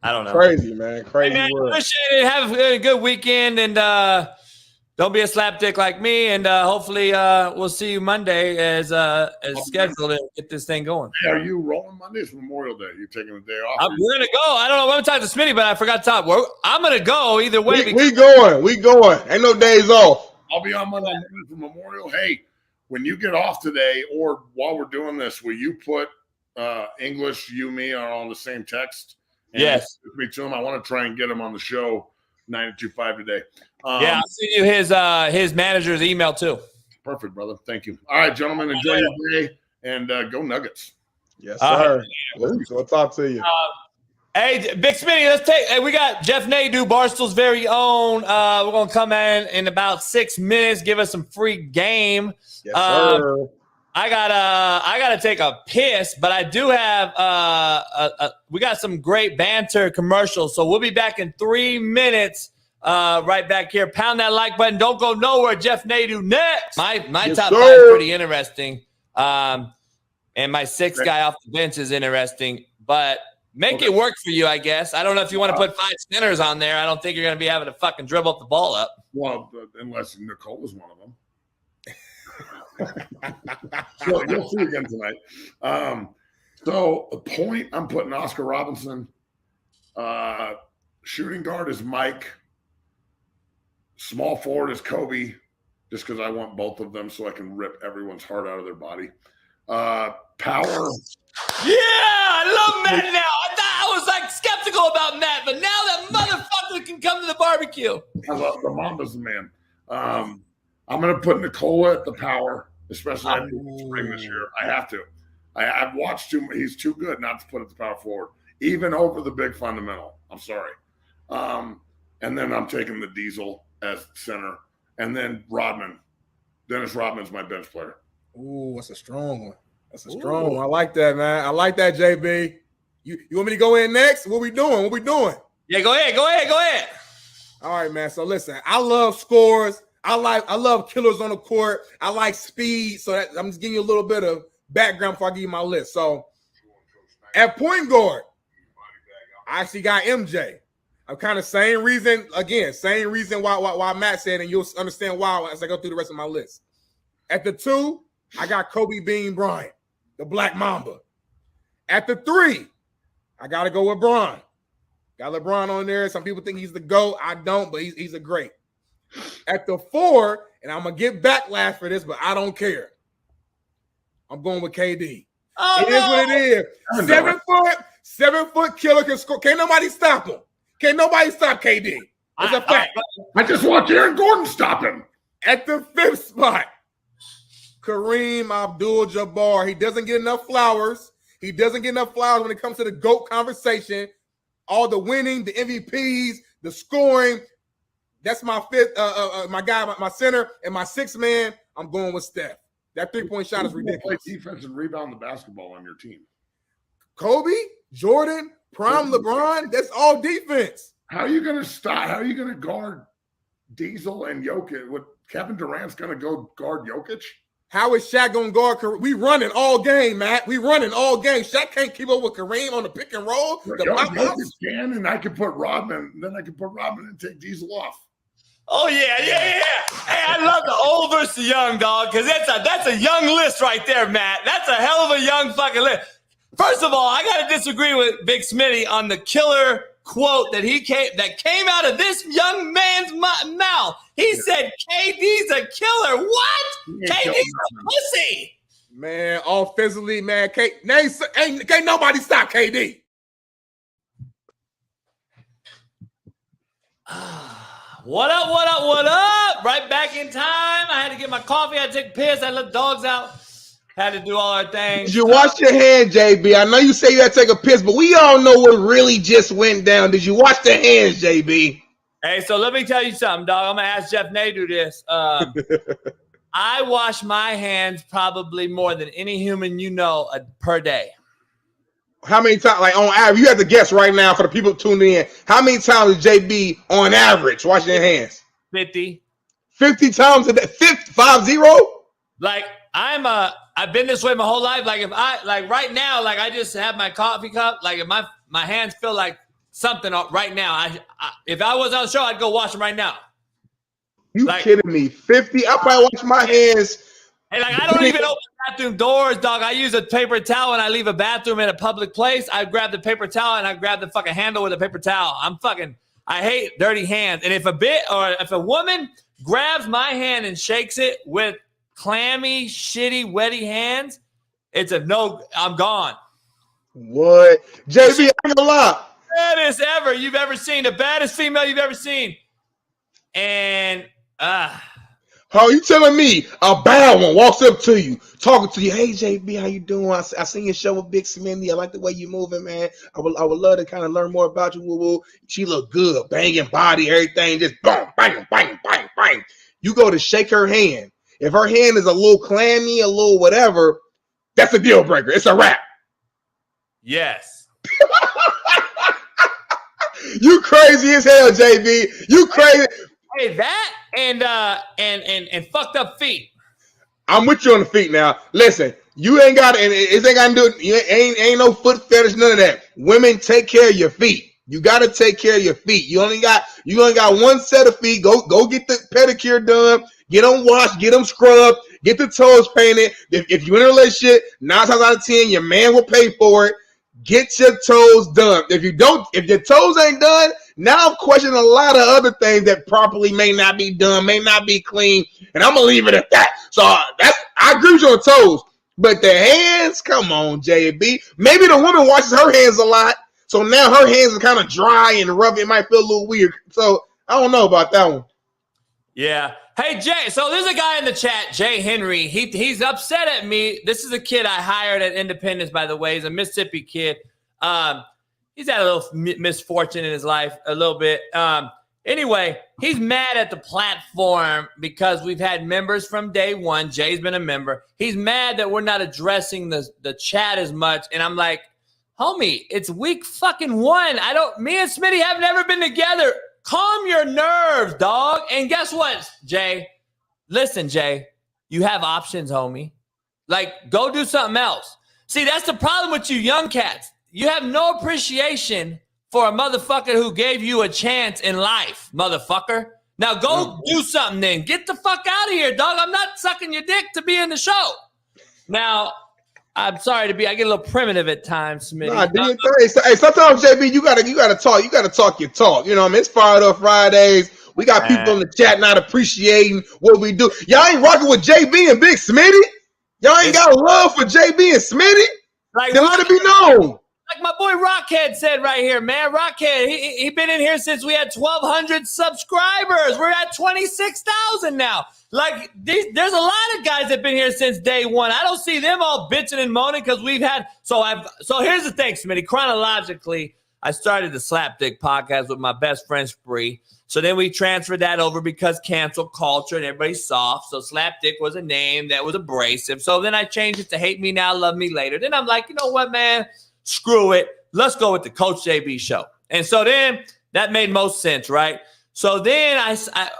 I don't know. Crazy, man. Crazy. Hey, man, world. appreciate it. Have a good weekend, and don't be a slapdick like me. And hopefully, we'll see you Monday as scheduled to get this thing going. Hey, are you rolling Monday? It's Memorial Day. You're taking the day off. We're gonna go. I don't know. I'm gonna talk to Smitty, but I forgot to talk. I'm gonna go either way. We going. Ain't no days off. I'll be on Monday for Memorial. Hey, when you get off today, or while we're doing this, will you put English, you, me, are on the same text? And yes. Me to him. I want to try and get him on the show 925 today. Yeah, I'll send you his manager's email too. Perfect, brother. Thank you. All right, gentlemen, enjoy your day and go Nuggets. Yes, sir. We'll talk to you. Hey, Big Smitty, we got Jeff Nadu, Barstool's very own. We're going to come in about 6 minutes, give us some free game. Yes, sir. I gotta take a piss, but I do have we got some great banter commercials. So we'll be back in 3 minutes. Right back here. Pound that like button. Don't go nowhere. Jeff Nadu next. My Yes, top sir. 5 is pretty interesting. And my 6th guy off the bench is interesting, but make it work for you, I guess. I don't know if you want to put 5 centers on there. I don't think you're going to be having to fucking dribble up the ball up. Well, unless Nikola's one of them. So you'll see again tonight. So a point, I'm putting Oscar Robinson. Shooting guard is Mike. Small forward is Kobe, just because I want both of them so I can rip everyone's heart out of their body. Power. Yeah, I love Matt now. I was like skeptical about Matt, but now that motherfucker can come to the barbecue. I love the Mamba's the man. I'm going to put Nikola at the power, especially after the spring this year. I have to. I've watched him. He's too good not to put at the power forward, even over the big fundamental. I'm sorry. And then I'm taking the Diesel as center. And then Rodman. Dennis Rodman's my bench player. Ooh, that's a strong one. That's a strong one. I like that, man. I like that, JB. You want me to go in next? What we doing? Yeah, go ahead. All right, man. So listen, I love scores. I love killers on the court. I like speed. So I'm just giving you a little bit of background before I give you my list. So at point guard, I actually got MJ. I'm kind of same reason why Matt said, and you'll understand why as I go through the rest of my list. At the 2, I got Kobe Bean Bryant, the Black Mamba. At the 3, I got to go with Bron. Got LeBron on there. Some people think he's the GOAT. I don't, but he's a great. At the 4, and I'm going to get backlash for this, but I don't care. I'm going with KD. Oh, It is what it is. 7 foot killer can score. Can't nobody stop him. Can't nobody stop KD. It's a fact. I just want Aaron Gordon stop him. At the 5th spot, Kareem Abdul-Jabbar. He doesn't get enough flowers. When it comes to the GOAT conversation. All the winning, the MVPs, the scoring. That's my 5th, my guy, my center, and my 6th man. I'm going with Steph. That 3-point shot is ridiculous. Play defense and rebound the basketball on your team. Kobe, Jordan, prime LeBron. That's all defense. How are you going to stop? How are you going to guard Diesel and Jokic? What Kevin Durant's going to go guard Jokic? How is Shaq going to guard Kareem? We running all game, Matt. We running all game. Shaq can't keep up with Kareem on the pick and roll. Jokic can, and I can put Rodman. Then I can put Rodman and take Diesel off. Oh, yeah. Hey, I love the old versus the young, dog, because that's a young list right there, Matt. That's a hell of a young fucking list. First of all, I got to disagree with Big Smitty on the killer quote that came out of this young man's mouth. He said, KD's a killer. What? KD's a pussy. Man, offensively, man, can't nobody stop KD. What up? Right back in time. I had to get my coffee. I had to take a piss. I let the dogs out. Had to do all our things. Did you wash your hand, JB? I know you say you had to take a piss, but we all know what really just went down. Did you wash the hands, JB? Hey, so let me tell you something, dog. I'm going to ask Jeff Nadu this. I wash my hands probably more than any human you know per day. How many times, like on average, you have to guess right now for the people tuning in, how many times does JB on average wash their hands? 50. 50 times a day? 50? Like, I've been this way my whole life. Like, if right now, like I just have my coffee cup, like if my hands feel like something right now, if I was on the show, I'd go wash them right now. You kidding me? 50? I probably wash my hands. Hey, like I don't even open bathroom doors, dog. I use a paper towel when I leave a bathroom in a public place. I grab the paper towel and I grab the fucking handle with a paper towel. I hate dirty hands. And if a woman grabs my hand and shakes it with clammy, shitty, wetty hands, it's a no. I'm gone. What? JB, I ain't gonna lie. Baddest ever you've ever seen. The baddest female you've ever seen. And How you telling me a bad one walks up to you, talking to you? Hey, JB, how you doing? I seen your show with Big Smitty. I like the way you moving, man. I would love to kind of learn more about you. Woo woo. She look good, banging body, everything, just boom, bang, bang, bang, bang. You go to shake her hand. If her hand is a little clammy, a little whatever, that's a deal breaker. It's a wrap. Yes. You crazy as hell, JB. You crazy. Hey, that and fucked up feet. I'm with you on the feet now. Listen, you ain't got and it ain't got to do it. You ain't no foot fetish, none of that. Women, take care of your feet. You got to take care of your feet. You only got one set of feet. Go get the pedicure done. Get them washed. Get them scrubbed. Get the toes painted. If you're in a relationship, 9 times out of 10, your man will pay for it. Get your toes done. If your toes ain't done, now I'm questioning a lot of other things that properly may not be done, may not be clean, and I'm gonna leave it at that. So I agree with you on toes, but the hands, come on, JB. Maybe the woman washes her hands a lot, so now her hands are kind of dry and rough. It might feel a little weird. So I don't know about that one. Yeah. Hey, Jay, so there's a guy in the chat, Jay Henry. He's upset at me. This is a kid I hired at Independence, by the way. He's a Mississippi kid. He's had a little misfortune in his life, a little bit. Anyway, he's mad at the platform because we've had members from day one. Jay's been a member. He's mad that we're not addressing the chat as much. And I'm like, homie, it's week fucking 1. Me and Smitty have never been together. Calm your nerves, dog. And guess what, Jay? Listen, Jay, you have options, homie. Like, go do something else. See, that's the problem with you young cats. You have no appreciation for a motherfucker who gave you a chance in life, motherfucker. Now go do something then. Get the fuck out of here, dog. I'm not sucking your dick to be in the show. Now, I'm sorry I get a little primitive at times, Smitty. Hey, sometimes JB, you gotta talk. You gotta talk your talk. You know what I mean? It's Fired Up Fridays. We got people in the chat not appreciating what we do. Y'all ain't rocking with JB and Big Smitty. Y'all ain't got love for JB and Smitty. Like, then let it be known. Like my boy Rockhead said right here, man. Rockhead, he been in here since we had 1,200 subscribers. We're at 26,000 now. Like, there's a lot of guys that have been here since day one. I don't see them all bitching and moaning because we've had. So here's the thing, Smitty. Chronologically, I started the Slapdick podcast with my best friend Spree. So then we transferred that over because cancel culture and everybody's soft. So Slapdick was a name that was abrasive. So then I changed it to Hate Me Now, Love Me Later. Then I'm like, you know what, man? Screw it. Let's go with the Coach JB show. And so then that made most sense, right? So then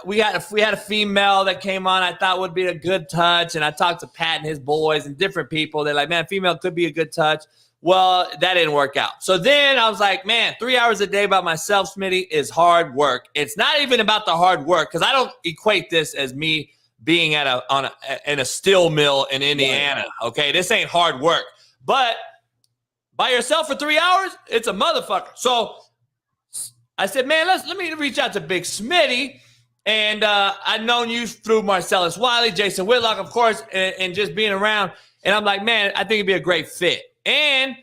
we had a female that came on I thought would be a good touch, and I talked to Pat and his boys and different people. They're like, man, female could be a good touch. Well, that didn't work out. So then I was like, man, 3 hours a day by myself, Smitty, is hard work. It's not even about the hard work because I don't equate this as me being in a steel mill in Indiana. Okay, this ain't hard work, but by yourself for 3 hours, it's a motherfucker. So I said, man, let me reach out to Big Smitty. And I've known you through Marcellus Wiley, Jason Whitlock, of course, and just being around. And I'm like, man, I think it'd be a great fit. And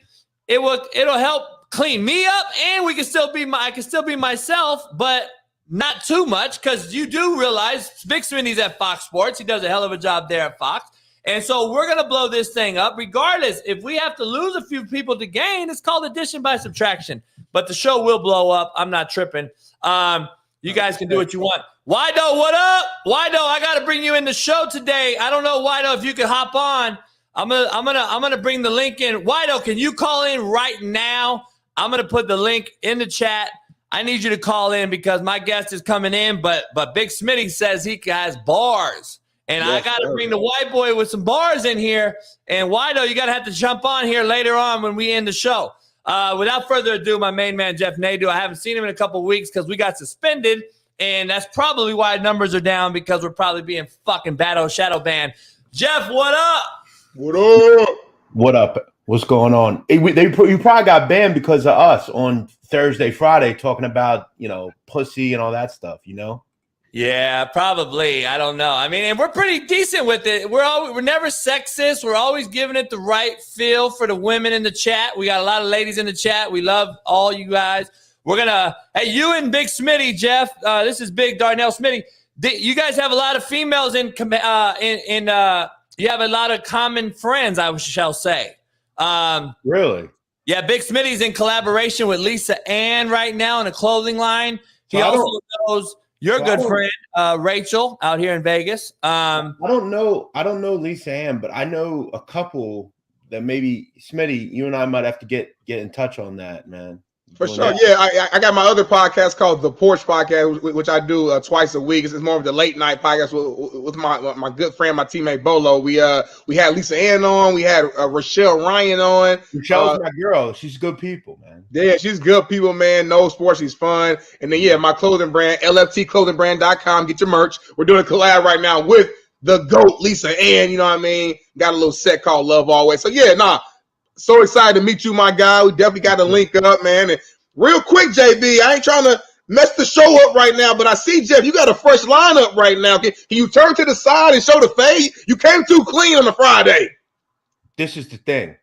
it'll help clean me up, and I can still be myself, but not too much, because you do realize Big Smitty's at Fox Sports. He does a hell of a job there at Fox. And so we're going to blow this thing up regardless. If we have to lose a few people to gain, it's called addition by subtraction. But the show will blow up. I'm not tripping. You guys can do what you want. Wido, what up? Wido, I got to bring you in the show today. I don't know, Wido, if you could hop on. I'm gonna bring the link in. Wido, can you call in right now? I'm gonna put the link in the chat. I need you to call in because my guest is coming in, but Big Smitty says he has bars. And yes, I got to bring the white boy with some bars in here. And Wido, you got to have to jump on here later on when we end the show. Without further ado, my main man, Jeff Nadu. I haven't seen him in a couple of weeks because we got suspended. And that's probably why numbers are down, because we're probably being fucking shadow banned. Jeff, what up? What up? What up? What's going on? You probably got banned because of us on Thursday, Friday, talking about, pussy and all that stuff, Yeah, probably. I don't know. I mean, and we're pretty decent with it. We're never sexist. We're always giving it the right feel for the women in the chat. We got a lot of ladies in the chat. We love all you guys. We're going to – hey, you and Big Smitty, Jeff. This is Big Darnell Smitty. you guys have a lot of females you have a lot of common friends, I shall say. Really? Yeah, Big Smitty's in collaboration with Lisa Ann right now in a clothing line. He also knows your good friend Rachel out here in Vegas. I don't know Lisa Ann, but I know a couple that maybe Smitty, you and I might have to get in touch on that, man. For sure, yeah. I got my other podcast called The Porch Podcast, which I do twice a week. It's more of the late night podcast with my good friend, my teammate Bolo. We had Lisa Ann on. We had Rochelle Ryan on. Rochelle's my girl. She's good people, man. Yeah, she's good people, man. No sports. She's fun. And then my clothing brand, LFTclothingbrand.com. Get your merch. We're doing a collab right now with the GOAT, Lisa Ann. You know what I mean? Got a little set called Love Always. So so excited to meet you, my guy. We definitely got to link up, man. And real quick, JB, I ain't trying to mess the show up right now, but I see, Jeff, you got a fresh lineup right now. Can you turn to the side and show the fade? You came too clean on a Friday. This is the thing.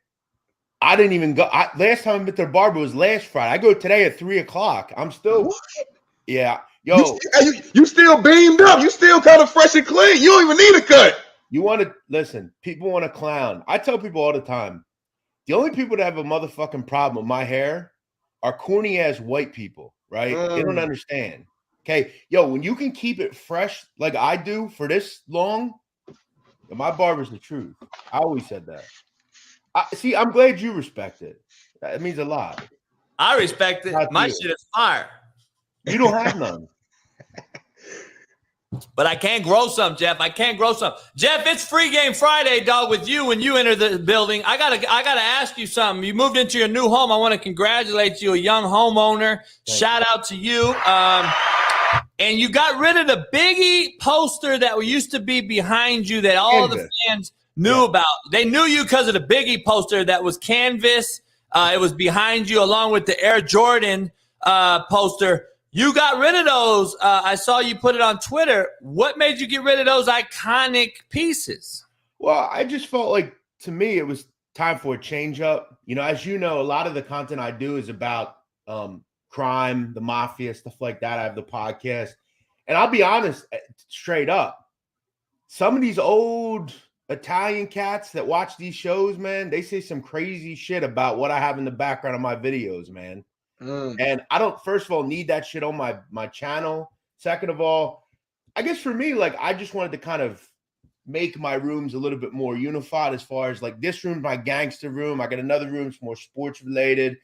I didn't even go. Last time I met their barber was last Friday. I go today at 3:00. I'm still. What? Yeah. Yo. You still beamed up. You still kind of fresh and clean. You don't even need a cut. You want to listen. People want to clown. I tell people all the time. The only people that have a motherfucking problem with my hair are corny ass white people, right? They don't understand. Okay. Yo, when you can keep it fresh like I do for this long, my barber's the truth. I always said that. See, I'm glad you respect it. That means a lot. I respect it. My shit is fire. You don't have none. But I can't grow some, Jeff. I can't grow some. Jeff, it's Free Game Friday, dog, with you when you enter the building. I gotta ask you something. You moved into your new home. I want to congratulate you, a young homeowner. Shout out to you. And you got rid of the Biggie poster that used to be behind you that all the fans knew about. They knew you because of the Biggie poster that was canvas. It was behind you along with the Air Jordan poster. You got rid of those. I saw you put it on Twitter. What made you get rid of those iconic pieces? Well, I just felt like, to me, it was time for a change up. You know, as you know, a lot of the content I do is about crime, the mafia, stuff like that. I have the podcast. And I'll be honest, straight up, some of these old Italian cats that watch these shows, man, they say some crazy shit about what I have in the background of my videos, man. And I don't, first of all, need that shit on my channel. Second of all, I guess for me, like, I just wanted to kind of make my rooms a little bit more unified as far as like this room, my gangster room. I got another room, it's more sports related.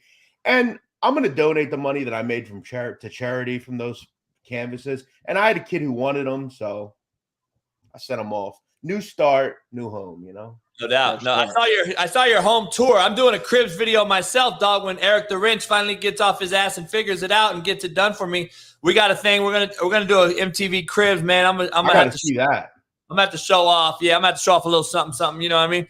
And I'm going to donate the money that I made from to charity from those canvases. And I had a kid who wanted them, so I sent them off. New start, new home, you know? No doubt. No, I saw your home tour. I'm doing a cribs video myself, dog. When Eric the Wrench finally gets off his ass and figures it out and gets it done for me, we got a thing. We're gonna do an MTV cribs, man. I'm gonna have to see that. I'm gonna have to show off. Yeah, I'm gonna have to show off a little something. You know what I mean?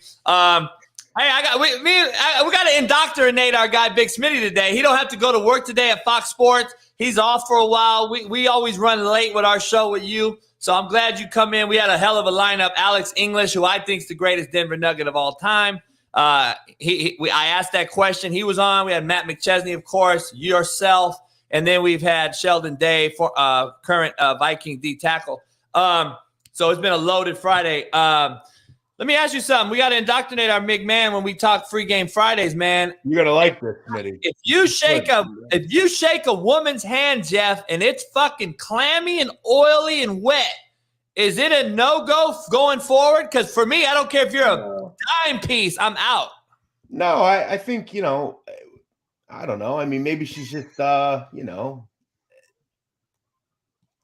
Hey, we got to indoctrinate our guy Big Smitty today. He don't have to go to work today at Fox Sports. He's off for a while. We always run late with our show with you. So I'm glad you come in. We had a hell of a lineup. Alex English, who I think is the greatest Denver Nugget of all time. I asked that question. He was on. We had Matt McChesney, of course, yourself. And then we've had Sheldon Day, for current Viking D tackle. So it's been a loaded Friday. Let me ask you something. We got to indoctrinate our big man when we talk Free Game Fridays, man. You're gonna like this, Smitty. If you shake a woman's hand, Jeff, and it's fucking clammy and oily and wet, is it a no-go going forward? Because for me, I don't care if you're a dime piece, I'm out. No, I think, you know, I don't know. I mean, maybe she's just, you know.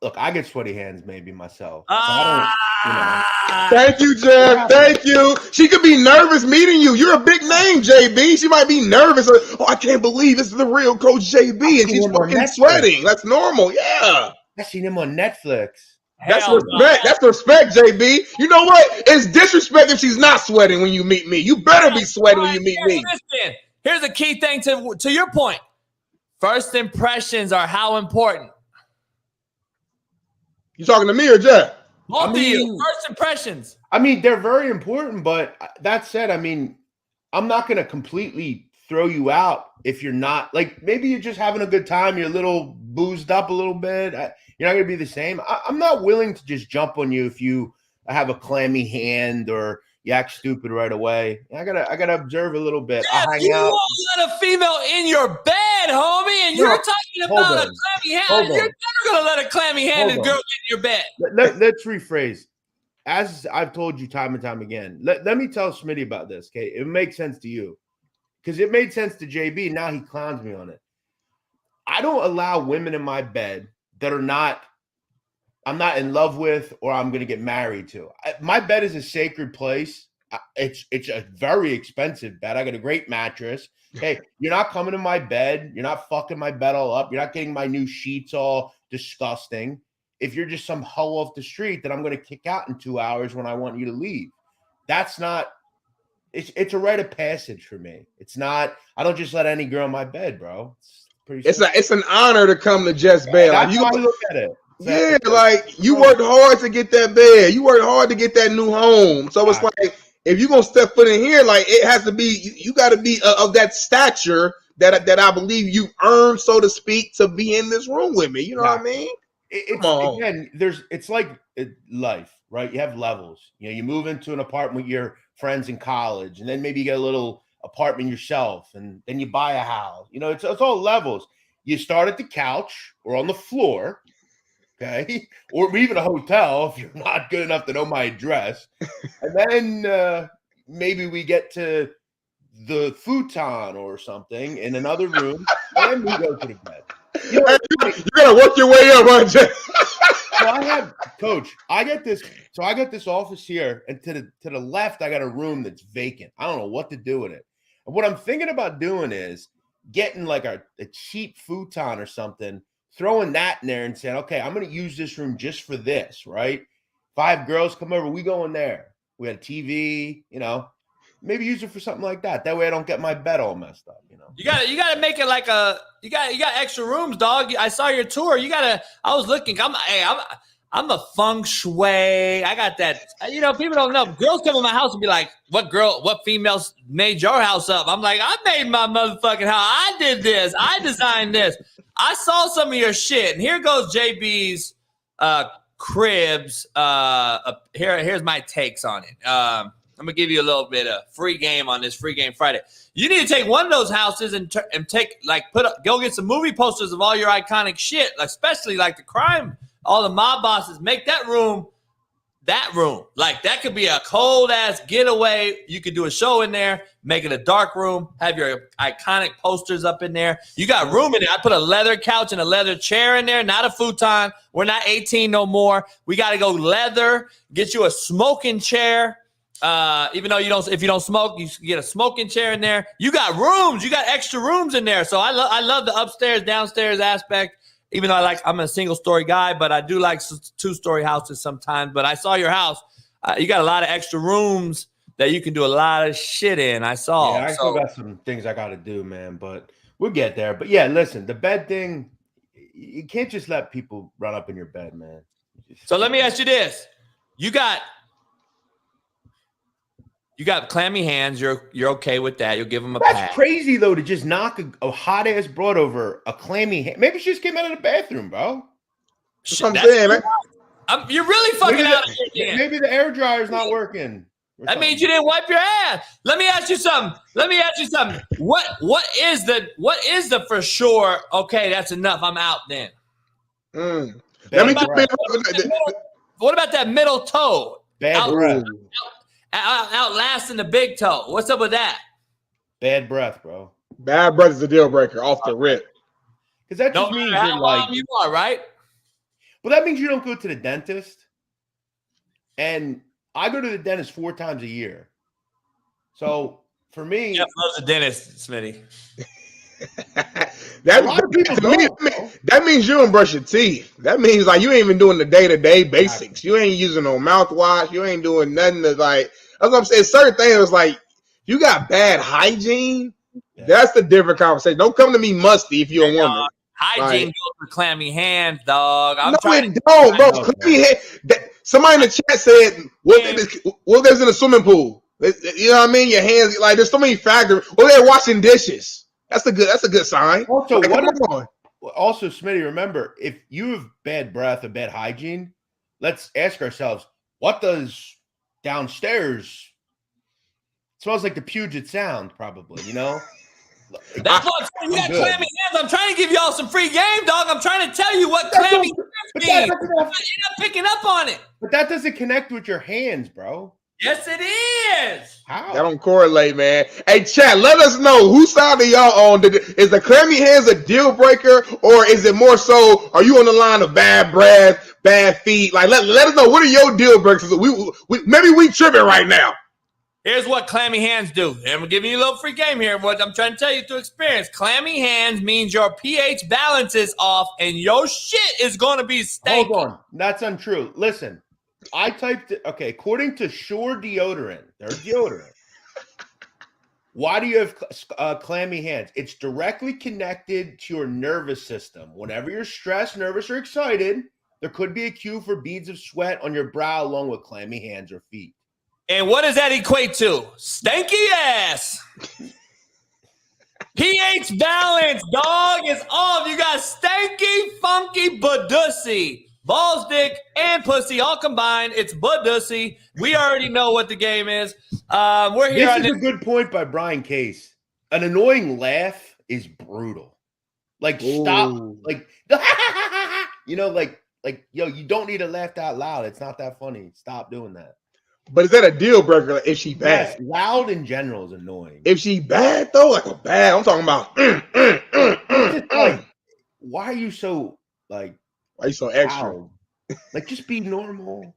Look, I get sweaty hands maybe myself. So I don't, you know. Thank you, Jeff. Thank you. She could be nervous meeting you. You're a big name, JB. She might be nervous. Oh, I can't believe this is the real Coach JB, and she's fucking sweating. That's normal. Yeah. I seen him on Netflix. That's respect. That's respect, JB. You know what? It's disrespect if she's not sweating when you meet me. You better be sweating when you meet me. Listen, here's a key thing to your point. First impressions are how important. You talking to me or Jeff? Both of you. First impressions. I mean, they're very important, but that said, I mean, I'm not going to completely throw you out if you're not, like, maybe you're just having a good time, you're a little boozed up a little bit, you're not going to be the same. I'm not willing to just jump on you if you have a clammy hand or you act stupid right away. I gotta observe a little bit. Yeah, I'll hang you out. won't let a female in your bed, homie, and you're talking about a clammy hand. You're never gonna let a clammy handed girl get in your bed. Let's rephrase. As I've told you time and time again, let me tell Smitty about this. Okay, it makes sense to you because it made sense to JB. Now he clowns me on it. I don't allow women in my bed that I'm not in love with or I'm going to get married to. My bed is a sacred place. It's a very expensive bed. I got a great mattress. Hey, you're not coming to my bed. You're not fucking my bed all up. You're not getting my new sheets all disgusting. If you're just some hoe off the street that I'm going to kick out in 2 hours when I want you to leave. That's not – it's a rite of passage for me. It's not – I don't just let any girl in my bed, bro. It's an honor to come to Jeff's bed. That's how I look at it. Yeah, like you worked hard to get that bed. You worked hard to get that new home. So it's like if you're gonna step foot in here, like it has to be. You got to be of that stature that I believe you earned, so to speak, to be in this room with me. You know what I mean? It's like life, right? You have levels. You know, you move into an apartment with your friends in college, and then maybe you get a little apartment yourself, and then you buy a house. You know, it's all levels. You start at the couch or on the floor. Okay, or even a hotel if you're not good enough to know my address, and then maybe we get to the futon or something in another room, and we go to the bed. You know, you're gonna work your way up, aren't you? So I got this office here, and to the left, I got a room that's vacant. I don't know what to do with it. And what I'm thinking about doing is getting like a cheap futon or something. Throwing that in there and saying, okay, I'm going to use this room just for this, right? 5 girls come over, we go in there. We had a TV, you know, maybe use it for something like that. That way I don't get my bed all messed up, you know. You gotta make it like you got extra rooms, dog. I saw your tour. I was looking. I'm a feng shui. I got that. You know, people don't know. Girls come in my house and be like, what females made your house up? I'm like, I made my motherfucking house. I did this. I designed this. I saw some of your shit. And here goes JB's cribs. Here's my takes on it. I'm going to give you a little bit of free game on this Free Game Friday. You need to take one of those houses and take, like, go get some movie posters of all your iconic shit, especially like the crime, all the mob bosses. Make that room. Like, that could be a cold-ass getaway. You could do a show in there, make it a dark room, have your iconic posters up in there. You got room in there. I put a leather couch and a leather chair in there, not a futon. We're not 18 no more. We got to go leather, get you a smoking chair. Even though if you don't smoke, you get a smoking chair in there. You got rooms. You got extra rooms in there. So I love the upstairs, downstairs aspect. Even though I'm a single-story guy, but I do like 2-story houses sometimes. But I saw your house. You got a lot of extra rooms that you can do a lot of shit in. I saw. Yeah, I still got some things I got to do, man. But we'll get there. But, yeah, listen, the bed thing, you can't just let people run up in your bed, man. So let me ask you this. You got clammy hands. You're okay with that. You'll give them a pat. That's crazy, though, to just knock a hot-ass broad over a clammy hand. Maybe she just came out of the bathroom, bro. That's what I'm saying, man. You're really fucking out of here. Maybe the air dryer's not working. That means you didn't wipe your ass. Let me ask you something. What is the for sure, okay, that's enough, I'm out then? What about that middle toe? Bad breath. Outlasting the big toe. What's up with that? Bad breath, bro. Bad breath is a deal breaker off the rip. Because that just means how long you are, right? Well, that means you don't go to the dentist. And I go to the dentist 4 times a year. So for me, Jeff loves the dentist, Smitty. That means you don't brush your teeth. That means like you ain't even doing the day-to-day basics. You ain't using no mouthwash. You ain't doing nothing that's like. That's what I'm saying. Certain things is like you got bad hygiene. Yeah. That's the different conversation. Don't come to me musty if you're a woman. Hygiene goes for clammy hands, dog. Clammy hands. Somebody in the chat said, "What there's in a swimming pool?" You know what I mean? Your hands, like there's so many factors. Well, they're washing dishes. That's a good sign. Also, also, Smitty, remember, if you have bad breath or bad hygiene, let's ask ourselves, what does downstairs smells like the Puget Sound, probably, you know? That's what I'm saying. You got clammy hands. I'm trying to give y'all some free game, dog. I'm trying to tell you what clammy hands mean. You're not picking up on it. But that doesn't connect with your hands, bro. Yes, it is. How? That don't correlate, man. Hey, chat, let us know whose side are y'all on. Is the clammy hands a deal breaker, or is it more so, are you on the line of bad breath, bad feet? Like, let us know, what are your deal breakers? Maybe we tripping right now. Here's what clammy hands do. And we're giving you a little free game here. What I'm trying to tell you through experience. Clammy hands means your pH balance is off and your shit is going to be stanky. Hold on. That's untrue. Listen, I typed it. Okay, according to Sure Deodorant, their deodorant. Why do you have clammy hands? It's directly connected to your nervous system. Whenever you're stressed, nervous, or excited, there could be a cue for beads of sweat on your brow along with clammy hands or feet. And what does that equate to? Stanky ass. pH balance, dog, is off. You got stanky, funky, badussy. Balls, dick, and pussy all combined. It's badussy. We already know what the game is. We're here. This is a good point by Brian Case. An annoying laugh is brutal. Like, stop. Like, you know, like, yo, you don't need to laugh out loud. It's not that funny. Stop doing that. But is that a deal breaker if she bad? Yes, loud in general is annoying. If she bad though, like a bad, I'm talking about. Like, why are you so like? Why are you so extra? Loud? Like, just be normal.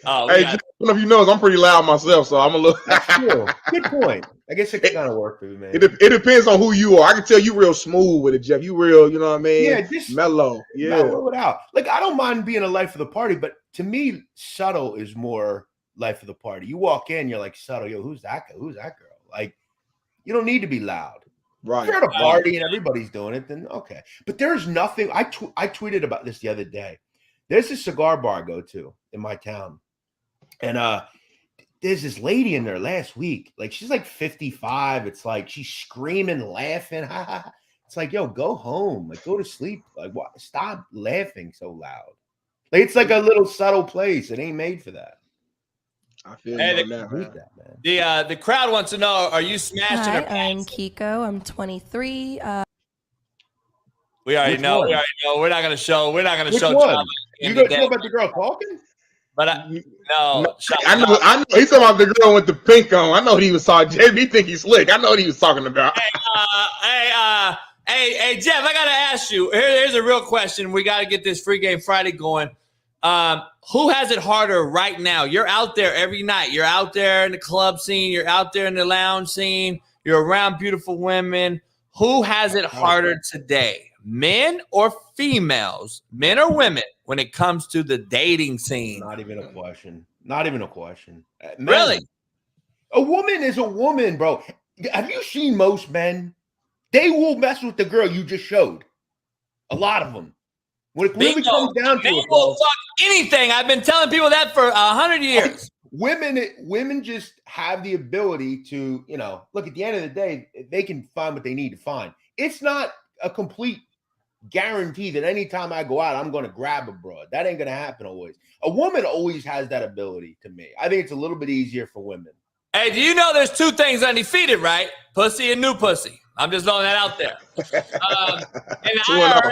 Oh, hey, just one of you knows I'm pretty loud myself, so I'm a little. That's true. Good point. I guess it kind of work for you, man. It depends on who you are. I can tell you real smooth with it, Jeff. You real, you know what I mean? Yeah, just mellow. Yeah, mellow it out. Like, I don't mind being a life of the party, but to me, subtle is more life of the party. You walk in, you're like, subtle, yo, who's that guy? Who's that girl? Like, you don't need to be loud. Right. If you're at a party and everybody's doing it, then okay. But there's nothing. I tweeted about this the other day. There's a cigar bar I go to in my town, and there's this lady in there last week. Like, she's like 55. It's like she's screaming, laughing. It's like, yo, go home. Like, go to sleep. Like, what? Stop laughing so loud. Like, it's like a little subtle place. It ain't made for that. I feel hey, the crowd wants to know: are you smashing Hi, her I'm pants? Kiko. I'm 23. We already know. One? We already know. We're not going to show. We're not going to Which show. one? You gonna talk about the girl talking? But no. I know. He's talking about the girl with the pink on. I know what he was talking. JB think he's slick. I know what he was talking about. Hey, Jeff, I got to ask you. Here's a real question. We got to get this free game Friday going. Who has it harder right now? You're out there every night. You're out there in the club scene. You're out there in the lounge scene. You're around beautiful women. Who has it harder today? Men or females? Men or women when it comes to the dating scene? Not even a question. Not even a question. Men. Really? A woman is a woman, bro. Have you seen most men? They will mess with the girl you just showed. A lot of them. When it really comes down to it, will fuck anything. I've been telling people that for 100 years. Women just have the ability to, you know, look, at the end of the day, they can find what they need to find. It's not a complete guarantee that anytime I go out, I'm going to grab a broad. That ain't going to happen always. A woman always has that ability to me. I think it's a little bit easier for women. Hey, do you know there's two things undefeated, right? Pussy and new pussy. I'm just throwing that out there. And the IRS,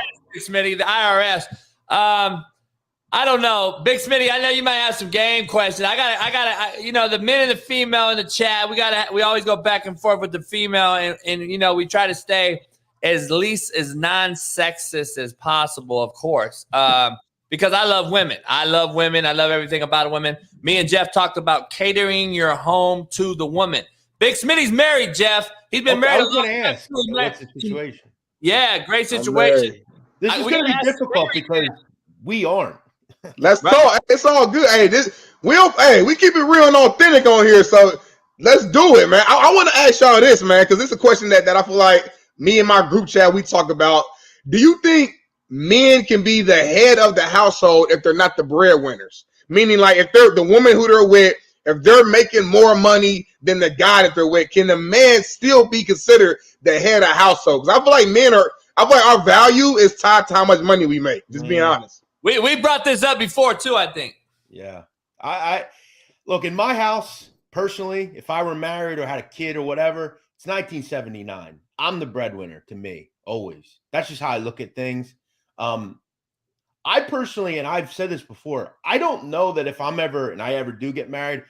Smitty, the IRS. I don't know, Big Smitty. I know you might have some game questions. I got you know, the men and the female in the chat. We always go back and forth with the female, and you know, we try to stay as least as non-sexist as possible, of course. Because I love women. I love women. I love everything about a woman. Me and Jeff talked about catering your home to the woman. Big Smitty's married, Jeff. He's been married. I was going to ask, what's the situation? Yeah, great situation. This is going to be difficult because we aren't. Let's talk. It's all good. Hey, we keep it real and authentic on here, so let's do it, man. I want to ask y'all this, man, because it's a question that I feel like me and my group chat we talk about. Do you think men can be the head of the household if they're not the breadwinners? Meaning, like, if they're the woman who they're with, if they're making more money than the guy that they're with, can the man still be considered the head of household? Because I feel like men are I feel like our value is tied to how much money we make. Just being honest. We brought this up before too, I think. Yeah. I look, in my house, personally, if I were married or had a kid or whatever, it's 1979. I'm the breadwinner to me, always. That's just how I look at things. I personally, and I've said this before, I don't know that if I ever do get married,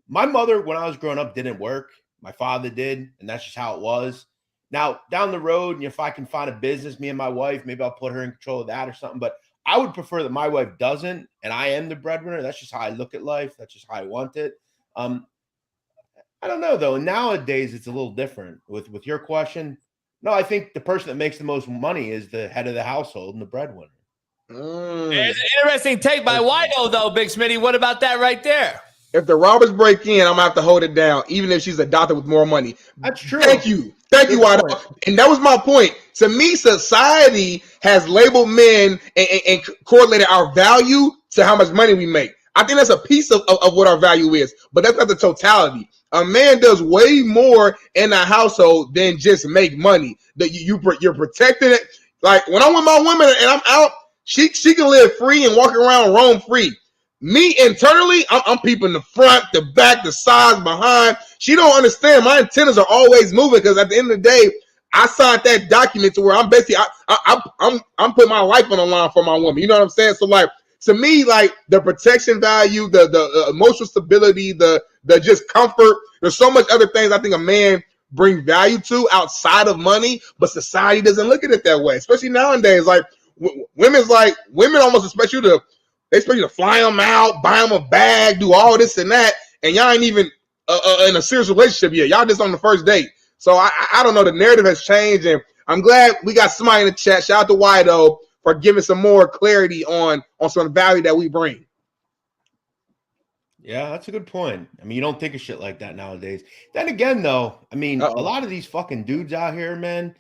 my mother, when I was growing up, didn't work. My father did, and that's just how it was. Now, down the road, if I can find a business, me and my wife, maybe I'll put her in control of that or something. But I would prefer that my wife doesn't, and I am the breadwinner. That's just how I look at life. That's just how I want it. I don't know, though. Nowadays, it's a little different. With your question, no, I think the person that makes the most money is the head of the household and the breadwinner. It's an interesting take by Wido, though, Big Smitty. What about that right there? If the robbers break in, I'm gonna have to hold it down, even if she's a doctor with more money. That's true. Thank you, Wido. And that was my point. To me, society has labeled men and correlated our value to how much money we make. I think that's a piece of what our value is, but that's not the totality. A man does way more in a household than just make money. That you're protecting it. Like when I'm with my woman and I'm out, she can live free and walk around roam free. Me internally, I'm peeping the front, the back, the sides, behind. She don't understand. My antennas are always moving because at the end of the day, I signed that document to where I'm basically I'm putting my life on the line for my woman. You know what I'm saying? So like to me, like the protection value, the emotional stability, the just comfort. There's so much other things I think a man bring value to outside of money, but society doesn't look at it that way. Especially nowadays, like women almost expect you to. They expect you to fly them out, buy them a bag, do all this and that, and y'all ain't even in a serious relationship yet. Y'all just on the first date. So I don't know. The narrative has changed, and I'm glad we got somebody in the chat. Shout out to Wido for giving some more clarity on some of the value that we bring. Yeah, that's a good point. I mean, you don't think of shit like that nowadays. Then again, though, I mean, a lot of these fucking dudes out here, man,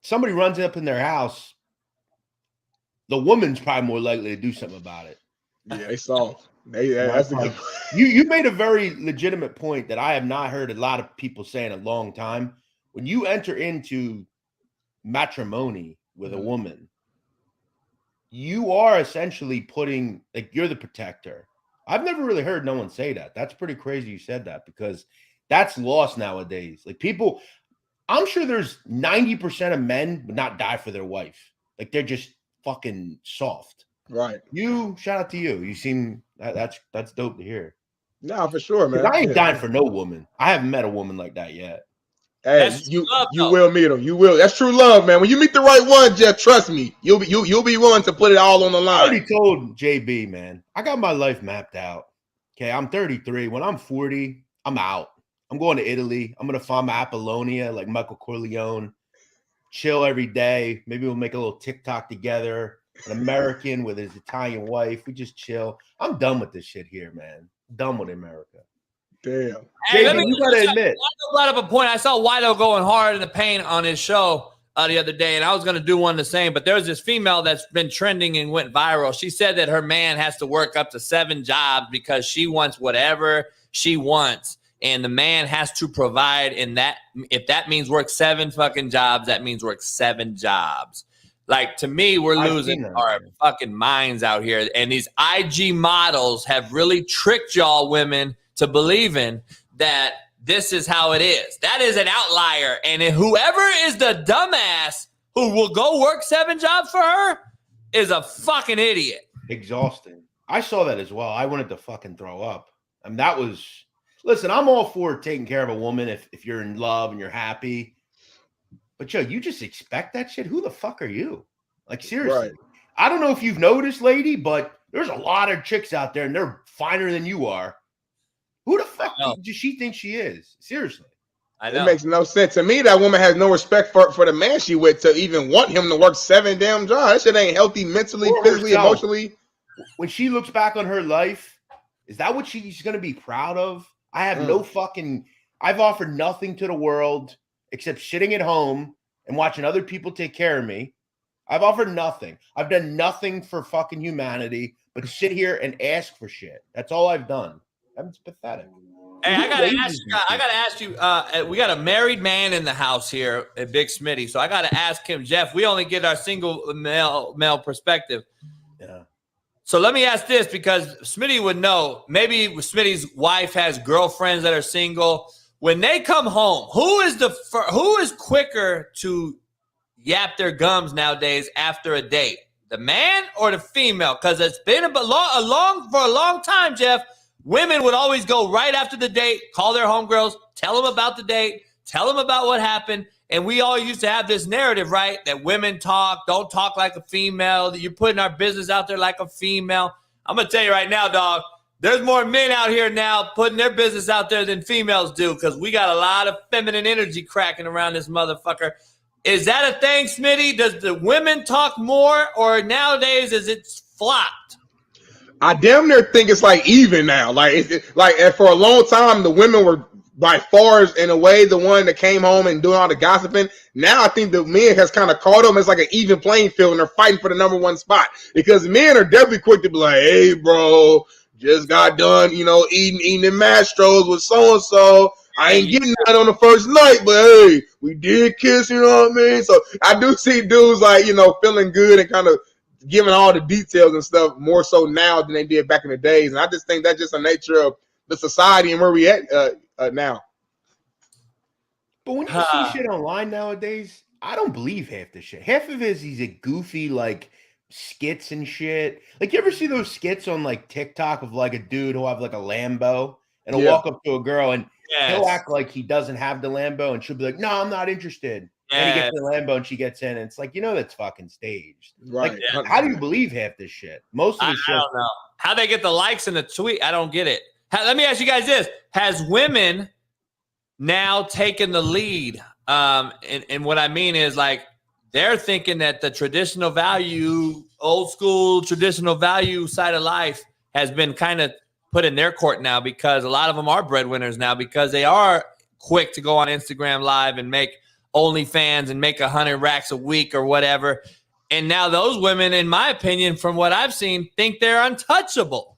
somebody runs up in their house, the woman's probably more likely to do something about it. Yeah, they saw. That's a good. You made a very legitimate point that I have not heard a lot of people say in a long time. When you enter into matrimony with a woman, you are essentially putting, like, you're the protector. I've never really heard no one say that. That's pretty crazy you said that, because that's lost nowadays. Like, people, I'm sure there's 90% of men would not die for their wife. Like, they're just fucking soft. Right. Shout out to you. You seem that's dope to hear. No, for sure, man. I ain't dying for no woman. I haven't met a woman like that yet. Hey, you will meet them. You will. That's true love, man. When you meet the right one, Jeff, trust me, you'll be willing to put it all on the line. I already told JB, man. I got my life mapped out. Okay, I'm 33. When I'm 40, I'm out. I'm going to Italy. I'm gonna find my Apollonia like Michael Corleone. Chill every day. Maybe we'll make a little TikTok together. An American with his Italian wife. We just chill. I'm done with this shit here, man. Done with America. Damn. Hey, JB, you gotta admit. Wido brought up a point. I saw Wido going hard in the paint on his show the other day, and I was going to do one the same, but there's this female that's been trending and went viral. She said that her man has to work up to 7 jobs because she wants whatever she wants. And the man has to provide, and that if that means work 7 fucking jobs, that means work 7 jobs. Like, to me, we're losing our fucking minds out here. And these IG models have really tricked y'all women to believing that this is how it is. That is an outlier. And whoever is the dumbass who will go work 7 jobs for her is a fucking idiot. Exhausting. I saw that as well. I wanted to fucking throw up. I mean, that was... Listen, I'm all for taking care of a woman if you're in love and you're happy. But, yo, you just expect that shit? Who the fuck are you? Like, seriously. Right. I don't know if you've noticed, lady, but there's a lot of chicks out there, and they're finer than you are. Who the fuck does she think she is? Seriously. I know. It makes no sense. To me, that woman has no respect for the man she with to even want him to work 7 damn jobs. That shit ain't healthy mentally, physically, emotionally. When she looks back on her life, is that what she's going to be proud of? I have no fucking, I've offered nothing to the world except sitting at home and watching other people take care of me. I've offered nothing. I've done nothing for fucking humanity but sit here and ask for shit. That's all I've done. That's pathetic. Hey, I gotta ask you. We got a married man in the house here at Big Smitty, so I gotta ask him, Jeff. We only get our single male perspective. Yeah. So let me ask this, because Smitty would know. Maybe Smitty's wife has girlfriends that are single. When they come home, who is quicker to yap their gums nowadays after a date? The man or the female? Because it's been for a long time, Jeff. Women would always go right after the date, call their homegirls, tell them about the date, tell them about what happened. And we all used to have this narrative, right, that women don't talk like a female, that you're putting our business out there like a female. I'm going to tell you right now, dog, there's more men out here now putting their business out there than females do, because we got a lot of feminine energy cracking around this motherfucker. Is that a thing, Smitty? Does the women talk more, or nowadays is it flopped? I damn near think it's like even now. Like for a long time, the women were by far in a way the one that came home and doing all the gossiping. Now I think the men has kind of caught them as like an even playing field, and they're fighting for the number one spot, because men are definitely quick to be like, hey, bro, just got done, eating the Mastros with so-and-so. I ain't getting that on the first night, but hey, we did kiss, you know what I mean? So I do see dudes like, feeling good and kind of giving all the details and stuff more so now than they did back in the days. And I just think that's just the nature of the society and where we at now. But when you see shit online nowadays, I don't believe half the shit. Half of it is these goofy like skits and shit. Like, you ever see those skits on like TikTok of like a dude who'll have like a Lambo and he'll walk up to a girl and he'll act like he doesn't have the Lambo, and she'll be like, no, I'm not interested. And he gets in the Lambo and she gets in, and it's like, that's fucking staged. Right. Like, how do you believe half this shit? Most of the shit. I don't know. How they get the likes in the tweet, I don't get it. Let me ask you guys this. Has women now taken the lead? And what I mean is, like, they're thinking that the traditional value, old school traditional value side of life has been kind of put in their court now, because a lot of them are breadwinners now, because they are quick to go on Instagram Live and make OnlyFans and make 100 racks a week or whatever. And now those women, in my opinion, from what I've seen, think they're untouchable.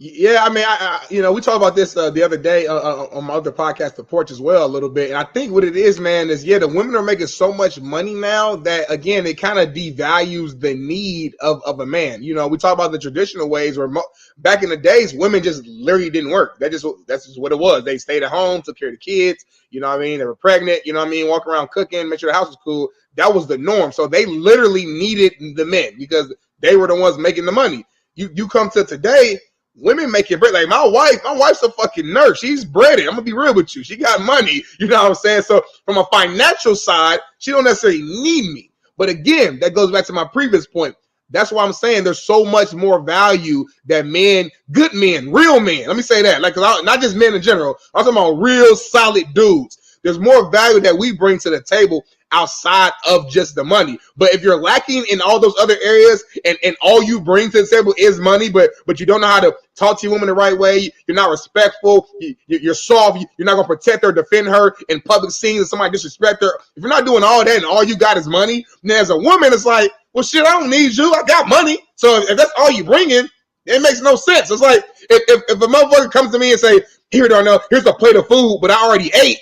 Yeah, I mean, we talked about this the other day on my other podcast, The Porch, as well, a little bit. And I think what it is, man, is, the women are making so much money now that, again, it kind of devalues the need of a man. We talk about the traditional ways where back in the days, women just literally didn't work. That's just what it was. They stayed at home, took care of the kids, you know what I mean? They were pregnant, you know what I mean? Walk around cooking, make sure the house was cool. That was the norm. So they literally needed the men because they were the ones making the money. You come to today, women making bread. Like my wife's a fucking nurse. She's breaded. I'm gonna be real with you. She got money. You know what I'm saying? So from a financial side, she don't necessarily need me. But again, that goes back to my previous point. That's why I'm saying there's so much more value that men, good men, real men. Let me say that. Like, not just men in general. I'm talking about real solid dudes. There's more value that we bring to the table outside of just the money. But if you're lacking in all those other areas and all you bring to the table is money, but you don't know how to talk to your woman the right way, you're not respectful, you're soft, you're not going to protect her, defend her in public scenes, and somebody disrespect her. If you're not doing all that and all you got is money, then as a woman, it's like, well, shit, I don't need you. I got money. So if that's all you bring in, it makes no sense. It's like if a motherfucker comes to me and say, here, Darnell, here's a plate of food, but I already ate.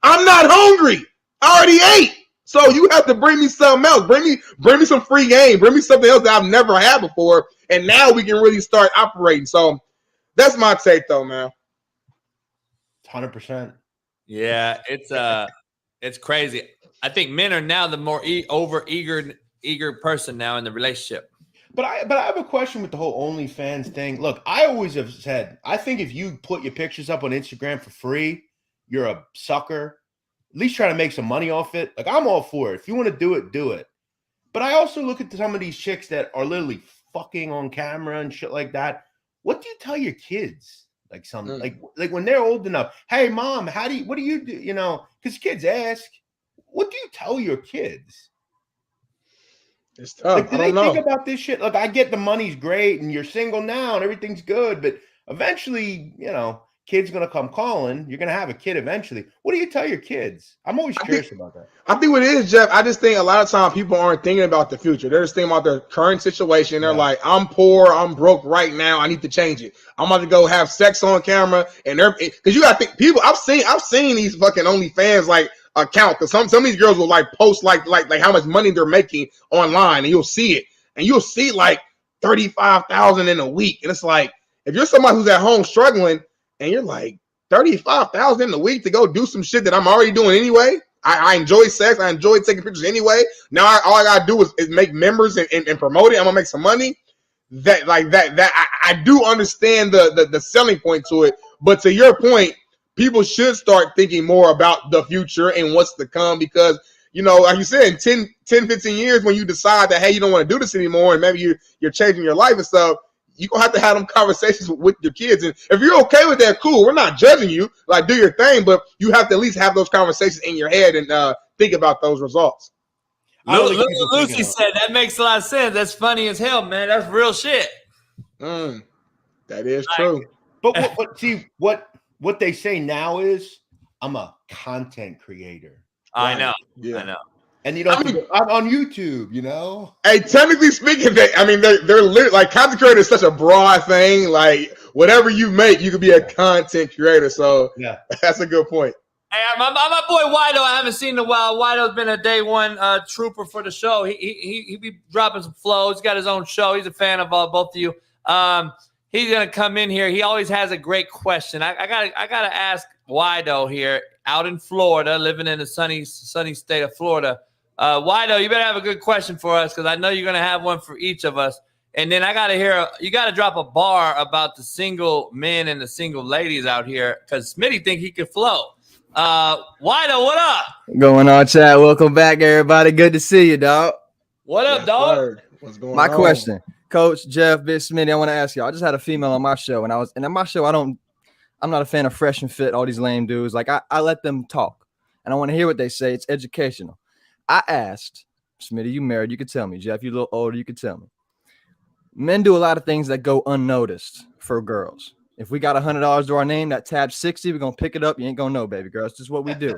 I'm not hungry. I already ate. So you have to bring me something else. Bring me some free game. Bring me something else that I've never had before. And now we can really start operating. So that's my take, though, man. 100%. Yeah, it's crazy. I think men are now the more eager person now in the relationship. But I have a question with the whole OnlyFans thing. Look, I always have said, I think if you put your pictures up on Instagram for free, you're a sucker. At least try to make some money off it. Like, I'm all for it. If you want to do it, do it. But I also look at some of these chicks that are literally fucking on camera and shit like that. What do you tell your kids? Like something like when they're old enough. Hey, mom, what do you do? You know, because kids ask, what do you tell your kids? It's tough. Like, do they think about this shit? Look, I get the money's great and you're single now and everything's good, but eventually, kid's going to come calling. You're going to have a kid eventually. What do you tell your kids? I'm always curious about that. I think what it is, Jeff, I just think a lot of times people aren't thinking about the future. They're just thinking about their current situation. They're like, I'm poor, I'm broke right now. I need to change it. I'm about to go have sex on camera. And they're, because you got to think, people, I've seen these fucking OnlyFans like account, because some of these girls will like post like how much money they're making online, and you'll see it. And you'll see like 35,000 in a week. And it's like, if you're somebody who's at home struggling, and you're like, 35,000 in a week to go do some shit that I'm already doing anyway. I enjoy sex. I enjoy taking pictures anyway. Now all I gotta do is make members and promote it. I'm gonna make some money. I do understand the selling point to it. But to your point, people should start thinking more about the future and what's to come, because, you know, like you said, in 10, 15 years, when you decide that, hey, you don't want to do this anymore, and maybe you're changing your life and stuff, you're going to have them conversations with your kids. And if you're okay with that, cool. We're not judging you. Like, do your thing, but you have to at least have those conversations in your head and think about those results. Lucy said that makes a lot of sense. That's funny as hell, man. That's real shit. That is true. But see, what they say now is, I'm a content creator. I know. Yeah. I know. And you don't think I'm on YouTube, you know? Hey, technically speaking, they're like, content creator is such a broad thing. Like, whatever you make, you could be a content creator. So yeah, that's a good point. Hey, my boy Wido, I haven't seen in a while. Wido's been a day one trooper for the show. He be dropping some flows. He's got his own show. He's a fan of both of you. He's gonna come in here. He always has a great question. I gotta ask Wido here, out in Florida, living in the sunny state of Florida. Wido, you better have a good question for us, because I know you're going to have one for each of us. And then I got to hear, you got to drop a bar about the single men and the single ladies out here, because Smitty think he could flow. Wido, what up? Going on, chat. Welcome back, everybody. Good to see you, dog. What up, dog? What's going on? My question, Coach Jeff, Big Smitty, I want to ask y'all. I just had a female on my show, and on my show, I'm not a fan of fresh and fit, all these lame dudes. Like, I let them talk, and I want to hear what they say. It's educational. I asked, Smitty, you married, you could tell me. Jeff, you a little older, you could tell me. Men do a lot of things that go unnoticed for girls. If we got $100 to our name, that tab 60, we're going to pick it up. You ain't going to know, baby girl. It's just what we do.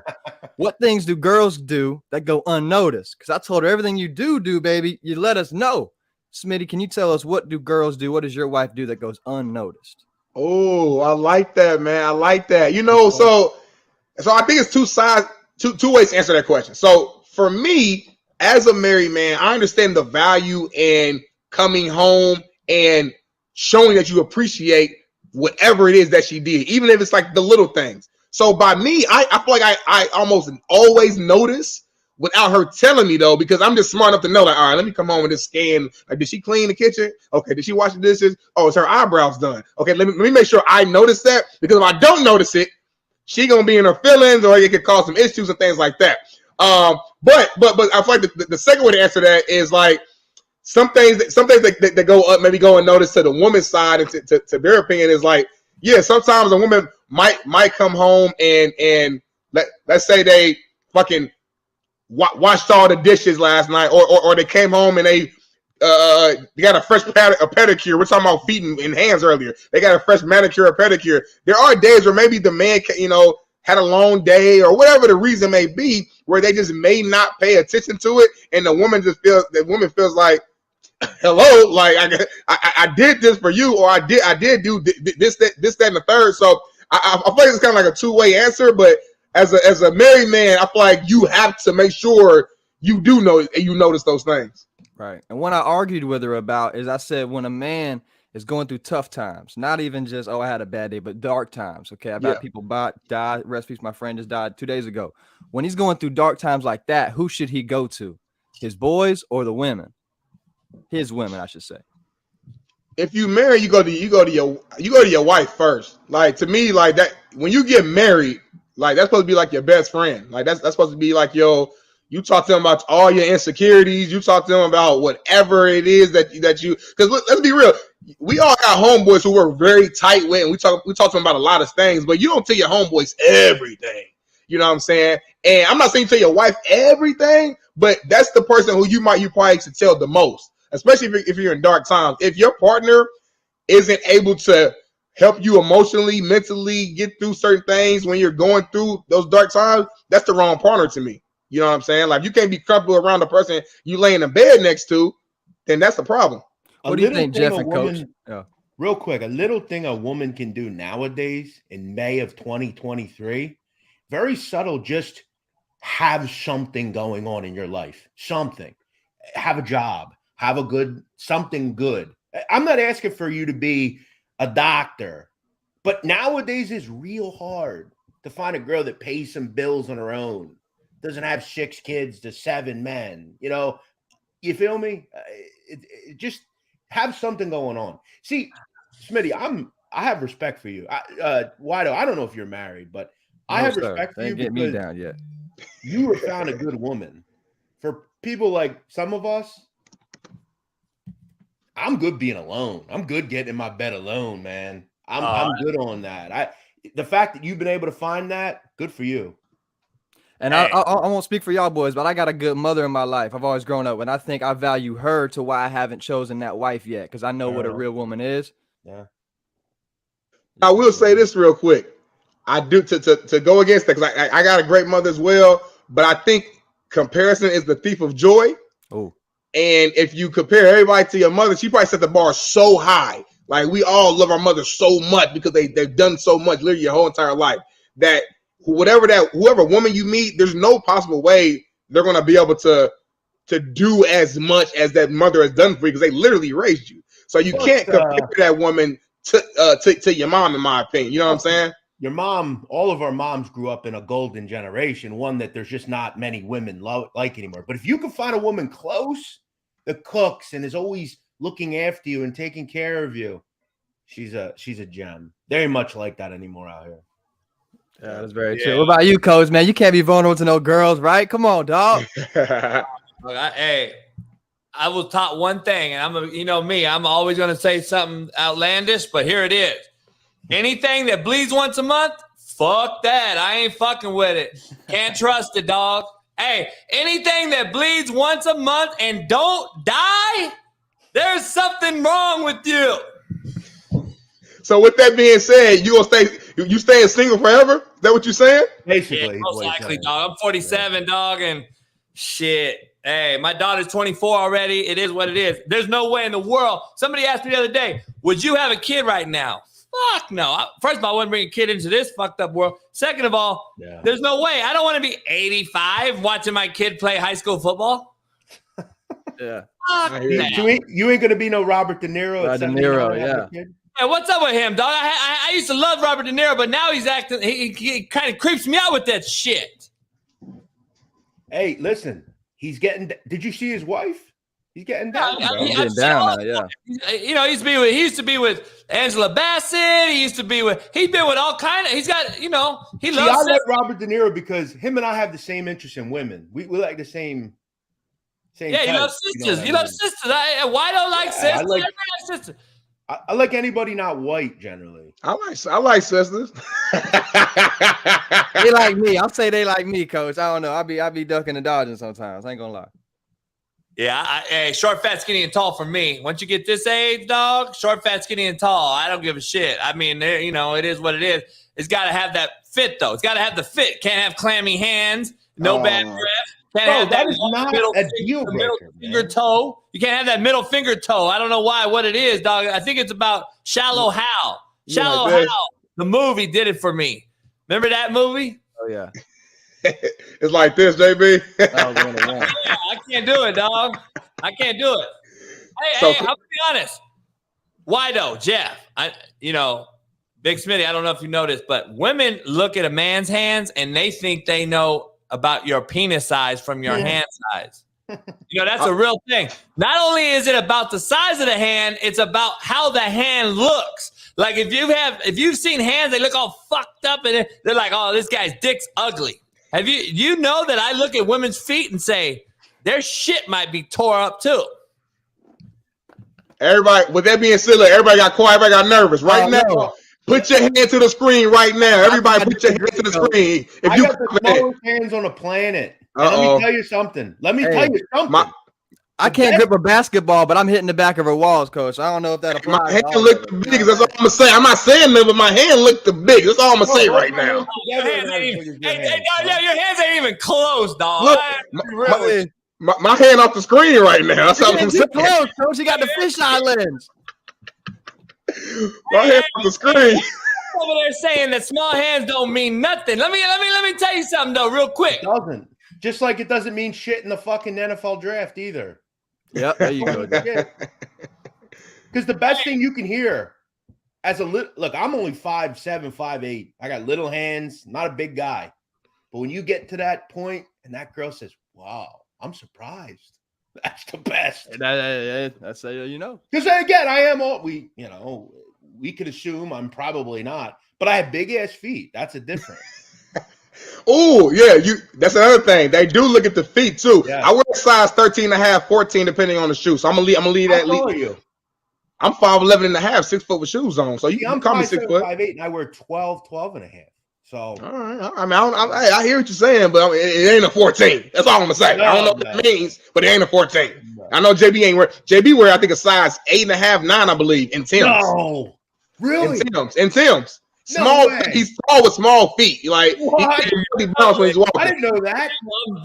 What things do girls do that go unnoticed? Because I told her everything you do, baby, you let us know. Smitty, can you tell us, what do girls do? What does your wife do that goes unnoticed? Oh, I like that, man. I like that. You know, so I think it's two ways to answer that question. So for me, as a married man, I understand the value in coming home and showing that you appreciate whatever it is that she did, even if it's like the little things. So by me, I feel like I almost always notice without her telling me, though, because I'm just smart enough to know, like, all right, let me come home with this scan. Like, did she clean the kitchen? Okay, did she wash the dishes? Oh, is her eyebrows done? Okay, let me make sure I notice that, because if I don't notice it, she gonna be in her feelings, or it could cause some issues and things like that. But I feel like the second way to answer that is like some things that go up, maybe go unnoticed to the woman's side, and to their opinion is like, yeah, sometimes a woman might come home and let's say they fucking washed all the dishes last night, or they came home and they got a fresh pedicure. We're talking about feet and hands earlier. They got a fresh manicure or pedicure. There are days where maybe the man, had a long day or whatever the reason may be, where they just may not pay attention to it, and the woman feels like, hello, like I did this for you, or I did do this, that, and the third. So I feel like it's kind of like a two-way answer, but as a married man, I feel like you have to make sure you do know, you notice those things. Right. And what I argued with her about is, I said, when a man is going through tough times, not even just, I had a bad day, but dark times. Okay. I've had people die. Rest in peace. My friend just died 2 days ago. When he's going through dark times like that, who should he go to? His boys or the women? His women, I should say. If you marry, you go to your wife first. Like, to me, like that, when you get married, like that's supposed to be like your best friend. Like that's supposed to be like you talk to them about all your insecurities. You talk to them about whatever it is that you, because let's be real. We all got homeboys who we're very tight with, and we talk to them about a lot of things, but you don't tell your homeboys everything. You know what I'm saying? And I'm not saying you tell your wife everything, but that's the person who you probably should tell the most, especially if you're in dark times. If your partner isn't able to help you emotionally, mentally get through certain things when you're going through those dark times, that's the wrong partner to me. You know what I'm saying? Like, you can't be comfortable around the person you lay in the bed next to, then that's the problem. What do you think, Jeff and Coach? Real quick, a little thing a woman can do nowadays in May of 2023, very subtle, just have something going on in your life. Something. Have a job. Have a good, something good. I'm not asking for you to be a doctor, but nowadays it's real hard to find a girl that pays some bills on her own, doesn't have 6 kids to 7 men. You know, you feel me? It just have something going on. See, Smitty, I have respect for you. Wido, I don't know if you're married, but I have respect for you because me down yet. You have found a good woman. For people like some of us, I'm good being alone. I'm good getting in my bed alone, man. I'm good on that. The fact that you've been able to find that, good for you. And I won't speak for y'all boys, but I got a good mother in my life. I've always grown up, and I think I value her to why I haven't chosen that wife yet, because I know what a real woman is. Yeah. I will say this real quick. I do to go against that, because I got a great mother as well, but I think comparison is the thief of joy. Oh. And if you compare everybody to your mother, she probably set the bar so high. Like, we all love our mother so much because they've done so much literally your whole entire life, that whoever woman you meet, there's no possible way they're going to be able to do as much as that mother has done for you, because they literally raised you. So you can't compare that woman to your mom, in my opinion. You know what I'm saying? Your mom, all of our moms grew up in a golden generation, one that there's just not many women like anymore. But if you can find a woman close that cooks and is always looking after you and taking care of you, she's a gem. Very much like that anymore out here. Yeah, that's very true. What about you, Coach, man? You can't be vulnerable to no girls, right? Come on, dog. Hey, I will taught one thing, and you know me, I'm always going to say something outlandish, but here it is. Anything that bleeds once a month, fuck that. I ain't fucking with it. Can't trust it, dog. Hey, anything that bleeds once a month and don't die, there's something wrong with you. So with that being said, you staying single forever? Is that what you're saying? Basically. Yeah, most likely, dog. I'm 47, dog, and shit. Hey, my daughter's 24 already. It is what it is. There's no way in the world. Somebody asked me the other day, would you have a kid right now? Fuck no. First of all, I wouldn't bring a kid into this fucked up world. Second of all, there's no way. I don't want to be 85 watching my kid play high school football. Yeah. You ain't gonna be no Robert De Niro. De Niro, yeah. Hey, what's up with him, dog? I used to love Robert De Niro, but now he's acting. He kind of creeps me out with that shit. Hey, listen, he's getting. Did you see his wife? He's getting down. He's getting down now, yeah. You know, he used to be with Angela Bassett. He's been with all kind of. He's got, you know, he loves. I like Robert De Niro because him and I have the same interest in women. We like the same. Yeah, you love sisters. You love sisters. Why don't like sisters? Everybody likes sisters. I like anybody not white generally. I like sisters. They like me. I'll say they like me, Coach. I don't know. I be ducking and dodging sometimes. I ain't gonna lie. Yeah, hey, short, fat, skinny, and tall for me. Once you get this age, dog, short, fat, skinny, and tall, I don't give a shit. I mean, you know, it is what it is. It's got to have that fit, though. It's got to have the fit. Can't have clammy hands, no bad breath. Can't have that is not a deal breaker, finger toe. You can't have that middle finger toe. I don't know what it is, dog. I think it's about Shallow Hal. Shallow Hal, the movie, did it for me. Remember that movie? Oh, yeah. It's like this, JB. Yeah, I can't do it, dog. I can't do it. Hey, I'm gonna be honest. Why though, Jeff? Big Smitty, I don't know if you noticed, but women look at a man's hands and they think they know about your penis size from your hand size. You know, that's a real thing. Not only is it about the size of the hand, it's about how the hand looks. Like if you've seen hands, they look all fucked up and they're like, oh, this guy's dick's ugly. You know that I look at women's feet and say their shit might be tore up too. Everybody, with that being said, everybody got quiet, everybody got nervous. Right now, put your hand to the screen right now. Everybody put your hand to the screen. I got the smallest hands on the planet. Let me tell you something. I can't grip a basketball, but I'm hitting the back of her walls, coach. I don't know if that applies. My hand looked the biggest. That's all I'm gonna say. I'm not saying that, but my hand looked the biggest. That's all I'm gonna say right now. Your hands ain't even close, dog. Look, my hand off the screen right now. That's all I'm saying. Close, coach. You got the fisheye lens. My hand off the screen. Over there saying that small hands don't mean nothing. Let me tell you something though, real quick. It doesn't. Just like it doesn't mean shit in the fucking NFL draft either. Yep, there you go. Because the best thing you can hear as a look, I'm only 5'7", 5'8". I got little hands, not a big guy. But when you get to that point and that girl says, "Wow, I'm surprised," that's the best. That's you know. Because again, I am all we could assume I'm probably not, but I have big ass feet. That's a difference. Oh, yeah, that's another thing. They do look at the feet too. Yeah. I wear a size 13.5, 14, depending on the shoe. So I'm gonna leave that. How tall are you? I'm 5'11 and a half, 6 foot with shoes on. So you can call me 6 foot. 5'8", and I wear 12 and a half. So all right. I mean, I hear what you're saying, but it ain't a 14. That's all I'm gonna say. I don't know what that means, but it ain't a 14. No. I know JB wear I think a size 8.5, 9, I believe, in Tim's. No, really? In Tim's. Small, he's tall with small feet. Like he bounce when he's walking. I didn't know that.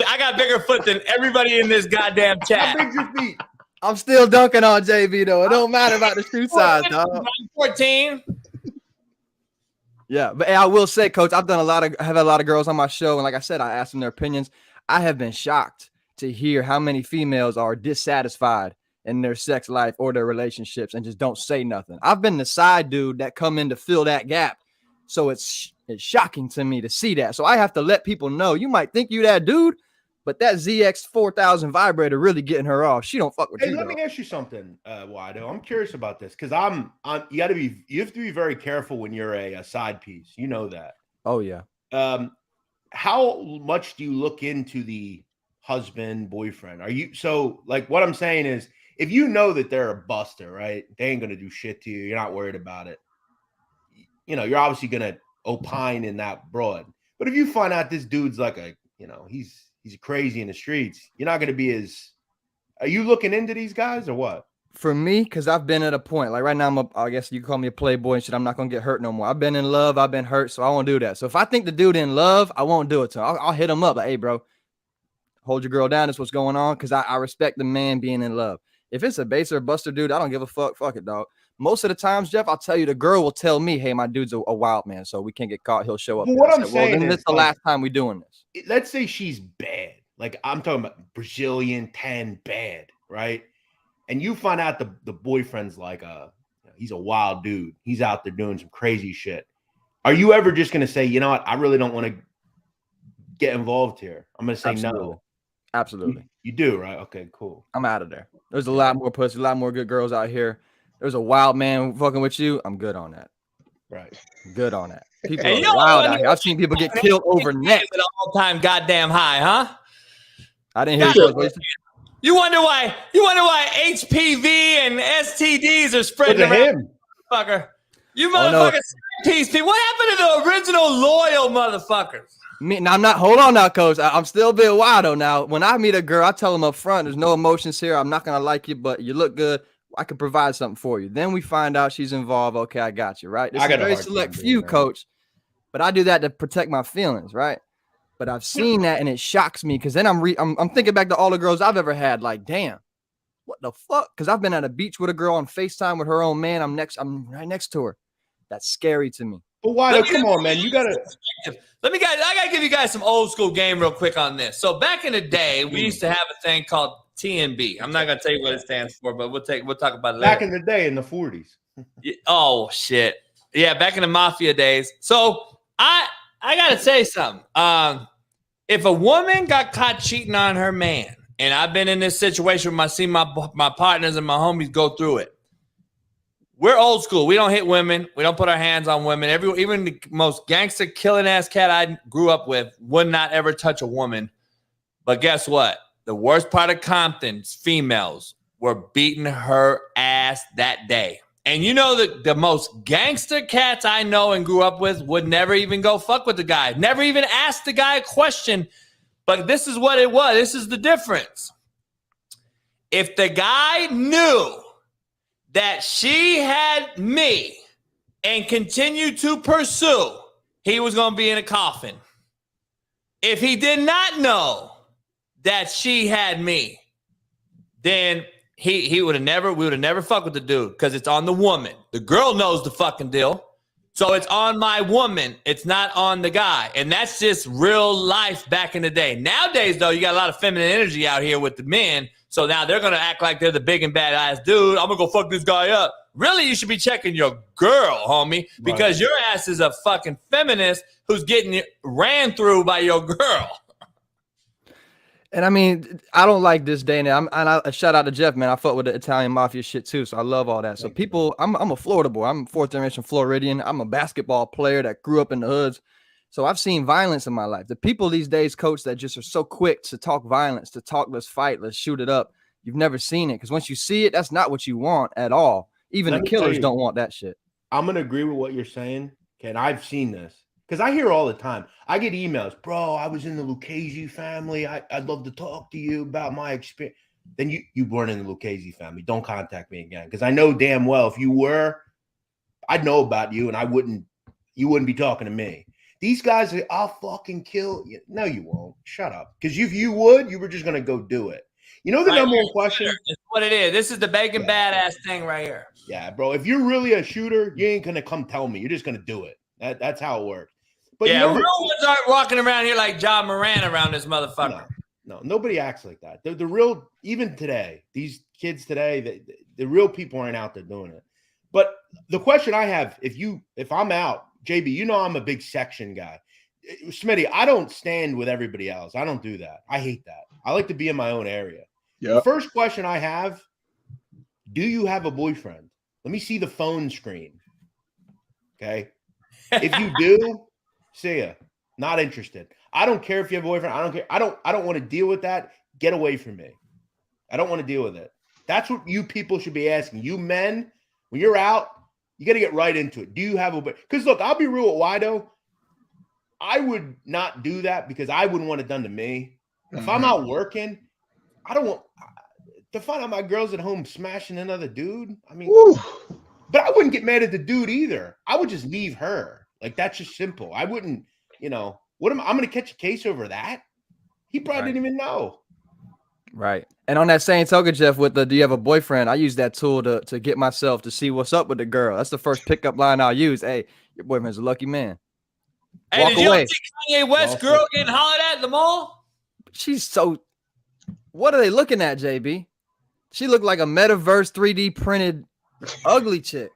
I got bigger foot than everybody in this goddamn chat. How big's your feet? I'm still dunking on JB though. It don't matter about the shoe size, dog. I'm 14. Yeah, but I will say, coach, I have had a lot of girls on my show, and like I said, I asked them their opinions. I have been shocked to hear how many females are dissatisfied in their sex life or their relationships and just don't say nothing. I've been the side dude that come in to fill that gap. So it's shocking to me to see that. So I have to let people know. You might think you that dude, but that ZX 4000 vibrator really getting her off. She don't fuck with you. Let me ask you something, Wado. I'm curious about this because you have to be very careful when you're a side piece. You know that. Oh yeah. How much do you look into the husband, boyfriend? Like what I'm saying is, if you know that they're a buster, right? They ain't gonna do shit to you. You're not worried about it. You're obviously going to opine in that broad. But if you find out this dude's like he's crazy in the streets, you're not going to be are you looking into these guys or what? For me, because I've been at a point, like right now, I guess you call me a playboy and shit. I'm not going to get hurt no more. I've been in love. I've been hurt. So I won't do that. So if I think the dude in love, I won't do it to him. I'll hit him up like, hey, bro, hold your girl down. That's what's going on. Because I respect the man being in love. If it's a base or a buster dude, I don't give a fuck. Fuck it, dog. Most of the times, Jeff, I'll tell you, the girl will tell me, hey, my dude's a wild man, so we can't get caught. He'll show up. Well, what I'm saying then this is the last time we're doing this. Let's say she's bad. Like I'm talking about Brazilian 10 bad, right? And you find out the boyfriend's like he's a wild dude. He's out there doing some crazy shit. Are you ever just going to say, you know what? I really don't want to get involved here. I'm going to say no. Absolutely. You do, right? Okay, cool. I'm out of there. There's a lot more pussy, a lot more good girls out here. There's a wild man fucking with you. I'm good on that. Right. Good on that. People are wild out here. I've seen people get killed over net. At an all-time goddamn high, huh? I didn't hear you. You wonder why HPV and STDs are spreading around, motherfucker. You motherfuckers, peace people. What happened to the original loyal motherfuckers? Now, I'm not. Hold on now, coach. I'm still being wild now. When I meet a girl, I tell them up front, there's no emotions here. I'm not gonna like you, but you look good. I can provide something for you. Then we find out she's involved. Okay, I got you, right? This is a very select few, coach. But I do that to protect my feelings, right? But I've seen that and it shocks me because then I'm thinking back to all the girls I've ever had. Like, damn, what the fuck? Because I've been at a beach with a girl on FaceTime with her own man. I'm right next to her. That's scary to me. But why? Come on, man. You gotta. I gotta give you guys some old school game real quick on this. So back in the day, we used to have a thing called TNB. I'm not gonna tell you what it stands for, but we'll talk about it later. Back in the day, in the 40s. Oh shit. Yeah, back in the mafia days. So I gotta say something. If a woman got caught cheating on her man, and I've been in this situation where I see my partners and my homies go through it. We're old school. We don't hit women. We don't put our hands on women. Even the most gangster killing ass cat I grew up with would not ever touch a woman. But guess what? The worst part of Compton's females were beating her ass that day. And you know that the most gangster cats I know and grew up with would never even go fuck with the guy. Never even ask the guy a question. But this is what it was. This is the difference. if the guy knew that she had me and continued to pursue, he was going to be in a coffin. If he did not know that she had me, then we would have never fucked with the dude because it's on the woman. The girl knows the fucking deal. So it's on my woman. It's not on the guy. And that's just real life back in the day. Nowadays, though, you got a lot of feminine energy out here with the men. So now they're going to act like they're the big and bad ass dude. I'm going to go fuck this guy up. Really, you should be checking your girl, homie, because your ass is a fucking feminist who's getting ran through by your girl. And I mean, I don't like this day now. I shout out to Jeff, man. I fuck with the Italian mafia shit too, so I love all that. So people, I'm a Florida boy. I'm fourth generation Floridian. I'm a basketball player that grew up in the hoods. So I've seen violence in my life. The people these days, coach, that just are so quick to talk violence, to talk, let's fight, let's shoot it up. You've never seen it because once you see it, that's not what you want at all. Even the killers don't want that shit. I'm gonna agree with what you're saying. Okay, and I've seen this. Because I hear all the time. I get emails, bro, I was in the Lucchese family. I'd love to talk to you about my experience. Then you weren't in the Lucchese family. Don't contact me again. Because I know damn well if you were, I'd know about you and you wouldn't be talking to me. These guys say, I'll fucking kill you. No, you won't. Shut up. Because if you would, you were just going to go do it. You know the number one question? It's what it is. This is the bacon badass thing right here. Yeah, bro. If you're really a shooter, you ain't going to come tell me. You're just going to do it. That's how it works. But yeah, real ones aren't walking around here like John Morant around this motherfucker. No, nobody acts like that. The real, even today, these kids today, the real people aren't out there doing it. But the question I have, if I'm out, JB, you know I'm a big section guy. Smitty, I don't stand with everybody else. I don't do that. I hate that. I like to be in my own area. Yep. The first question I have, do you have a boyfriend? Let me see the phone screen. Okay. If you do, see ya. Not interested. I don't care if you have a boyfriend. I don't care. I don't want to deal with that. Get away from me. I don't want to deal with it. That's what you people should be asking. You men, when you're out, you got to get right into it. Do you have a boyfriend? Because look, I'll be real with Wido. I would not do that because I wouldn't want it done to me. If I'm out working, I don't want to find out my girl's at home smashing another dude. I mean, but I wouldn't get mad at the dude either. I would just leave her. Like, that's just simple. I wouldn't, I'm going to catch a case over that? He probably didn't even know. Right. And on that same token, Jeff, with the do you have a boyfriend, I use that tool to get myself to see what's up with the girl. That's the first pickup line I'll use. Hey, your boyfriend's a lucky man. Hey, Walk did you away. see Kanye West girl getting hollered at the mall? She's so – what are they looking at, JB? She looked like a metaverse 3D printed ugly chick.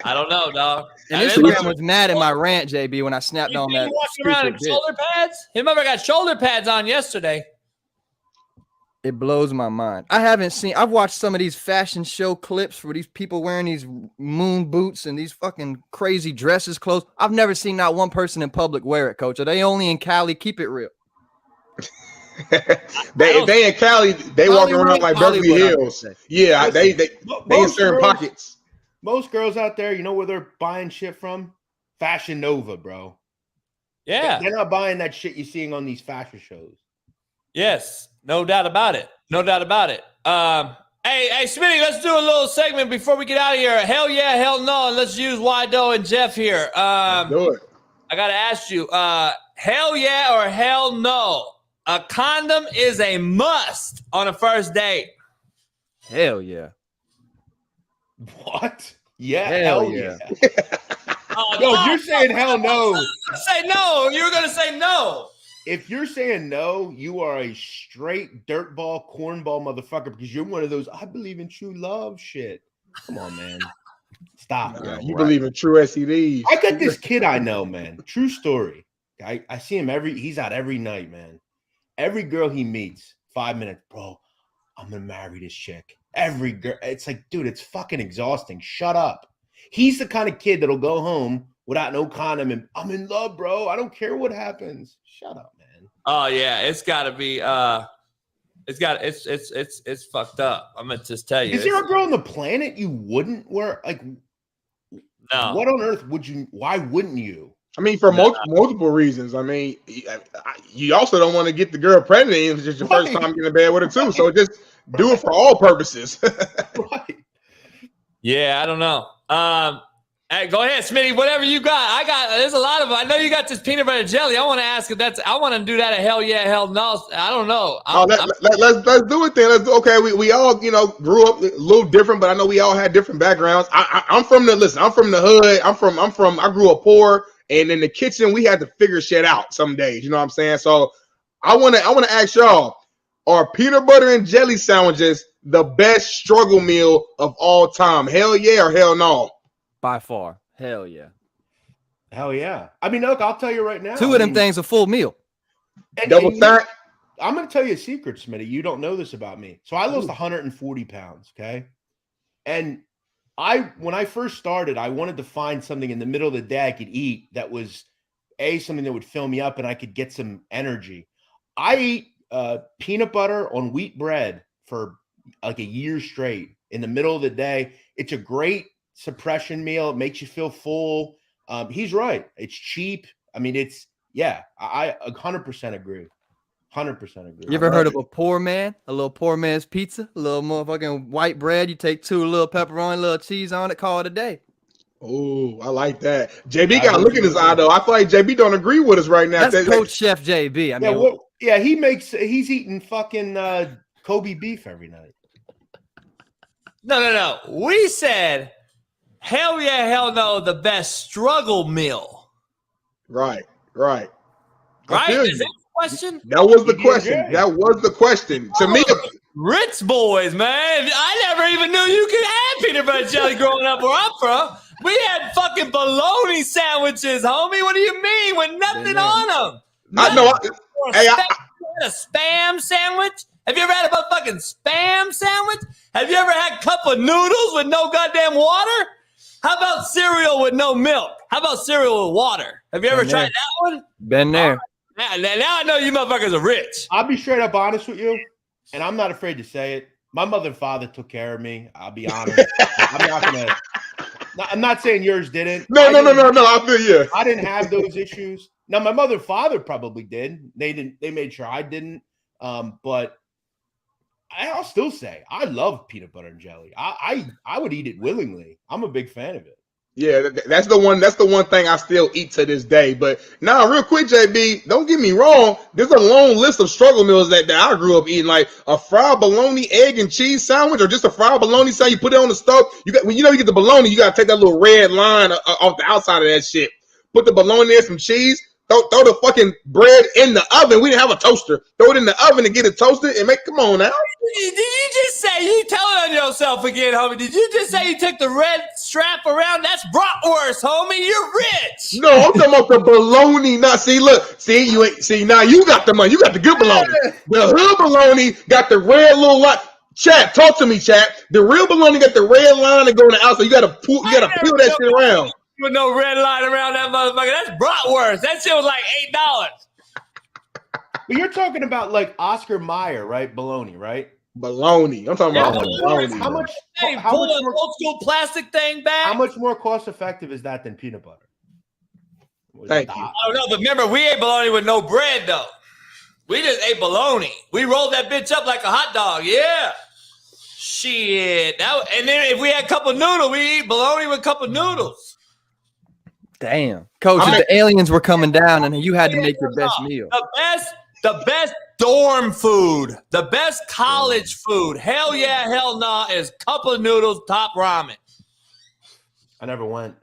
I don't know, dog. And Instagram was mad at my rant, JB, when I snapped on that. Walking around in shoulder pads? His mother got shoulder pads on yesterday. It blows my mind. I've watched some of these fashion show clips where these people wearing these moon boots and these fucking crazy dresses, clothes. I've never seen not one person in public wear it, coach. Are they only in Cali? Keep it real. If they in Cali, they walking around like Beverly Hills. Yeah, they in certain pockets. Most girls out there, you know where they're buying shit from? Fashion Nova, bro. Yeah. They're not buying that shit you're seeing on these fashion shows. Yes, no doubt about it. No doubt about it. Hey, Smitty, let's do a little segment before we get out of here. Hell yeah, hell no. And let's use Wido and Jeff here. Let's do it. I got to ask you, hell yeah or hell no? A condom is a must on a first date. Hell yeah. What? Yeah, hell yeah. Yo, if you're saying hell no. Say no. You're going to say no. If you're saying no, you are a straight dirtball, cornball motherfucker because you're one of those I believe in true love shit. Come on, man. Stop. You believe in true STDs. I got this kid I know, man. True story. I see him he's out every night, man. Every girl he meets, 5 minutes, bro, I'm going to marry this chick. Every girl. It's like, dude, it's fucking exhausting. Shut up. He's the kind of kid that'll go home without no condom and I'm in love, bro. I don't care what happens. Shut up, man. Oh yeah, it's got to be. It's fucked up. I'm gonna just tell you. Is there a girl on the planet you wouldn't wear? Like, no. What on earth would you? Why wouldn't you? I mean, for multiple reasons. I mean, you also don't want to get the girl pregnant if it's just your first time getting in bed with her too. So just Do it for all purposes. Right. Yeah, I don't know. Hey, go ahead, Smitty. Whatever you got. There's a lot of them. I know you got this peanut butter jelly. I want to ask if I want to do that at hell yeah, hell no. I don't know. Let's do it then. Okay. We all, grew up a little different, but I know we all had different backgrounds. I'm from the hood. I grew up poor, and in the kitchen, we had to figure shit out some days. You know what I'm saying? So I want to ask y'all, are peanut butter and jelly sandwiches the best struggle meal of all time? Hell yeah or hell no? By far. Hell yeah. Hell yeah. I mean, look, I'll tell you right now. Two of them things a full meal. Double stack. I'm going to tell you a secret, Smitty. You don't know this about me. So I lost 140 pounds, okay? And when I first started, I wanted to find something in the middle of the day I could eat that was, something that would fill me up and I could get some energy. I eat peanut butter on wheat bread for like a year straight in the middle of the day. It's a great suppression meal. It makes you feel full. He's right. It's cheap. I mean, I 100% agree. 100% agree. You ever heard of a little poor man's pizza? A little motherfucking white bread. You take two little pepperoni, a little cheese on it, call it a day. Oh, I like that. JB got to look in his eye, though. I feel like JB don't agree with us right now. That's Coach Chef JB. I mean, he's eating fucking Kobe beef every night. No. We said, hell yeah, hell no, the best struggle meal. Right. Right? Is that the question? That was the question. That was the question. To me, rich boys, man. I never even knew you could have peanut butter jelly growing up where I'm from. We had fucking bologna sandwiches, homie. What do you mean? With nothing on them. I know. A spam sandwich? Have you ever had a motherfucking spam sandwich? Have you ever had a cup of noodles with no goddamn water? How about cereal with no milk? How about cereal with water? Have you ever tried that one? Been there. Now I know you motherfuckers are rich. I'll be straight up honest with you, and I'm not afraid to say it. My mother and father took care of me. I'll be honest. I'm not saying yours didn't. No. I feel you. I didn't have those issues. Now, my mother and father probably did. They made sure I didn't. But I'll still say I love peanut butter and jelly. I would eat it willingly. I'm a big fan of it. Yeah, that's the one. That's the one thing I still eat to this day. But now, real quick, JB, don't get me wrong. There's a long list of struggle meals that I grew up eating, like a fried bologna, egg, and cheese sandwich, or just a fried bologna sandwich. You put it on the stove. You get the bologna. You gotta take that little red line off the outside of that shit. Put the bologna in, some cheese. Throw the fucking bread in the oven. We didn't have a toaster. Throw it in the oven and get it toasted and come on now. Did you just say, you tell it on yourself again, homie? Did you just say you took the red strap around? That's bratwurst, homie. You're rich. No, I'm talking about the bologna. Now, now you got the money. You got the good bologna. The hood bologna got the red little line. Chat, talk to me, chat. The real bologna got the red line and go on the outside. You gotta peel that shit around. With no red line around that motherfucker. That's bratwurst. That shit was like $8. But you're talking about like Oscar Mayer, right? Bologna, right? Bologna. I'm talking about bologna. How much? Pull the old school plastic thing back. How much more cost effective is that than peanut butter? Thank you. I don't know, but remember, we ate bologna with no bread though. We just ate bologna. We rolled that bitch up like a hot dog. Yeah. Shit. And then if we had a cup of noodles, we eat bologna with a cup of noodles. Damn. Coach, if the aliens were coming down and you had to make your best meal. The best dorm food, the best college food, hell yeah, hell nah, is cup of noodles, top ramen. I never went.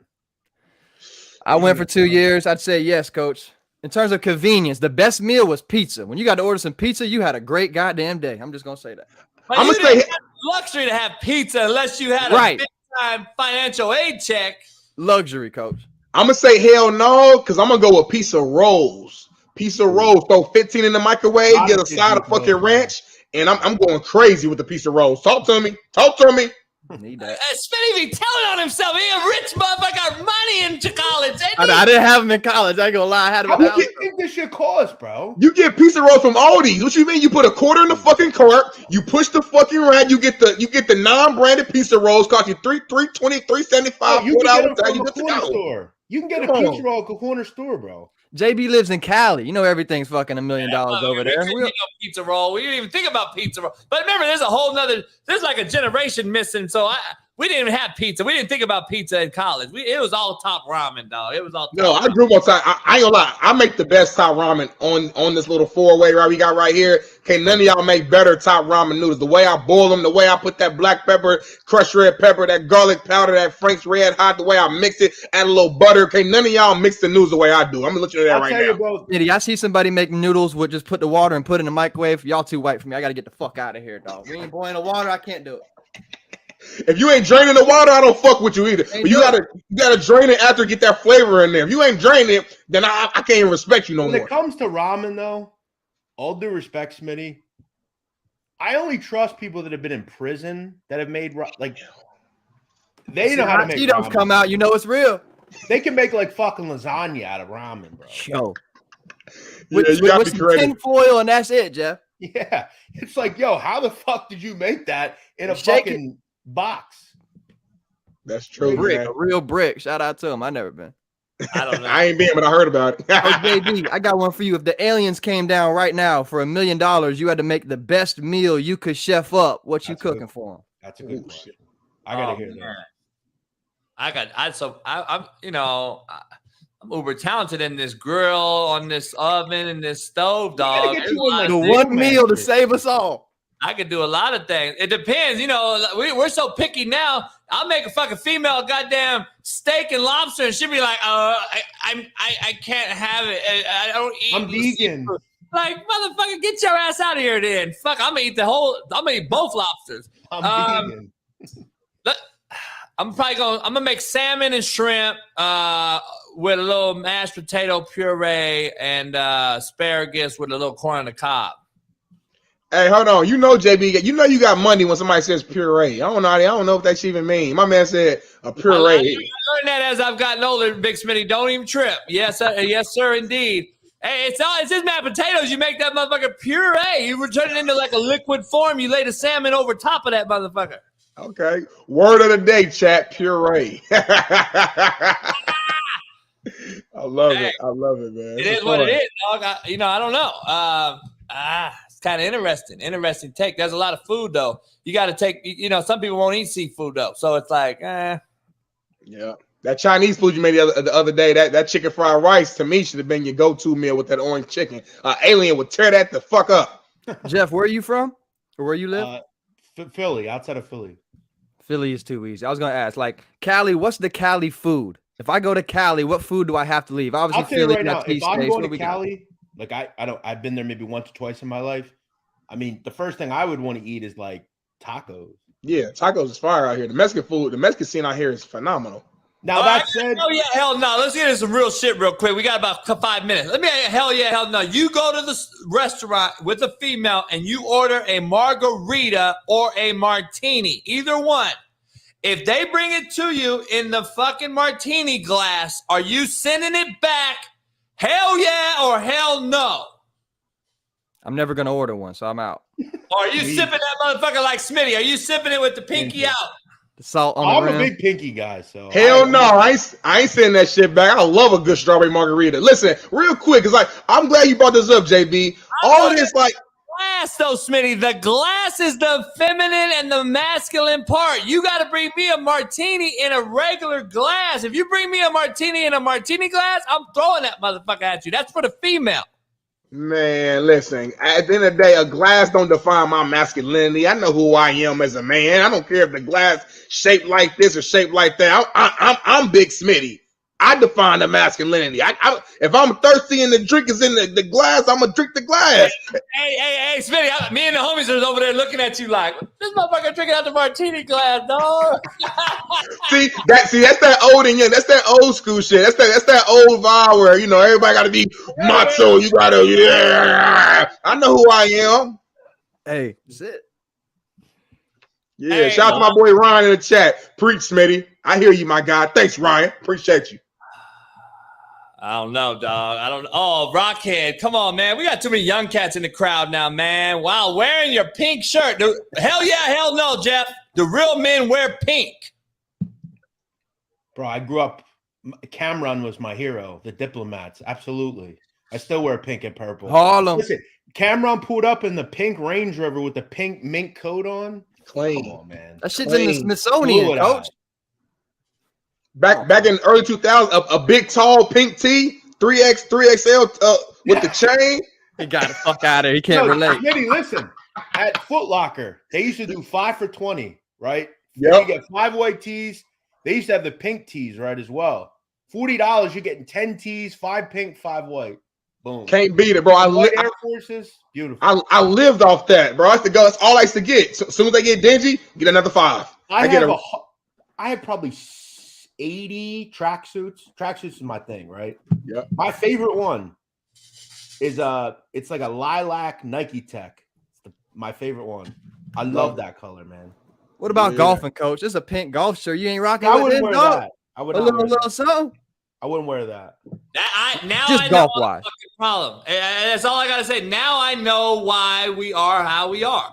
I went for 2 years. I'd say yes, Coach. In terms of convenience, the best meal was pizza. When you got to order some pizza, you had a great goddamn day. I'm just going to say that. But you didn't have the luxury to have pizza unless you had a big-time financial aid check. Luxury, Coach. I'm going to say hell no, because I'm going to go with pizza rolls. Pizza rolls. Throw 15 in the microwave, get a side of fucking ranch, and I'm going crazy with the pizza rolls. Talk to me. Need that. Smitty be telling on himself. He a rich motherfucker, got money in college. I didn't have him in college. I ain't gonna lie. I had him. How much do you think this shit cost, bro? You get pizza rolls from Aldi's. What you mean? You put a quarter in the fucking cart. You push the fucking rack. You get the non-branded pizza rolls. Cost you $3.20, $3.75. You can get them from a corner store. You can get a pizza roll at a corner store, bro. JB lives in Cali. You know everything's fucking $1 million over there. Pizza roll. We didn't even think about pizza roll. But remember, there's like a generation missing. So we didn't even have pizza. We didn't think about pizza in college. It was all top ramen, dog. It was all top I grew up on top. I ain't gonna lie. I make the best top ramen on this little 4-way right we got right here. Can't none of y'all make better top ramen noodles. The way I boil them, the way I put that black pepper, crushed red pepper, that garlic powder, that Frank's Red Hot, the way I mix it, add a little butter. Can't none of y'all mix the noodles the way I do. I'm gonna let you know that right now. Smitty, I see somebody make noodles with just put the water and put it in the microwave. Y'all too white for me. I gotta get the fuck out of here, dog. We ain't boiling the water. I can't do it. If you ain't draining the water, I don't fuck with you either. But you gotta drain it after get that flavor in there. If you ain't draining it, then I can't even respect you no more. When it comes to ramen, though, all due respect, Smitty, I only trust people that have been in prison that have made they know how to make Cheetos ramen. Come out, you know it's real. They can make like fucking lasagna out of ramen, bro. Yo, with some tin foil and that's it, Jeff. Yeah, it's like, yo, how the fuck did you make that in a fucking box? That's true. A real brick. Shout out to him. I never been. I don't know. I ain't been, but I heard about it. Hey, JB, I got one for you. If the aliens came down right now for $1 million, you had to make the best meal you could chef up. What you cooking for them? That's a good question. I gotta hear that. I'm uber talented in this grill, on this oven, and this stove, dog. The one meal to save us all. I could do a lot of things. It depends. We're so picky now. I'll make a fucking female goddamn steak and lobster, and she'll be like, I can't have it. I don't eat. I'm vegan. Like, motherfucker, get your ass out of here then. Fuck, I'm gonna eat both lobsters. I'm vegan. I'm gonna make salmon and shrimp with a little mashed potato puree and asparagus with a little corn on the cob. Hey, hold on. You know, JB, you know you got money when somebody says puree. I don't know if that even mean. My man said a puree. I learned that as I've gotten older, Big Smitty. Don't even trip. Yes, sir. Yes, sir, indeed. Hey, it's just mashed potatoes. You make that motherfucker puree. You turn it into like a liquid form. You lay the salmon over top of that motherfucker. Okay. Word of the day, chat, puree. I love it. I love it, man. It is what it is, dog. I don't know. It's kind of interesting. Interesting take. There's a lot of food, though. You got to take, some people won't eat seafood, though. So it's like, Yeah. That Chinese food you made the other day, that chicken fried rice, to me, should have been your go-to meal with that orange chicken. Alien would tear that the fuck up. Jeff, where are you from? Or where you live? Philly, outside of Philly. Philly is too easy. I was going to ask, like, Cali, what's the Cali food? If I go to Cali, what food do I have to leave? Obviously, I'll tell you Philly, right now, if I'm going to Cali, got? like I've been there maybe once or twice in my life. I mean, the first thing I would want to eat is like tacos. Yeah, tacos is fire out here. The Mexican food, the Mexican scene out here is phenomenal. Now that said, hell yeah, hell no. Let's get into some real shit real quick. We got about 5 minutes. Hell yeah, hell no. You go to the restaurant with a female and you order a margarita or a martini, either one. If they bring it to you in the fucking martini glass, are you sending it back? Hell yeah or hell no? I'm never going to order one, so I'm out. Or are you sipping that motherfucker like Smitty? Are you sipping it with the pinky out? The salt on the rim. I'm a big pinky guy, so hell no, I ain't sending that shit back. I love a good strawberry margarita. Listen, real quick, because I'm glad you brought this up, JB. All this glass though, Smitty. The glass is the feminine and the masculine part. You got to bring me a martini in a regular glass. If you bring me a martini in a martini glass, I'm throwing that motherfucker at you. That's for the female. Man, listen, at the end of the day, a glass don't define my masculinity. I know who I am as a man. I don't care if the glass shaped like this or shaped like that. I'm Big Smitty. I define the masculinity. If I'm thirsty and the drink is in the glass, I'm gonna drink the glass. Hey, Smitty, me and the homies are over there looking at you like, this motherfucker drinking out the martini glass, dog. See, that's that old and young. That's that old school shit. That's that old vibe where everybody got to be macho. You gotta, I know who I am. Hey, that's it. Yeah, hey, shout out to my boy Ryan in the chat. Preach, Smitty. I hear you, my guy. Thanks, Ryan. Appreciate you. I don't know, dog. Oh, Rockhead. Come on, man. We got too many young cats in the crowd now, man. Wow, wearing your pink shirt. Hell yeah, hell no, Jeff. The real men wear pink. Bro, I grew up. Cameron was my hero. The Diplomats, absolutely. I still wear pink and purple. Harlem. Listen, Cameron pulled up in the pink Range Rover with the pink mink coat on. Clean. Come on, man. That shit's in the Smithsonian, coach. Back in early 2000s, a big tall pink tee, 3XL with the chain. He got the fuck out of here. He can't relate. Smitty, listen. At Foot Locker, they used to do 5 for $20, right? Yep. You get 5 white tees. They used to have the pink tees, right, as well. $40, you're getting 10 tees, 5 pink, 5 white. Boom. Can't beat it, bro. Air Forces, beautiful. I lived off that, bro. I used to go. That's all I used to get. So, as soon as I get dingy, get another 5. I have probably 80 tracksuits. Tracksuits is my thing, right? Yeah. My favorite one is it's like a lilac Nike Tech. It's my favorite one. I love that color, man. What about golfing, coach? This is a pink golf shirt. You ain't rocking I with wouldn't this, wear dog? that. I would A not little something? I wouldn't wear that. Just I know golf the wise. fucking problem. And that's all I gotta say. Now I know why we are how we are.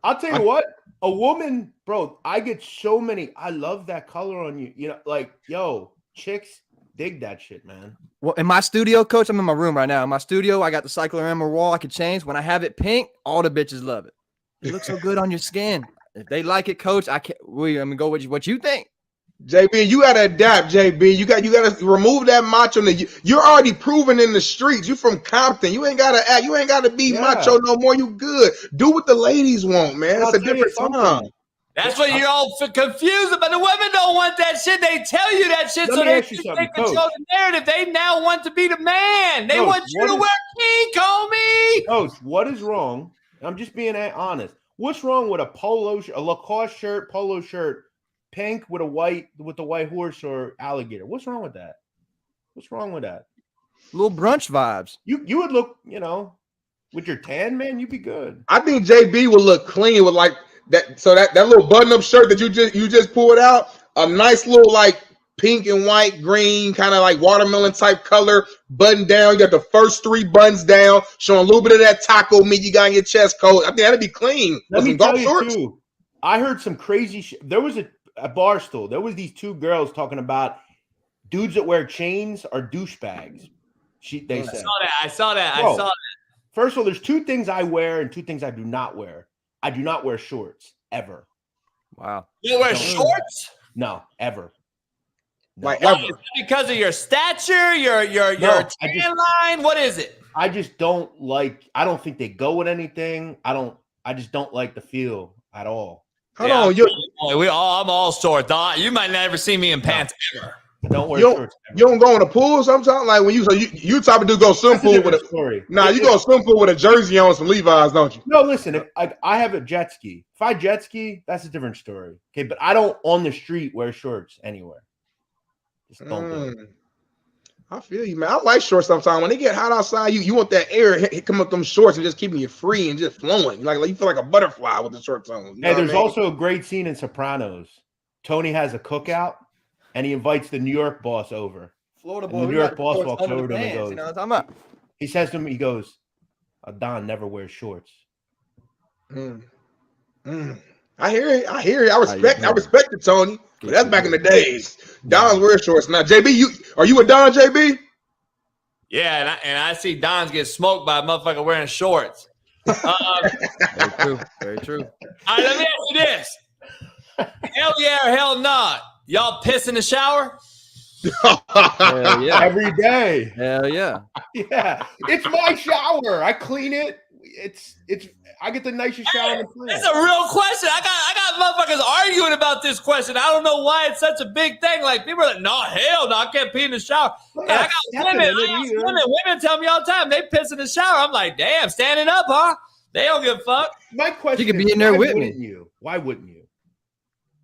I'll tell you what, a woman, bro, I get so many. I love that color on you. You know, like, yo, chicks dig that shit, man. Well, in my studio, coach, I'm in my room right now. In my studio, I got the cyclorama wall I could change. When I have it pink, all the bitches love it. It looks so good on your skin. If they like it, coach, I'm gonna go with what you think. JB, you gotta adapt, JB. You gotta remove that macho. You're already proven in the streets. You from Compton. You ain't gotta act. You ain't gotta be macho no more. You good. Do what the ladies want, man. It's a different time. That's what you're all confused about. The women don't want that shit. They tell you that shit so they control the narrative. They now want to be the man. They want you to wear pink, homie. Coach, what is wrong? I'm just being honest. What's wrong with a Lacoste shirt, polo shirt, pink with the white horse or alligator? What's wrong with that? What's wrong with that? Little brunch vibes. You would look, with your tan, man, you'd be good. I think JB would look clean with like that. So that little button-up shirt that you just pulled out, a nice little like pink and white, green, kind of like watermelon type color, button down. You got the first 3 buttons down, showing a little bit of that taco meat you got in your chest coat. I think that'd be clean. Let me tell you too. I heard some crazy shit. There was a bar stool. There was these 2 girls talking about dudes that wear chains are douchebags. They said. I saw that. Bro, I saw that. First of all, there's 2 things I wear and 2 things I do not wear. I do not wear shorts ever. Wow. You wear shorts? No, ever. No, like ever. Is that because of your stature, your tan line? What is it? I just don't like. I don't think they go with anything. I just don't like the feel at all. Hold on, I'm all short. You might never see me in pants ever. I don't wear shorts. You don't go in the pool sometimes. Like when you type of dude go swim pool with a story. You go swim pool with a jersey on, some Levi's, don't you? No, listen. If I have a jet ski. If I jet ski, that's a different story. Okay, but I don't on the street wear shorts anywhere. Just don't do it. I feel you, man. I like shorts sometimes. When they get hot outside, you want that air come up them shorts and just keeping you free and just flowing. Like you feel like a butterfly with the shorts on. Hey, there's also a great scene in Sopranos. Tony has a cookout and he invites the New York boss over. Florida boy. The New York boss walks over to him and goes, you know what I'm talking about? He says to him, he goes, Don never wears shorts. I hear it. I respect it, Tony. But that's back in the days. Don's wear shorts now. JB, are you a Don, JB? Yeah, and I see Don's get smoked by a motherfucker wearing shorts. Very true. Very true. All right, let me ask you this. Hell yeah or hell not? Y'all piss in the shower? Hell yeah. Every day. Hell yeah. Yeah. It's my shower. I clean it. I get the nicest shower in the planet. That's a real question. I got motherfuckers arguing about this question. I don't know why it's such a big thing. Like people are like, no, hell no, I can't pee in the shower. And I got women tell me all the time they piss in the shower. I'm like, damn, standing up, huh? They don't give a fuck. My question you could be in there with me. Why wouldn't you?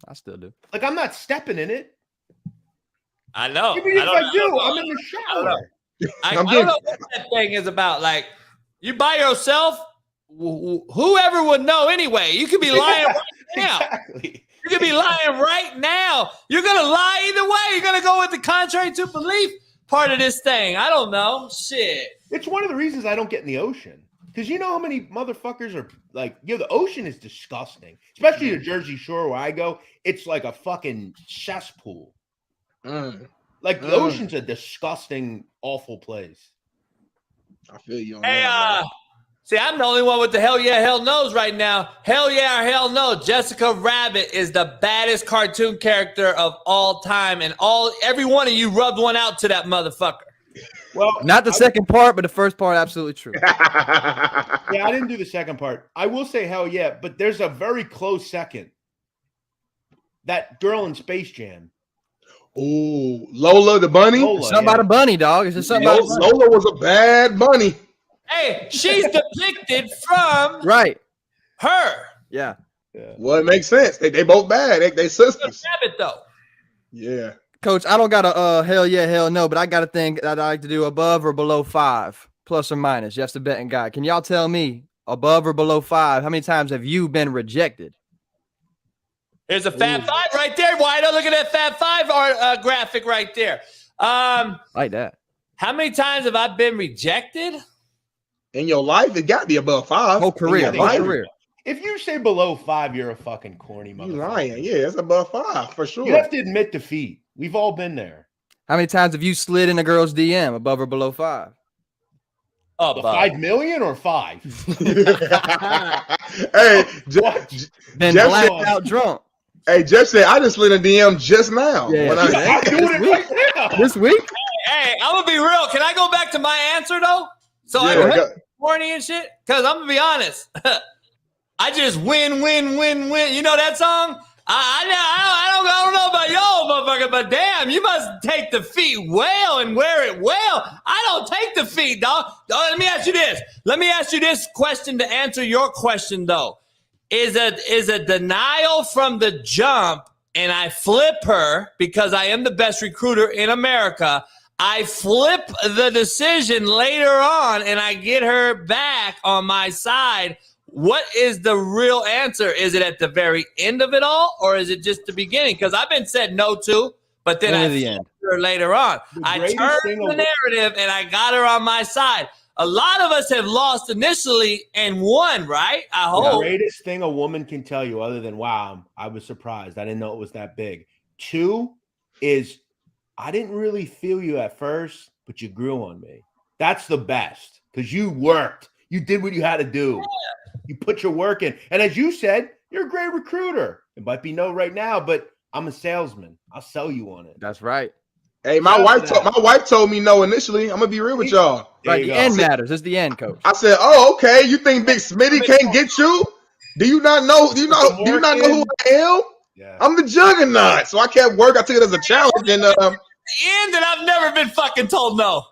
I still do. Like I'm not stepping in it. I know. Even if I do, I'm in the shower. I don't know what that thing is about. Like you by yourself. Whoever would know anyway. You could be lying right now. Exactly. You could be lying right now. You're going to lie either way. You're going to go with the contrary to belief part of this thing. I don't know. Shit. It's one of the reasons I don't get in the ocean. Because you know how many motherfuckers are like, the ocean is disgusting. Especially the Jersey Shore where I go. It's like a fucking cesspool. Like the ocean's a disgusting, awful place. I feel you on Hey, that. see, I'm the only one with the hell yeah, hell no's right now. Hell yeah or hell no. Jessica Rabbit is the baddest cartoon character of all time, and every one of you rubbed one out to that motherfucker. Well, not the second part, but the first part, absolutely true. Yeah, I didn't do the second part. I will say hell yeah, but there's a very close second. That girl in Space Jam. Oh, Lola the bunny? Something about a bunny, dog. It's just something about a bunny. Lola was a bad bunny. Hey, she's depicted from her. Yeah. Well, it makes sense. They both bad. They sisters. Rabbit, though. Yeah. Coach, I don't got a hell yeah, hell no, but I got a thing that I like to do above or below 5, plus or minus. Jeff's the betting guy. Can y'all tell me above or below 5, how many times have you been rejected? There's a Fab Five right there. Why don't look at that Fab Five graphic right there? Like that. How many times have I been rejected? In your life, it got to be above 5. Whole career. If you say below 5, you're a fucking corny motherfucker. You lying. Yeah, it's above 5 for sure. You have to admit defeat. We've all been there. How many times have you slid in a girl's DM above or below 5? Oh, 5 million or 5? Hey, Been Jeff blacked said, out drunk. Hey, Jeff said, I just slid a DM just now. Yeah. I'm doing it right now. This week? Hey, I'm going to be real. Can I go back to my answer, though? So I don't corny and shit? Because I'm going to be honest. I just win. You know that song? I don't know about y'all, motherfucker, but damn, you must take defeat well and wear it well. I don't take defeat, dog. Let me ask you this. Let me ask you this question to answer your question, though. Is a denial from the jump, and I flip her because I am the best recruiter in America. I flip the decision later on, and I get her back on my side. What is the real answer? Is it at the very end of it all, or is it just the beginning? Because I've been said no to, but then I flipped her later on. I turned the narrative, and I got her on my side. A lot of us have lost initially and won, right? I hope. The greatest thing a woman can tell you, other than, wow, I was surprised. I didn't know it was that big. 2 is, I didn't really feel you at first, but you grew on me. That's the best because you worked. You did what you had to do. Yeah. You put your work in. And as you said, you're a great recruiter. It might be no right now, but I'm a salesman. I'll sell you on it. That's right. Hey, my wife told me no initially. I'm gonna be real with y'all. Right, the end matters. It's the end, coach. I said, "Oh, okay. You think Big Smitty can't get you? Do you not know? Do you not know who I am? Yeah. I'm the juggernaut." So I kept working. I took it as a challenge, and the end. And I've never been fucking told no.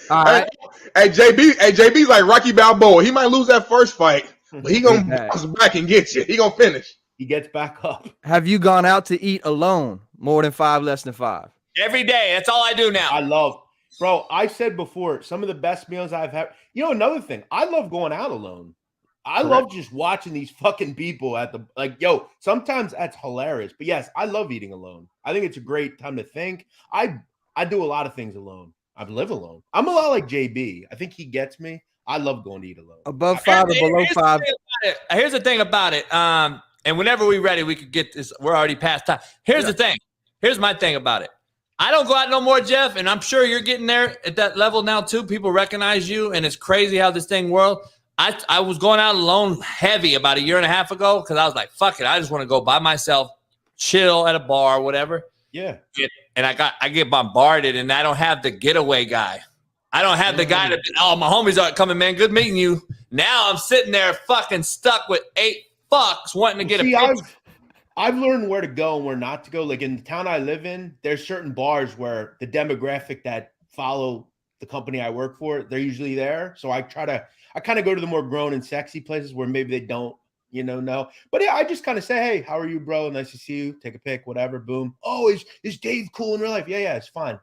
All right. Hey, JB's like Rocky Balboa. He might lose that first fight, but he gonna bounce back and get you. He gonna finish. He gets back up. Have you gone out to eat alone? More than 5, less than 5? Every day. That's all I do now. Bro, I said before, some of the best meals I've had. You know, another thing, I love going out alone. I love just watching these fucking people at the, sometimes that's hilarious. But yes, I love eating alone. I think it's a great time to think. I do a lot of things alone. I live alone. I'm a lot like JB. I think he gets me. I love going to eat alone. Above 5 or below 5? Here's the thing about it. And whenever we're ready, we could get this. We're already past time. Here's the thing. Here's my thing about it. I don't go out no more, Jeff, and I'm sure you're getting there at that level now too. People recognize you, and it's crazy how this thing works. I was going out alone heavy about 1.5 years ago because I was like, fuck it. I just want to go by myself, chill at a bar, whatever. Yeah. And I get bombarded, and I don't have the getaway guy. I don't have the guy that, my homies are coming, man. Good meeting you. Now I'm sitting there fucking stuck with 8 fucks wanting to get a picture. I've learned where to go and where not to go. Like in the town I live in, there's certain bars where the demographic that follow the company I work for, they're usually there. So I kind of go to the more grown and sexy places where maybe they don't, know. But yeah, I just kind of say, hey, how are you, bro? Nice to see you. Take a pic, whatever. Boom. Oh, is Dave cool in real life? Yeah, it's fine.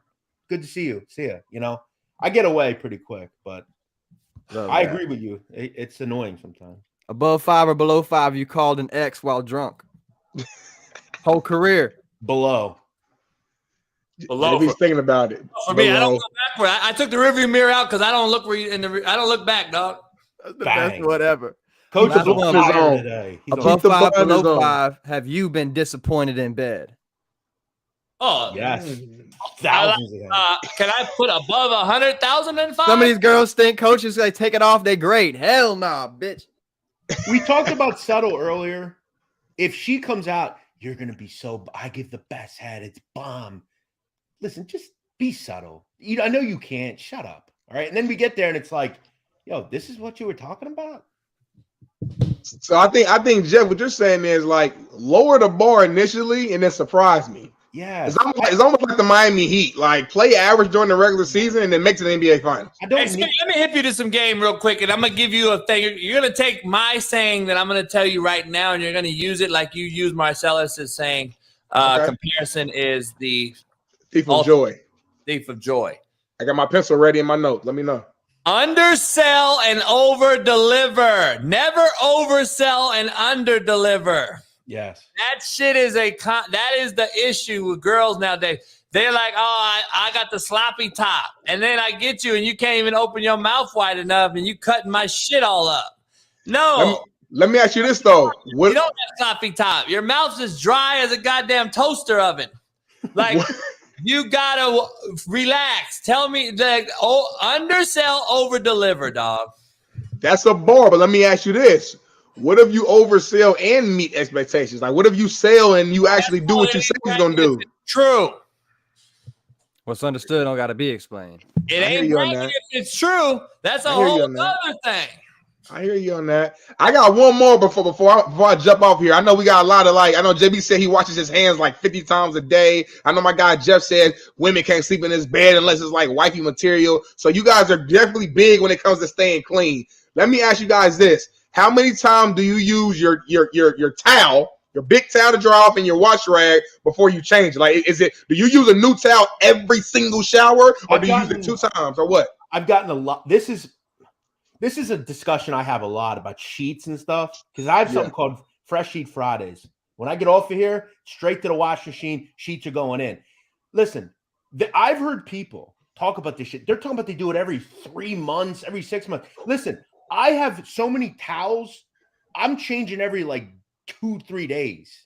Good to see you. See ya. I get away pretty quick, but I agree with you. It's annoying sometimes. Above 5 or below 5, you called an ex while drunk. Whole career. Below. He's thinking about it. For me, I don't go backward. I took the rearview mirror out because I don't look I don't look back, dog. That's the best whatever. Coach is above today. Above 5, below 5. Have you been disappointed in bed? Oh, Yes. Thousands of them. Can I put above 100,000 in 5? Some of these girls think coaches like take it off. They great. Hell nah, bitch. We talked about subtle earlier. If she comes out, you're gonna be so. I give the best head. It's bomb. Listen, just be subtle. I know you can't. Shut up. All right. And then we get there, and it's like, yo, this is what you were talking about. So I think Jeff, what you're saying is like lower the bar initially and then surprise me. Yeah, it's almost like the Miami Heat, like play average during the regular season and then make it to the NBA Finals. Let me hit you to some game real quick, and I'm gonna give you a thing. You're gonna take my saying that I'm gonna tell you right now, and you're gonna use it like you use Marcellus's saying. Comparison is the thief of joy. Thief of joy. I got my pencil ready in my note. Let me know. Undersell and over-deliver. Never oversell and under-deliver. Yes. That shit is that is the issue with girls nowadays. They're like, oh, I got the sloppy top. And then I get you and you can't even open your mouth wide enough and you cutting my shit all up. No. Let me ask you this, though. You don't have sloppy top. Your mouth's as dry as a goddamn toaster oven. Like, you gotta relax. Tell me that undersell, over deliver, dog. That's a bar, but let me ask you this: what if you oversell and meet expectations? Like, what if you sell and you actually do what you say you're gonna do? True. What's understood don't gotta be explained. It ain't right if it's true. That's a whole other thing. I hear you on that. I got one more before I jump off here. I know we got a lot of I know JB said he washes his hands like 50 times a day. I know my guy Jeff said women can't sleep in his bed unless it's like wifey material. So you guys are definitely big when it comes to staying clean. Let me ask you guys this. How many times do you use your towel, your big towel to dry off and your wash rag before you change it? Like, do you use a new towel every single shower or do you use it 2 times or what? I've gotten a lot. This is a discussion I have a lot about sheets and stuff because I have something called Fresh Sheet Fridays. When I get off of here, straight to the wash machine, sheets are going in. Listen, I've heard people talk about this shit. They're talking about they do it every 3 months, every 6 months. Listen, I have so many towels. I'm changing every 2-3 days.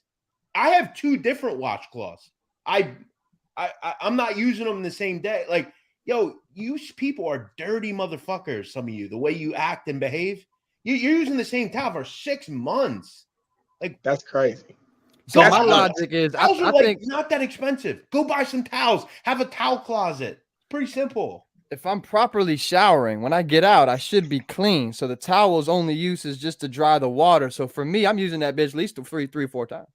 I have 2 different washcloths. I'm not using them the same day. Like, yo, you people are dirty motherfuckers, some of you, the way you act and behave. You're using the same towel for 6 months. Like, that's crazy. So my logic is, I think not that expensive. Go buy some towels. Have a towel closet. Pretty simple. If I'm properly showering, when I get out, I should be clean. So the towel's only use is just to dry the water. So for me, I'm using that bitch at least 3-4 times.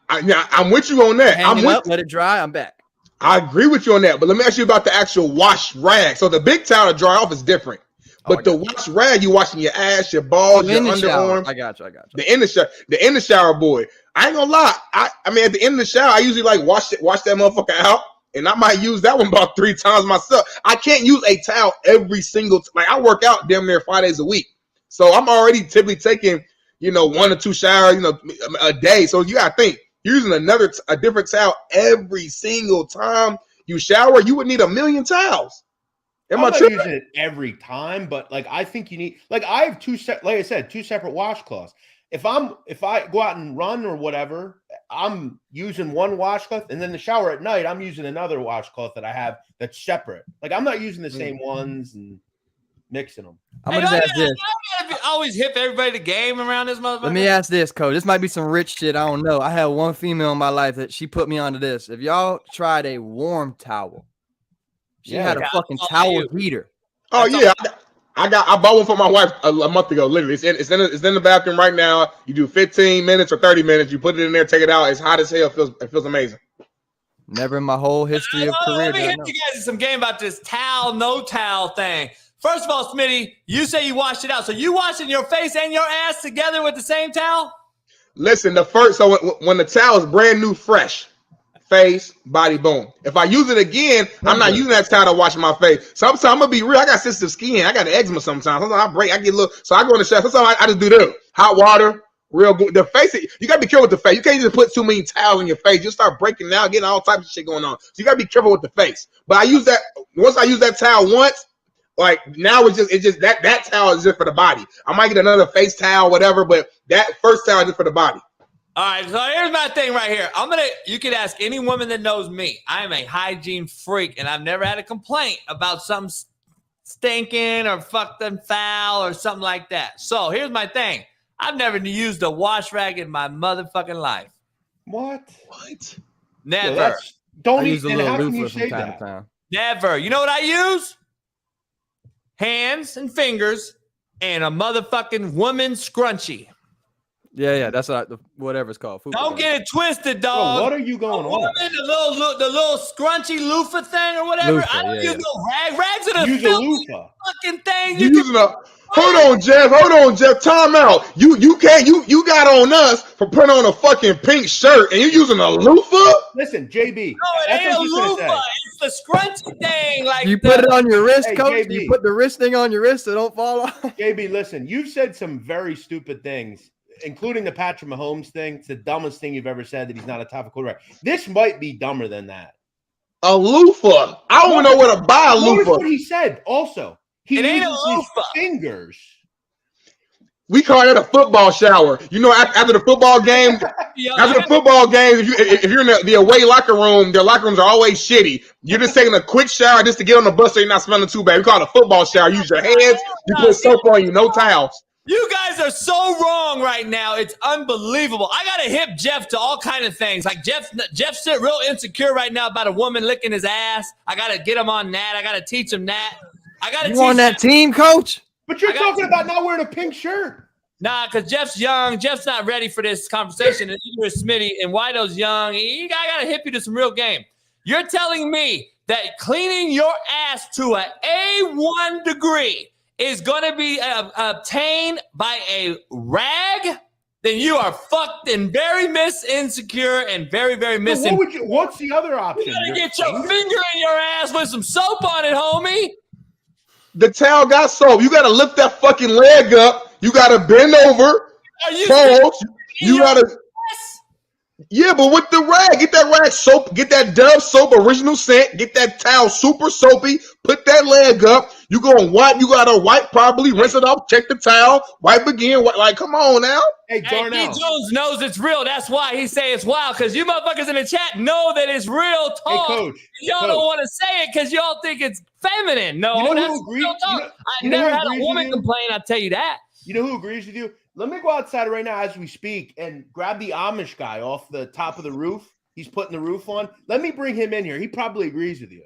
I'm with you on that. Let it dry. I'm back. I agree with you on that, but let me ask you about the actual wash rag. So the big towel to dry off is different, but the wash rag, you washing your ass, your balls, your underarms. I got you. The in the shower, boy. I ain't gonna lie. I mean, at the end of the shower, I usually wash that motherfucker out, and I might use that one about 3 times myself. I can't use a towel every single I work out damn near 5 days a week, so I'm already typically taking 1 or 2 showers a day. So you gotta think. Using a different towel every single time you shower, you would need 1 million towels. I'm not using it every time, but I think you need I have 2 separate washcloths. If I go out and run or whatever, I'm using one washcloth, and then the shower at night, I'm using another washcloth that I have that's separate. I'm not using the same ones and mixing them. I'm gonna just ask this. Always hip everybody the game around this motherfucker. Let me ask this, Coach. This might be some rich shit. I don't know. I had one female in my life that she put me onto this. If y'all tried a warm towel, she had a fucking towel heater. Oh yeah, I bought one for my wife a month ago. Literally, it's in the bathroom right now. You do 15 minutes or 30 minutes. You put it in there, take it out. It's hot as hell. It feels amazing. Never in my whole history of career. Let me hit you guys in some game about this towel, no towel thing. First of all, Smitty, you say you washed it out. So you washing your face and your ass together with the same towel? Listen, when the towel is brand new, fresh, face, body, boom. If I use it again, I'm not using that towel to wash my face. Sometimes I'm gonna be real. I got sensitive skin. I got eczema sometimes. Sometimes I break. I get a little. So I go in the shower. Sometimes I just do this. Hot water, real good. The face, you gotta be careful with the face. You can't just put too many towels in your face. You start breaking out, getting all types of shit going on. So you gotta be careful with the face. But I use that once. I use that towel once. Now it's just that towel is just for the body. I might get another face towel, whatever, but that first towel is just for the body. All right, so here's my thing right here. You can ask any woman that knows me. I am a hygiene freak, and I've never had a complaint about something stinking or fucked and foul or something like that. So here's my thing. I've never used a wash rag in my motherfucking life. What? Never. Yeah, don't use a and little how can you loofah say from time that? to time. Never. You know what I use? Hands and fingers and a motherfucking woman scrunchie. Yeah, that's whatever it's called. Don't get it twisted, dog. Bro, what are you going on? The little scrunchy loofah thing or whatever. Loofah, I don't use yeah. no rag. Rags are the Use a filthy loofah. fucking thing. You using a hold on, Jeff. Time out. You can't you got on us for putting on a fucking pink shirt and you using a loofah? Listen, JB. No, it ain't a loofah. It's the scrunchy thing. Like You put it on your wrist, Hey, coach. JB. You put the wrist thing on your wrist so it don't fall off. JB, listen, you've said some very stupid things, including the Patrick Mahomes thing. It's the dumbest thing you've ever said, that he's not a top quarterback. This might be dumber than that. A loofah. I don't know where to buy a Notice loofah. what he said. Also, he It ain't a uses his loofah. fingers. We call it a football shower. You know, after the football game, after the football games, if you're in the away locker room, their locker rooms are always shitty. You're just taking a quick shower just to get on the bus so you're not smelling too bad. We call it a football shower. Use your hands. You put soap on you, no towels. You guys are so wrong right now. It's unbelievable. I gotta hip Jeff to all kind of things. Like Jeff's real insecure right now about a woman licking his ass. I gotta get him on that. I gotta teach him that. I gotta You teach on that team, coach? But you're talking about not wearing a pink shirt. Nah, because Jeff's young. Jeff's not ready for this conversation. And either is Smitty, and Wido's young. I gotta hip you to some real game. You're telling me that cleaning your ass to an A1 degree is going to be obtained by a rag? Then you are fucked and very insecure and very, very So what's the other option? You gotta get your finger in your ass with some soap on it, homie. The towel got soap. You got to lift that fucking leg up. You got to bend over. Pause. You got to. Yeah, but with the rag, get that rag soap, get that Dove soap original scent, get that towel super soapy, put that leg up. You go and wipe. You got to wipe properly, rinse it off, check the towel, wipe again. Like, come on now. Hey, Darnell. D. Jones knows it's real. That's why he say it's wild, because you motherfuckers in the chat know that it's real talk. Hey, Coach. Y'all don't want to say it because y'all think it's feminine. No, You know who that's agrees- real talk. you know- I you know never who had a agrees with woman you? complain, I'll tell you that. You know who agrees with you? Let me go outside right now as we speak and grab the Amish guy off the top of the roof. He's putting the roof on. Let me bring him in here. He probably agrees with you.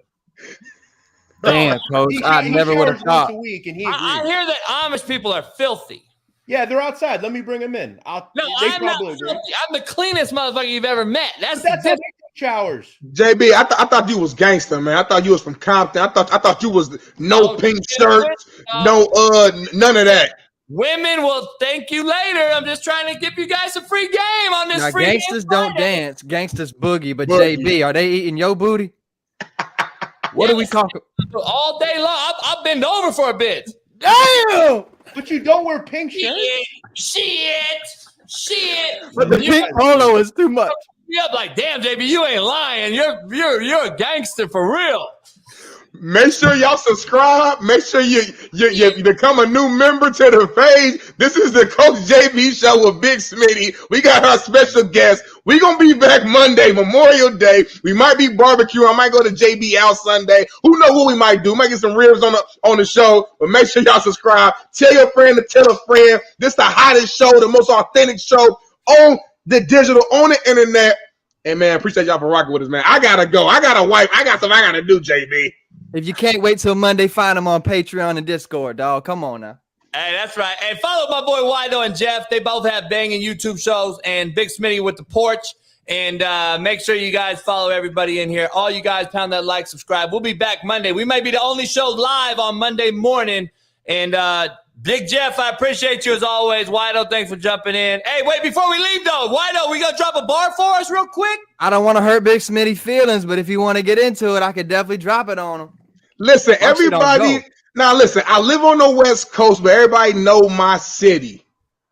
Damn, coach. I never would have showers thought. once a week, and he agrees. I hear that Amish people are filthy. Yeah, they're outside. Let me bring him in. No, they I'm not probably agree. filthy. I'm the cleanest motherfucker you've ever met. That's how they take showers. JB, I thought you was gangster, man. I thought you was from Compton. I thought you was no pink shirts, no none of that. Women will thank you later. I'm just trying to give you guys a free game on this Now, free gangsters game don't Friday. dance. Gangsters boogie. But Boogie. JB, are they eating your booty? What are we talking? All day long. I'll bend over for a bit. Damn! But you don't wear pink shirts. Shit. But the pink polo is too much. Yeah, like, damn, JB, you ain't lying. You're a gangster for real. Make sure y'all subscribe. Make sure you become a new member to the page. This is the Coach JB Show with Big Smitty. We got our special guest. We're going to be back Monday, Memorial Day. We might be barbecuing. I might go to JB out Sunday. Who knows what we might do? Might get some ribs on the show. But make sure y'all subscribe. Tell your friend to tell a friend. This the hottest show, the most authentic show on the digital, on the internet. And, man, appreciate y'all for rocking with us, man. I got to go. I got to wipe. I got something I got to do, JB. If you can't wait till Monday, find them on Patreon and Discord, dog. Come on now. Hey, that's right. And follow my boy Wido and Jeff. They both have banging YouTube shows, and Big Smitty with the porch. And make sure you guys follow everybody in here. All you guys pound that like, subscribe. We'll be back Monday. We might be the only show live on Monday morning. And Big Jeff, I appreciate you as always. Wido, thanks for jumping in. Hey, wait, before we leave though, Wido, we gonna drop a bar for us real quick? I don't want to hurt Big Smitty's feelings, but if you want to get into it, I could definitely drop it on him. Listen, everybody. Now, listen, I live on the West Coast, but everybody know my city.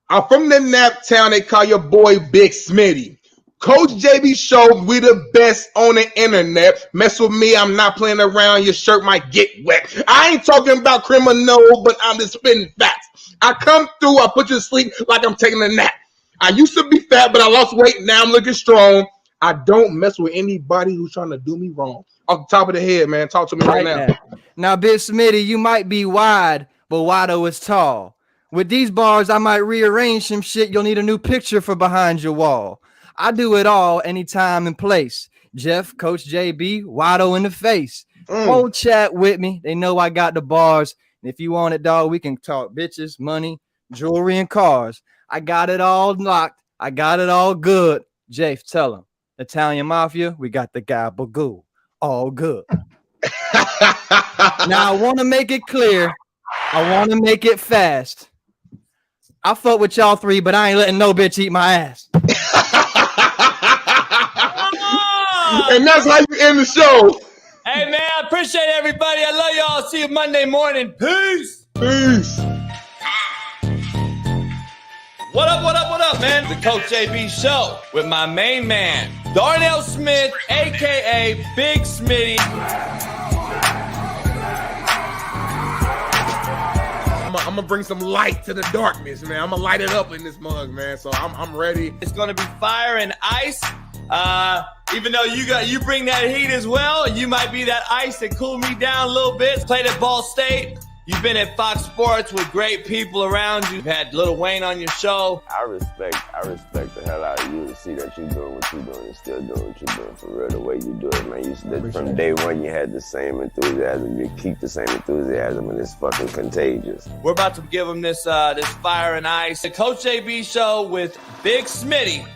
I'm from the Nap town. They call your boy Big Smitty. Coach JB Show, we the best on the internet. Mess with me, I'm not playing around. Your shirt might get wet. I ain't talking about criminal, but I'm just spitting facts. I come through, I put you to sleep like I'm taking a nap. I used to be fat, but I lost weight. Now I'm looking strong. I don't mess with anybody who's trying to do me wrong. Off the top of the head, man. Talk to me right now. Now, Big Smitty, you might be wide, but Wado is tall. With these bars, I might rearrange some shit. You'll need a new picture for behind your wall. I do it all, anytime and place. Jeff, Coach JB, Wado in the face. Whole chat with me. They know I got the bars. And if you want it, dog, we can talk bitches, money, jewelry, and cars. I got it all locked. I got it all good. Jafe, tell him. Italian Mafia, we got the gabagoo. All good. Now, I want to make it clear. I want to make it fast. I fuck with y'all three, but I ain't letting no bitch eat my ass. And that's how you end the show. Hey, man, I appreciate everybody. I love y'all. See you Monday morning. Peace. Peace. What up, man? The Coach JB Show with my main man, Darnell Smith, a.k.a. Big Smitty. I'm going to bring some light to the darkness, man. I'm going to light it up in this mug, man. So I'm ready. It's going to be fire and ice. Even though you bring that heat as well, you might be that ice that cool me down a little bit. Played at Ball State. You've been at Fox Sports with great people around you. You've had Lil Wayne on your show. I respect the hell out of you to see that you're doing what you're doing and still doing what you're doing for real, the way you do it, man. From day one, you had the same enthusiasm. You keep the same enthusiasm, and it's fucking contagious. We're about to give them this fire and ice. The Coach JB Show with Big Smitty.